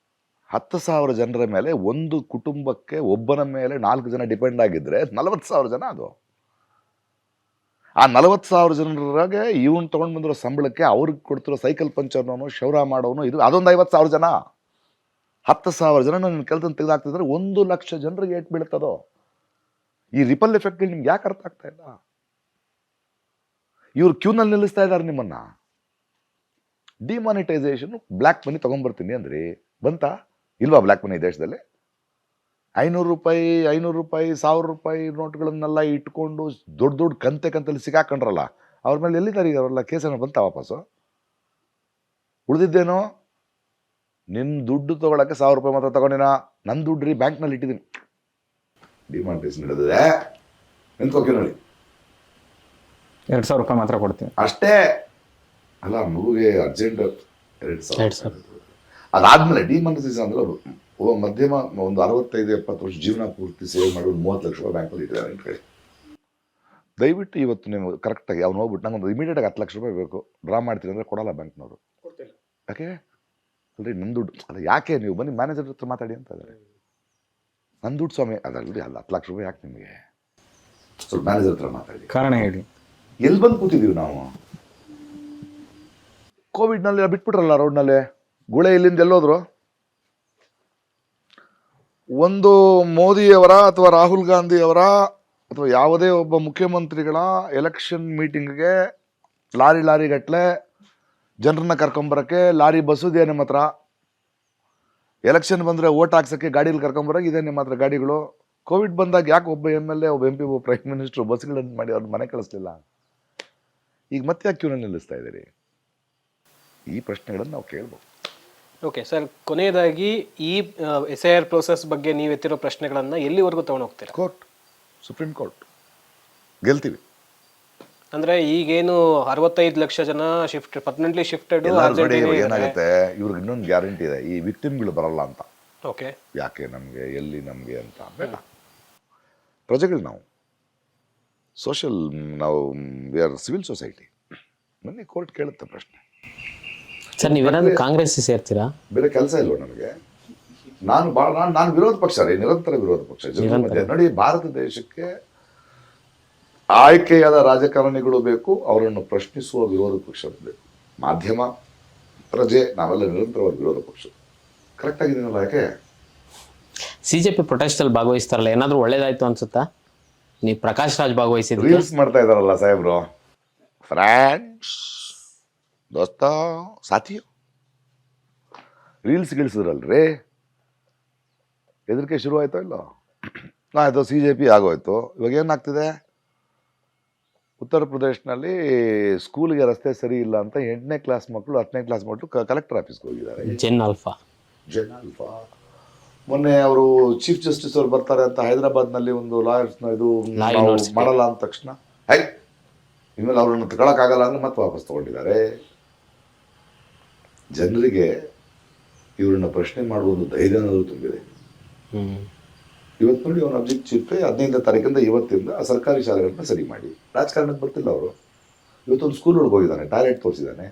Speaker 1: 10,000 ಜನರ ಮೇಲೆ, ಒಂದು ಕುಟುಂಬಕ್ಕೆ ಒಬ್ಬನ ಮೇಲೆ 4 ಜನ ಡಿಪೆಂಡ್ ಆಗಿದ್ರೆ 40,000 ಜನ. ಅದು ಆ 40,000 ಜನರಿಗೆ ಇವನು ತೊಗೊಂಡು ಬಂದಿರೋ ಸಂಬಳಕ್ಕೆ ಅವ್ರಿಗೆ ಕೊಡ್ತಿರೋ ಸೈಕಲ್ ಪಂಚರ್ನವನು, ಶೌರ ಮಾಡೋನು, ಇದು ಅದೊಂದು 50,000 ಜನ. 10,000 ಜನ ನನ್ನ ಕೆಲಸ ತೆಗೆದಾಕ್ತಿದ್ರೆ 1,00,000 ಜನರಿಗೆ ಏಟ್ ಬೀಳ್ತದೋ. ಈ ರಿಪಲ್ ಎಫೆಕ್ಟ್ ನಿಮ್ಗೆ ಯಾಕೆ ಅರ್ಥ ಆಗ್ತಾ ಇಲ್ಲ? ಇವ್ರು ಕ್ಯೂನಲ್ಲಿ ನಿಲ್ಲಿಸ್ತಾ ಇದ್ದಾರೆ ನಿಮ್ಮನ್ನ. ಡಿಮಾನಿಟೈಸೇಷನ್, ಬ್ಲ್ಯಾಕ್ ಮನಿ ತಗೊಂಡ್ಬರ್ತೀನಿ ಅಂದ್ರಿ, ಬಂತಾ? ಇಲ್ವಾ ಬ್ಲ್ಯಾಕ್ ಮನಿ ದೇಶದಲ್ಲಿ? 500 ರೂಪಾಯಿ 1,000 ರೂಪಾಯಿ ನೋಟ್ಗಳನ್ನೆಲ್ಲ ಇಟ್ಕೊಂಡು ದೊಡ್ಡ ದೊಡ್ಡ ಕಂತಲ್ಲಿ ಸಿಕ್ಕಾಕೊಂಡ್ರಲ್ಲ, ಅವ್ರ ಮೇಲೆ ಎಲ್ಲಿದ್ದಾರೆ ಈಗ? ಅವರೆಲ್ಲ ಕೇಸನ್ನು ಬಂತ ವಾಪಸ್ಸು? ಉಳಿದಿದ್ದೇನೋ ನಿನ್ನ ದುಡ್ಡು ತೊಗೊಳಕ್ಕೆ 1,000 ರೂಪಾಯಿ ಮಾತ್ರ ತಗೊಂಡಿನ, ನನ್ನ ದುಡ್ಡು ರೀ ಬ್ಯಾಂಕ್ನಲ್ಲಿ ಇಟ್ಟಿದ್ದೀನಿ. ಡಿಮಾನಿಟೈಸೇಷನ್ ನಡೆದಿದೆ, ಎಂತೋಕೆ ನೋಡಿ,
Speaker 2: 2,000 ರೂಪಾಯಿ ಮಾತ್ರ ಕೊಡ್ತೀನಿ
Speaker 1: ಅಷ್ಟೇ. ಅಲ್ಲ, ಮಗುಗೆ ಅರ್ಜೆಂಟ್ 2,000. ಅದಾದ್ಮೇಲೆ ಡಿಮಾನಿಟೈಸೇಷನ್ ಅಂದ್ರೆ ಮಧ್ಯಮ ಒಂದು 65-70 ವರ್ಷ ಜೀವನ ಪೂರ್ತಿ ಸೇವ್ ಮಾಡಿ ಒಂದು 30 ಲಕ್ಷ ರೂಪಾಯಿ ಬ್ಯಾಂಕಲ್ಲಿ ಇಟ್ಟಿದ್ದಾರೆ ಅಂತ ಹೇಳಿ. ದಯವಿಟ್ಟು ಇವತ್ತು ನೀವು ಕರೆಕ್ಟಾಗಿ ಅವ್ನು ಹೋಗ್ಬಿಟ್ಟು ನಂಗೊಂದು ಇಮಿಡಿಯೇಟಾಗಿ 10 ಲಕ್ಷ ರೂಪಾಯಿ ಬೇಕು, ಡ್ರಾ ಮಾಡ್ತೀನಿ ಅಂದರೆ ಕೊಡಲ್ಲ ಬ್ಯಾಂಕ್ನವರು. ಯಾಕೆ ಅಲ್ರಿ ನನ್ನ ದುಡ್ಡು ಅಲ್ಲ, ಯಾಕೆ ನೀವು ಬನ್ನಿ ಮ್ಯಾನೇಜರ್ ಹತ್ರ ಮಾತಾಡಿ ಅಂತ ಇದ್ದಾರೆ. ನನ್ನ ದುಡ್ಡು ಸ್ವಾಮಿ ಅದಲ್ರಿ, ಅಲ್ಲ 10 ಲಕ್ಷ ರೂಪಾಯಿ ಯಾಕೆ ನಿಮಗೆ, ಸ್ವಲ್ಪ ಮ್ಯಾನೇಜರ್ ಹತ್ರ ಮಾತಾಡಿ.
Speaker 2: ಕಾರಣ ಹೇಳಿ.
Speaker 1: ಎಲ್ಲಿ ಬಂದು ಕೂತಿದ್ದೀವಿ ನಾವು? ಕೋವಿಡ್ನಲ್ಲಿ ಬಿಟ್ಬಿಟ್ರಲ್ಲ ರೋಡ್ನಲ್ಲಿ, ಗುಳೆ ಇಲ್ಲಿಂದ ಎಲ್ಲೋದ್ರು? ಒಂದು ಮೋದಿಯವರ ಅಥವಾ ರಾಹುಲ್ ಗಾಂಧಿಯವರ ಅಥವಾ ಯಾವುದೇ ಒಬ್ಬ ಮುಖ್ಯಮಂತ್ರಿಗಳ ಎಲೆಕ್ಷನ್ ಮೀಟಿಂಗ್ಗೆ ಲಾರಿ ಗಟ್ಟಲೆ ಜನರನ್ನ ಕರ್ಕೊಂಬರಕ್ಕೆ ಲಾರಿ ಬಸ್ಸು ಇದೆ ನಿಮ್ಮ ಹತ್ರ. ಎಲೆಕ್ಷನ್ ಬಂದರೆ ಓಟ್ ಹಾಕ್ಸೋಕ್ಕೆ ಗಾಡಿಗಳು ಕರ್ಕೊಂಬರೋಕೆ ಇದೆ ನಿಮ್ಮ ಹತ್ರ ಗಾಡಿಗಳು. ಕೋವಿಡ್ ಬಂದಾಗ ಯಾಕೆ ಒಬ್ಬ MLA, ಒಬ್ಬ MP, ಒಬ್ಬ ಪ್ರೈಮ್ ಮಿನಿಸ್ಟ್ರು ಬಸ್ಗಳನ್ನು ಮಾಡಿ ಅವ್ರ ಮನೆ ಕಳಿಸ್ಲಿಲ್ಲ? ಈಗ ಮತ್ತೆ ಯಾಕೆ ಕ್ಯೂನಲ್ಲಿ ನಿಲ್ಲಿಸ್ತಾ ಇದ್ದೀರಿ? ಈ ಪ್ರಶ್ನೆಗಳನ್ನು ನಾವು ಕೇಳ್ಬೋದು.
Speaker 4: ಓಕೆ ಸರ್, ಕೊನೆಯದಾಗಿ ಈ SIR ಪ್ರೋಸೆಸ್ ಬಗ್ಗೆ ನೀವು ಎತ್ತಿರೋ ಪ್ರಶ್ನೆಗಳನ್ನು ಎಲ್ಲಿವರೆಗೂ ತಗೊಂಡು ಹೋಗ್ತೀರಾ?
Speaker 1: ಕೋರ್ಟ್, ಸುಪ್ರೀಂ ಕೋರ್ಟ್ ಗೆಲ್ತೀವಿ.
Speaker 4: ಅಂದ್ರೆ ಈಗೇನು 65 ಲಕ್ಷ ಜನ ಪರ್ಮನೆಂಟ್ಲಿ ಶಿಫ್ಟೆಡ್
Speaker 1: ಏನಾಗುತ್ತೆ, ಇವ್ರಿಗೆ ಇನ್ನೊಂದು ಗ್ಯಾರಂಟಿ ಇದೆ, ಈ ವಿಕ್ಟಿಮ್ಗಳು ಬರಲ್ಲ ಅಂತ.
Speaker 4: ಓಕೆ,
Speaker 1: ಯಾಕೆ ನಮಗೆ, ಎಲ್ಲಿ ನಮಗೆ ಅಂತ ಬೇಡ. ಪ್ರಜೆಗಳು ನಾವು ನಾವು ವಿ ಆರ್ ಸಿವಿಲ್ ಸೊಸೈಟಿ. ಬನ್ನಿ ಕೋರ್ಟ್ ಕೇಳುತ್ತೆ ಪ್ರಶ್ನೆ.
Speaker 3: ಸರ್ ನೀವೇನಾದ್ರೂ ಕಾಂಗ್ರೆಸ್ ಸೇರ್ತೀರಾ?
Speaker 1: ಬೇರೆ ಕೆಲಸ ಇಲ್ವ ನನಗೆ? ನಾನು ವಿರೋಧ ಪಕ್ಷ ರೀ, ನಿರಂತರ ವಿರೋಧ ಪಕ್ಷ. ಜನರ ಮಧ್ಯೆ ನೋಡಿ, ಭಾರತ ದೇಶಕ್ಕೆ ಆಯ್ಕೆಯಾದ ರಾಜಕಾರಣಿಗಳು ಬೇಕು, ಅವರನ್ನು ಪ್ರಶ್ನಿಸುವ ವಿರೋಧ ಪಕ್ಷ ಬೇಕು. ಮಾಧ್ಯಮ, ಪ್ರಜೆ, ನಾವೆಲ್ಲ ನಿರಂತರವಾಗಿ ವಿರೋಧ ಪಕ್ಷ. ಕರೆಕ್ಟ್ ಆಗಿದ್ದೀನಲ್ಲ? ಯಾಕೆ
Speaker 3: CJP ಪ್ರೊಟೆಸ್ಟ್ ಅಲ್ಲಿ ಭಾಗವಹಿಸ್ತಾರಲ್ಲ, ಏನಾದ್ರೂ ಒಳ್ಳೇದಾಯ್ತು ಅನ್ಸುತ್ತಾ? ನೀವು ಪ್ರಕಾಶ್ ರಾಜ್ ಭಾಗವಹಿಸಿದ್ರೆ
Speaker 1: ರೀಲ್ಸ್ ಮಾಡ್ತಾ ಇದಾರಲ್ಲ ಸಾಹೇಬ್ರು, ಫ್ರೆಂಡ್ಸ್, ದೋಸ್ತ, ಸಾಥಿಯೋ, ರೀಲ್ಸ್ ಗಿಳಿಸಿದ್ರಲ್ರಿ, ಹೆದರಿಕೆ ಶುರು ಆಯ್ತೋ ಇಲ್ಲೋ? ಆಯ್ತು, CJP ಆಗೋಯ್ತು. ಇವಾಗ ಏನಾಗ್ತಿದೆ? ಉತ್ತರ ಪ್ರದೇಶನಲ್ಲಿ ಸ್ಕೂಲ್ಗೆ ರಸ್ತೆ ಸರಿ ಇಲ್ಲ ಅಂತ 8ನೇ ಕ್ಲಾಸ್ ಮಕ್ಕಳು 10ನೇ ಕ್ಲಾಸ್ ಮಕ್ಕಳು ಕಲೆಕ್ಟರ್ ಆಫೀಸ್ಗೆ ಹೋಗಿದ್ದಾರೆ.
Speaker 3: Gen Alpha.
Speaker 1: ಮೊನ್ನೆ ಅವರು ಚೀಫ್ ಜಸ್ಟಿಸ್ ಅವ್ರು ಬರ್ತಾರೆ ಅಂತ ಹೈದರಾಬಾದ್ನಲ್ಲಿ ಒಂದು ಲಾಯರ್ಸ್ನ ಇದು ಮಾಡಲ್ಲ ಅಂದ ತಕ್ಷಣ ಇನ್ಮೇಲೆ ಅವ್ರನ್ನ ತಗೊಳಕ್ಕಾಗಲ್ಲ ಅಂದ್ರೆ ಮತ್ತೆ ವಾಪಸ್ ತಗೊಂಡಿದ್ದಾರೆ. ಜನರಿಗೆ ಇವ್ರನ್ನ ಪ್ರಶ್ನೆ ಮಾಡುವ ಒಂದು ಧೈರ್ಯ ಅನ್ನೋದು ತುಂಬಿದೆ. ಇವತ್ತು ನೋಡಿ, ಅವನ ಅಬ್ಜೆಕ್ಟ್ ಚಿಪ್ಪೆ 15ನೇ ತಾರೀಕಿಂದ ಇವತ್ತಿಂದ ಸರ್ಕಾರಿ ಶಾಲೆಗಳನ್ನ ಸರಿ ಮಾಡಿ. ರಾಜಕಾರಣಕ್ಕೆ ಬರ್ತಿಲ್ಲ ಅವರು. ಇವತ್ತೊಂದು ಸ್ಕೂಲ್ ಒಳಗೆ ಹೋಗಿದ್ದಾನೆ, ಟಾಯ್ಲೆಟ್ ತೋರಿಸಿದ್ದಾನೆ.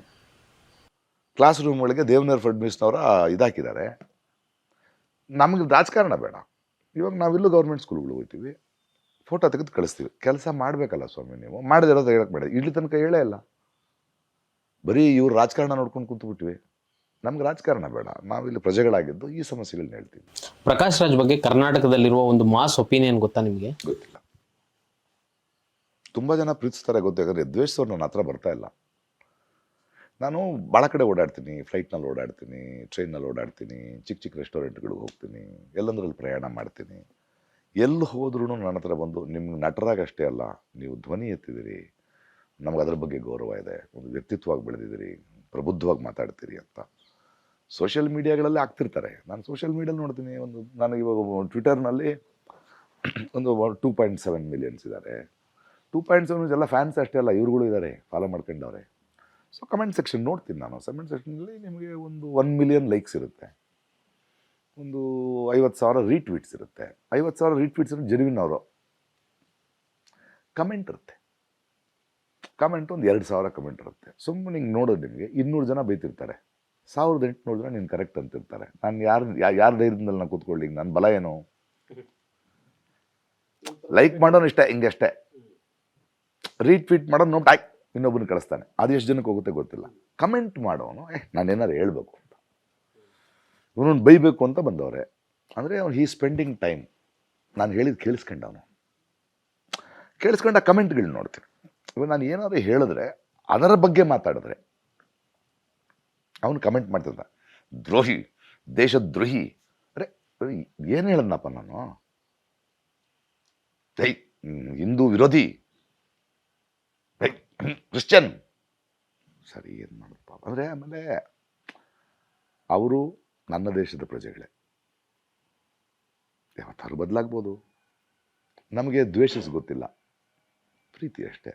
Speaker 1: ಕ್ಲಾಸ್ ರೂಮ್ ಒಳಗೆ ದೇವನರ್ ಫಡ್ನವೀಸ್ನವರ ಇದಾಕಿದ್ದಾರೆ. ನಮಗೆ ರಾಜಕಾರಣ ಬೇಡ. ಇವಾಗ ನಾವಿಲ್ಲೂ ಗೌರ್ಮೆಂಟ್ ಸ್ಕೂಲ್ಗಳು ಹೋಗ್ತೀವಿ, ಫೋಟೋ ತೆಗೆದು ಕಳಿಸ್ತೀವಿ. ಕೆಲಸ ಮಾಡಬೇಕಲ್ಲ ಸ್ವಾಮಿ, ನೀವು ಮಾಡದಿರೋದು ಹೇಳಕ್ಕೆ ಬೇಡ. ಇಲ್ಲಿ ತನಕ ಹೇಳೇ ಇಲ್ಲ, ಬರೀ ಇವ್ರು ರಾಜಕಾರಣ ನೋಡ್ಕೊಂಡು ಕೂತ್ಬಿಟ್ವಿ. ನಮ್ಗೆ ರಾಜಕಾರಣ ಬೇಡ, ನಾವಿಲ್ಲಿ ಪ್ರಜೆಗಳಾಗಿದ್ದು ಈ ಸಮಸ್ಯೆಗಳನ್ನ ಹೇಳ್ತೀವಿ.
Speaker 3: ಪ್ರಕಾಶ್ ರಾಜ್ ಬಗ್ಗೆ ಕರ್ನಾಟಕದಲ್ಲಿರುವ ಒಂದು ಮಾಸ್ ಒಪಿನಿಯನ್ ಗೊತ್ತಾ ನಿಮಗೆ?
Speaker 1: ಗೊತ್ತಿಲ್ಲ. ತುಂಬ ಜನ ಪ್ರೀತಿಸ್ತಾರೆ ಗೊತ್ತು, ಯಾಕಂದರೆ ದ್ವೇಷದವ್ರು ನನ್ನ ಹತ್ರ ಬರ್ತಾ ಇಲ್ಲ. ನಾನು ಭಾಳ ಕಡೆ ಓಡಾಡ್ತೀನಿ, ಫ್ಲೈಟ್ನಲ್ಲಿ ಓಡಾಡ್ತೀನಿ, ಟ್ರೈನಲ್ಲಿ ಓಡಾಡ್ತೀನಿ, ಚಿಕ್ಕ ರೆಸ್ಟೋರೆಂಟ್ಗಳಿಗೆ ಹೋಗ್ತೀನಿ, ಎಲ್ಲಂದ್ರಲ್ಲಿ ಪ್ರಯಾಣ ಮಾಡ್ತೀನಿ. ಎಲ್ಲಿ ಹೋದ್ರೂ ನನ್ನ ಹತ್ರ ಬಂದು, ನಿಮ್ಗೆ ನಟರಾಗ ಅಷ್ಟೇ ಅಲ್ಲ, ನೀವು ಧ್ವನಿ ಎತ್ತಿದ್ದೀರಿ, ನಮ್ಗೆ ಅದ್ರ ಬಗ್ಗೆ ಗೌರವ ಇದೆ, ಒಂದು ವ್ಯಕ್ತಿತ್ವವಾಗಿ ಬೆಳೆದಿದ್ದೀರಿ, ಪ್ರಬುದ್ಧವಾಗಿ ಮಾತಾಡ್ತೀರಿ ಅಂತ ಸೋಷಿಯಲ್ ಮೀಡಿಯಾಗಳಲ್ಲಿ ಆಗ್ತಿರ್ತಾರೆ. ನಾನು ಸೋಷಿಯಲ್ ಮೀಡಿಯಲ್ಲಿ ನೋಡ್ತೀನಿ, ನನಗೆ ಇವಾಗ ಟ್ವಿಟರ್ನಲ್ಲಿ ಒಂದು 2.7 ಮಿಲಿಯನ್ಸ್ ಇದ್ದಾರೆ. 2.7 ಎಲ್ಲ ಫ್ಯಾನ್ಸ್ ಅಷ್ಟೇ ಅಲ್ಲ, ಇವ್ರುಗಳು ಇದ್ದಾರೆ, ಫಾಲೋ ಮಾಡ್ಕೊಂಡವ್ರೆ. ಸೊ ಕಮೆಂಟ್ ಸೆಕ್ಷನ್ ನೋಡ್ತೀನಿ ನಾನು. ಕಮೆಂಟ್ ಸೆಕ್ಷನಲ್ಲಿ ನಿಮಗೆ ಒಂದು 1 ಮಿಲಿಯನ್ ಲೈಕ್ಸ್ ಇರುತ್ತೆ, ಒಂದು 50,000 ರೀಟ್ವೀಟ್ಸ್ ಇರುತ್ತೆ. 50,000 ರೀಟ್ವೀಟ್ಸ್ ಜೆನ್ಯೂನ್ ಅವರು. ಕಮೆಂಟ್ ಇರುತ್ತೆ, ಕಮೆಂಟ್ ಒಂದು 2,000 ಕಮೆಂಟ್ ಇರುತ್ತೆ. ಸುಮ್ಮನೆ ಹಿಂಗೆ ನೋಡೋದು ನಿಮಗೆ 200 ಜನ ಬೈತಿರ್ತಾರೆ, 1,800 ಜನ ನೀನು ಕರೆಕ್ಟ್ ಅಂತಿರ್ತಾರೆ. ನಾನು ಯಾರ ಧೈರ್ಯದಲ್ಲಿ ನಾನು ಕೂತ್ಕೊಳ್ಳಿ, ನನ್ನ ಬಲ ಏನು? ಲೈಕ್ ಮಾಡೋನು ಇಷ್ಟ, ಹಿಂಗೆ ಅಷ್ಟೇ. ರೀಟ್ವೀಟ್ ಮಾಡೋನು ನೋಡಿ ಇನ್ನೊಬ್ಬನ ಕಳಿಸ್ತಾನೆ, ಅದು ಎಷ್ಟು ಜನಕ್ಕೆ ಹೋಗುತ್ತೆ ಗೊತ್ತಿಲ್ಲ. ಕಮೆಂಟ್ ಮಾಡೋನು ನಾನೇನಾದ್ರು ಹೇಳ್ಬೇಕು ಅಂತ, ಇವನೊಂದು ಬೈಬೇಕು ಅಂತ ಬಂದವ್ರೆ ಅಂದರೆ ಅವ್ನು ಹೀ ಸ್ಪೆಂಡಿಂಗ್ ಟೈಮ್. ನಾನು ಹೇಳಿದ್ದು ಕೇಳಿಸ್ಕೊಂಡವನು, ಕೇಳಿಸ್ಕೊಂಡ ಕಮೆಂಟ್ಗಳು ನೋಡ್ತೀನಿ. ಇವಾಗ ನಾನು ಏನಾದರೂ ಹೇಳಿದ್ರೆ, ಅದರ ಬಗ್ಗೆ ಮಾತಾಡಿದ್ರೆ ಅವನು ಕಮೆಂಟ್ ಮಾಡ್ತಿದ್ದ, ದ್ರೋಹಿ, ದೇಶದ್ರೋಹಿ. ಅರೆ ಏನು ಹೇಳದ್ನಪ್ಪ ನಾನು? ಹಿಂದೂ ವಿರೋಧಿ, ಕ್ರಿಶ್ಚಿಯನ್. ಸರಿ, ಏನು ಮಾಡಪ್ಪ ಅಂದರೆ, ಆಮೇಲೆ ಅವರು ನನ್ನ ದೇಶದ ಪ್ರಜೆಗಳೇ, ಯಾವತ್ತಾರು ಬದಲಾಗ್ಬೋದು. ನಮಗೆ ದ್ವೇಷಿಸ್ ಗೊತ್ತಿಲ್ಲ, ಪ್ರೀತಿ ಅಷ್ಟೇ.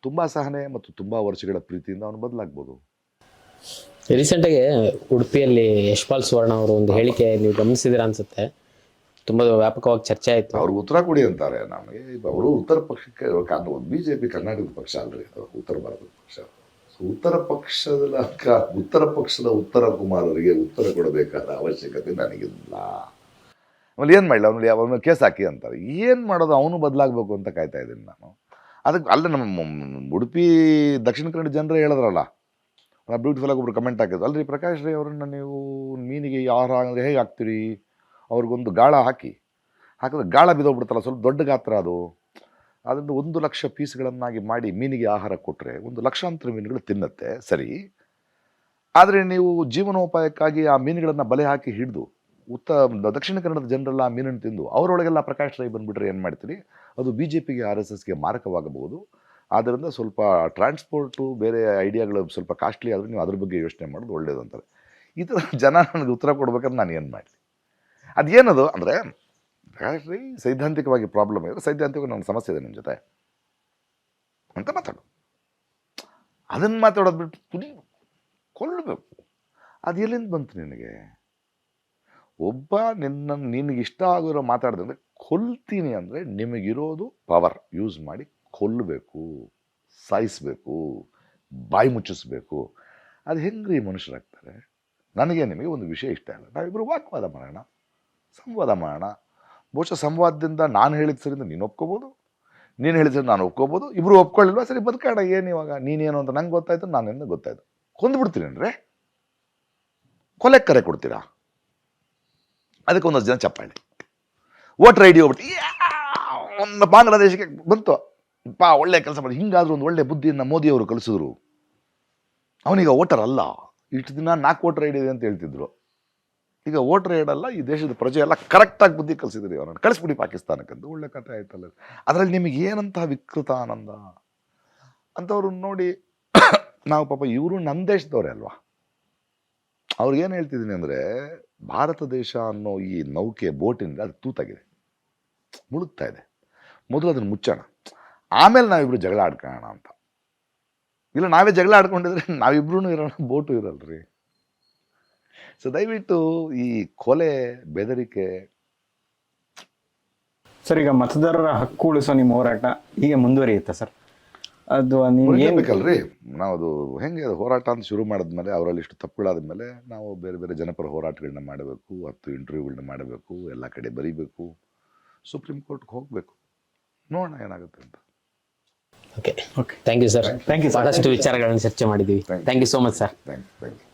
Speaker 1: ತುಂಬ ಸಹನೆ ಮತ್ತು ತುಂಬ ವರ್ಷಗಳ ಪ್ರೀತಿಯಿಂದ ಅವನು ಬದಲಾಗ್ಬೋದು.
Speaker 3: ರೀಸೆಂಟಾಗಿ ಉಡುಪಿಯಲ್ಲಿ ಯಶ್ಪಾಲ್ ಸುವರ್ಣ ಅವರು ಒಂದು ಹೇಳಿಕೆ ನೀವು ಗಮನಿಸಿದಿರ ಅನ್ಸುತ್ತೆ, ತುಂಬ ವ್ಯಾಪಕವಾಗಿ ಚರ್ಚೆ ಆಯಿತು.
Speaker 1: ಅವ್ರಿಗೆ ಉತ್ತರ ಕೊಡಿ ಅಂತಾರೆ. ನಮಗೆ ಅವರು ಉತ್ತರ ಪಕ್ಷಕ್ಕೆ ಬಿಜೆಪಿ ಕರ್ನಾಟಕದ ಪಕ್ಷ ಅಲ್ರಿ, ಅದು ಉತ್ತರ ಭಾರತದ ಪಕ್ಷ. ಸೊ ಉತ್ತರ ಪಕ್ಷದ ಉತ್ತರ ಕುಮಾರರಿಗೆ ಉತ್ತರ ಕೊಡಬೇಕಾದ ಅವಶ್ಯಕತೆ ನನಗಿಲ್ಲ. ಆಮೇಲೆ ಏನು ಮಾಡಲಿ, ಅವನ ಕೇಸ್ ಹಾಕಿ ಅಂತಾರೆ. ಏನು ಮಾಡೋದು, ಅವನು ಬದಲಾಗಬೇಕು ಅಂತ ಕಾಯ್ತಾ ಇದ್ದೀನಿ ನಾನು. ಅದಕ್ಕೆ ಅಲ್ಲ, ನಮ್ಮ ಉಡುಪಿ ದಕ್ಷಿಣ ಕನ್ನಡ ಜನರೇ ಹೇಳಿದ್ರಲ್ಲ, ಬ್ಯೂಟಿಫುಲ್ ಆಗಿ ಒಬ್ರು ಕಮೆಂಟ್ ಹಾಕಿದ್ರು, ಅಲ್ರಿ ಪ್ರಕಾಶ್ ರೈ ಅವರನ್ನು ನೀವು ಮೀನಿಗೆ ಆಹಾರ ಅಂದರೆ ಹೇಗೆ ಹಾಕ್ತೀರಿ, ಅವ್ರಿಗೊಂದು ಗಾಳ ಹಾಕಿದ್ರೆ ಗಾಳ ಬಿದ್ದೋಗ್ಬಿಡ್ತಲ್ಲ, ಸ್ವಲ್ಪ ದೊಡ್ಡ ಗಾತ್ರ ಅದು, ಅದನ್ನು 1 ಲಕ್ಷ ಪೀಸ್ಗಳನ್ನಾಗಿ ಮಾಡಿ ಮೀನಿಗೆ ಆಹಾರ ಕೊಟ್ಟರೆ 1 ಲಕ್ಷಾಂತರ ಮೀನುಗಳು ತಿನ್ನತ್ತೆ, ಸರಿ. ಆದರೆ ನೀವು ಜೀವನೋಪಾಯಕ್ಕಾಗಿ ಆ ಮೀನುಗಳನ್ನು ಬಲೆ ಹಾಕಿ ಹಿಡಿದು ದಕ್ಷಿಣ ಕನ್ನಡದ ಜನರೆಲ್ಲ ಆ ಮೀನನ್ನು ತಿಂದು ಅವರೊಳಗೆಲ್ಲ ಪ್ರಕಾಶ್ ರೈ ಬಂದುಬಿಟ್ರೆ ಏನು ಮಾಡ್ತೀರಿ? ಅದು BJPಗೆ RSSಗೆ ಮಾರಕವಾಗಬಹುದು. ಆದ್ದರಿಂದ ಸ್ವಲ್ಪ ಟ್ರಾನ್ಸ್ಪೋರ್ಟು ಬೇರೆ ಐಡಿಯಾಗಳು ಸ್ವಲ್ಪ ಕಾಸ್ಟ್ಲಿ ಆದರೂ ನೀವು ಅದ್ರ ಬಗ್ಗೆ ಯೋಚನೆ ಮಾಡೋದು ಒಳ್ಳೇದು ಅಂತಾರೆ. ಈ ಥರ ಜನ ನನಗೆ ಉತ್ತರ ಕೊಡ್ಬೇಕಾದ್ರೆ ನಾನು ಏನು ಮಾಡಲಿ? ಅದೇನದು ಅಂದರೆ ಪ್ರಕಾಶ್ ರೈ ಸೈದ್ಧಾಂತಿಕವಾಗಿ ಪ್ರಾಬ್ಲಮ್ ಇದೆ, ಸೈದ್ಧಾಂತಿಕವಾಗಿ ನನ್ನ ಸಮಸ್ಯೆ ಇದೆ ನಿಮ್ಮ ಜೊತೆ ಅಂತ ಮಾತಾಡು. ಅದನ್ನು ಮಾತಾಡೋದು ಬಿಟ್ಟು ಪುಡಿ ಕೊಲ್ಲಬೇಕು. ಅದು ಎಲ್ಲಿಂದ ಬಂತು ನಿನಗೆ? ಒಬ್ಬ ನಿನಗೆ ಇಷ್ಟ ಆಗಿರೋ ಮಾತಾಡಿದೆ ಅಂದರೆ ಕೊಲ್ತೀನಿ ಅಂದರೆ ನಿಮಗಿರೋದು ಪವರ್ ಯೂಸ್ ಮಾಡಿ ಕೊಲ್ಲಬೇಕು, ಸಾಯಿಸಬೇಕು, ಬಾಯಿ ಮುಚ್ಚಿಸ್ಬೇಕು. ಅದು ಹೆಂಗ್ರಿ ಮನುಷ್ಯರಾಗ್ತಾರೆ? ನನಗೆ ನಿಮಗೆ ಒಂದು ವಿಷಯ ಇಷ್ಟ ಇಲ್ಲ, ನಾವಿಬ್ಬರು ವಾಗ್ವಾದ ಮಾಡೋಣ, ಸಂವಾದ ಮಾಡೋಣ. ಬಹುಶಃ ಸಂವಾದದಿಂದ ನಾನು ಹೇಳಿದ ಸರಿಂದ ನೀನು ಒಪ್ಕೋಬೋದು, ನೀನು ಹೇಳಿದ ಸರಿ ನಾನು ಒಪ್ಕೋಬೋದು, ಇಬ್ಬರು ಒಪ್ಕೊಳ್ಳಿಲ್ವಾ, ಸರಿ ಬದುಕೋಣ. ಏನು ಇವಾಗ ನೀನೇನು ಅಂತ ನಂಗೆ ಗೊತ್ತಾಯ್ತು, ನಾನೇನು ಗೊತ್ತಾಯ್ತು, ಕೊಂದುಬಿಡ್ತೀನಿ ಅಂದರೆ ಕೊಲೆ ಕರೆ ಕೊಡ್ತೀರಾ? ಅದಕ್ಕೆ ಒಂದಷ್ಟು ಜನ ಚಪ್ಪಾಳೆ, ವೋಟರ್ ಐ ಡಿ ಹೋಗ್ಬಿಟ್ಟು ಒಂದು ಬಾಂಗ್ಲಾದೇಶಕ್ಕೆ ಬಂತು, ಒಳ್ಳೆ ಕೆಲಸ ಮಾಡಿ. ಹಿಂಗಾದ್ರೂ ಒಂದು ಒಳ್ಳೆ ಬುದ್ಧಿಯನ್ನು ಮೋದಿಯವರು ಕಲಿಸಿದ್ರು. ಅವನೀಗ ವೋಟರ್ ಅಲ್ಲ, ಇಷ್ಟು ದಿನ 4 ವೋಟರ್ ಐ ಡಿ ಇದೆ ಅಂತ ಹೇಳ್ತಿದ್ರು, ಈಗ ವೋಟರ್ ಐ ಡಿ ಅಲ್ಲ, ಈ ದೇಶದ ಪ್ರಜೆ ಎಲ್ಲ ಕರೆಕ್ಟಾಗಿ ಬುದ್ಧಿ ಕಲಿಸಿದ್ರಿ, ಅವರನ್ನು ಕಳಿಸ್ಬಿಡಿ ಪಾಕಿಸ್ತಾನಕ್ಕಂತ. ಒಳ್ಳೆ ಕಥೆ ಆಯ್ತಲ್ಲ. ಅದರಲ್ಲಿ ನಿಮಗೆ ಏನಂತಹ ವಿಕೃತ ಆನಂದ ಅಂತವ್ರು ನೋಡಿ. ನಾವು ಪಾಪ ಇವರು ನಮ್ಮ ದೇಶದವರೇ ಅಲ್ವಾ, ಅವ್ರಿಗೇನು ಹೇಳ್ತಿದ್ದೀನಿ ಅಂದರೆ, ಭಾರತ ದೇಶ ಅನ್ನೋ ಈ ನೌಕೆ ಬೋಟಿನಿಂದ ಅದು ತೂತಾಗಿದೆ, ಮುಳುಗ್ತಾ ಇದೆ. ಮೊದಲು ಅದನ್ನು ಮುಚ್ಚೋಣ, ಆಮೇಲೆ ನಾವಿಬ್ರು ಜಗಳ ಆಡ್ಕೊಳ್ಳೋಣ ಅಂತ. ಇಲ್ಲ ನಾವೇ ಜಗಳ ಆಡ್ಕೊಂಡಿದ್ರೆ ನಾವಿಬ್ರೂ ಇರೋಣ, ಬೋಟು ಇರಲ್ರಿ. ಸೊ ದಯವಿಟ್ಟು ಈ ಕೊಲೆ ಬೆದರಿಕೆ.
Speaker 2: ಸರ್, ಈಗ ಮತದಾರರ ಹಕ್ಕು ಉಳಿಸೋ ನಿಮ್ಮ ಹೋರಾಟ ಹೀಗೆ ಮುಂದುವರಿಯುತ್ತೆ ಸರ್? ಅದು ನೀವು ಏನು
Speaker 1: ಬೇಕಲ್ರಿ, ನಾವು ಅದು ಹೆಂಗೆ ಅದು ಹೋರಾಟ ಅಂತ ಶುರು ಮಾಡಿದ್ಮೇಲೆ, ಅವರಲ್ಲಿ ಇಷ್ಟು ತಪ್ಪುಗಳಾದ್ಮೇಲೆ ನಾವು ಬೇರೆ ಬೇರೆ ಜನಪರ ಹೋರಾಟಗಳನ್ನ ಮಾಡಬೇಕು, 10 ಇಂಟರ್ವ್ಯೂಗಳನ್ನ ಮಾಡಬೇಕು, ಎಲ್ಲ ಕಡೆ ಬರೀಬೇಕು, ಸುಪ್ರೀಂ ಕೋರ್ಟ್ಗೆ ಹೋಗಬೇಕು, ನೋಡೋಣ ಏನಾಗುತ್ತೆ ಅಂತ.
Speaker 3: Okay, thank you sir.
Speaker 2: Thank you sir.
Speaker 3: ಬಹಳಷ್ಟು ವಿಚಾರಗಳನ್ನು ಚರ್ಚೆ ಮಾಡಿದ್ದೀವಿ. Thank you so much sir.
Speaker 1: Thank you.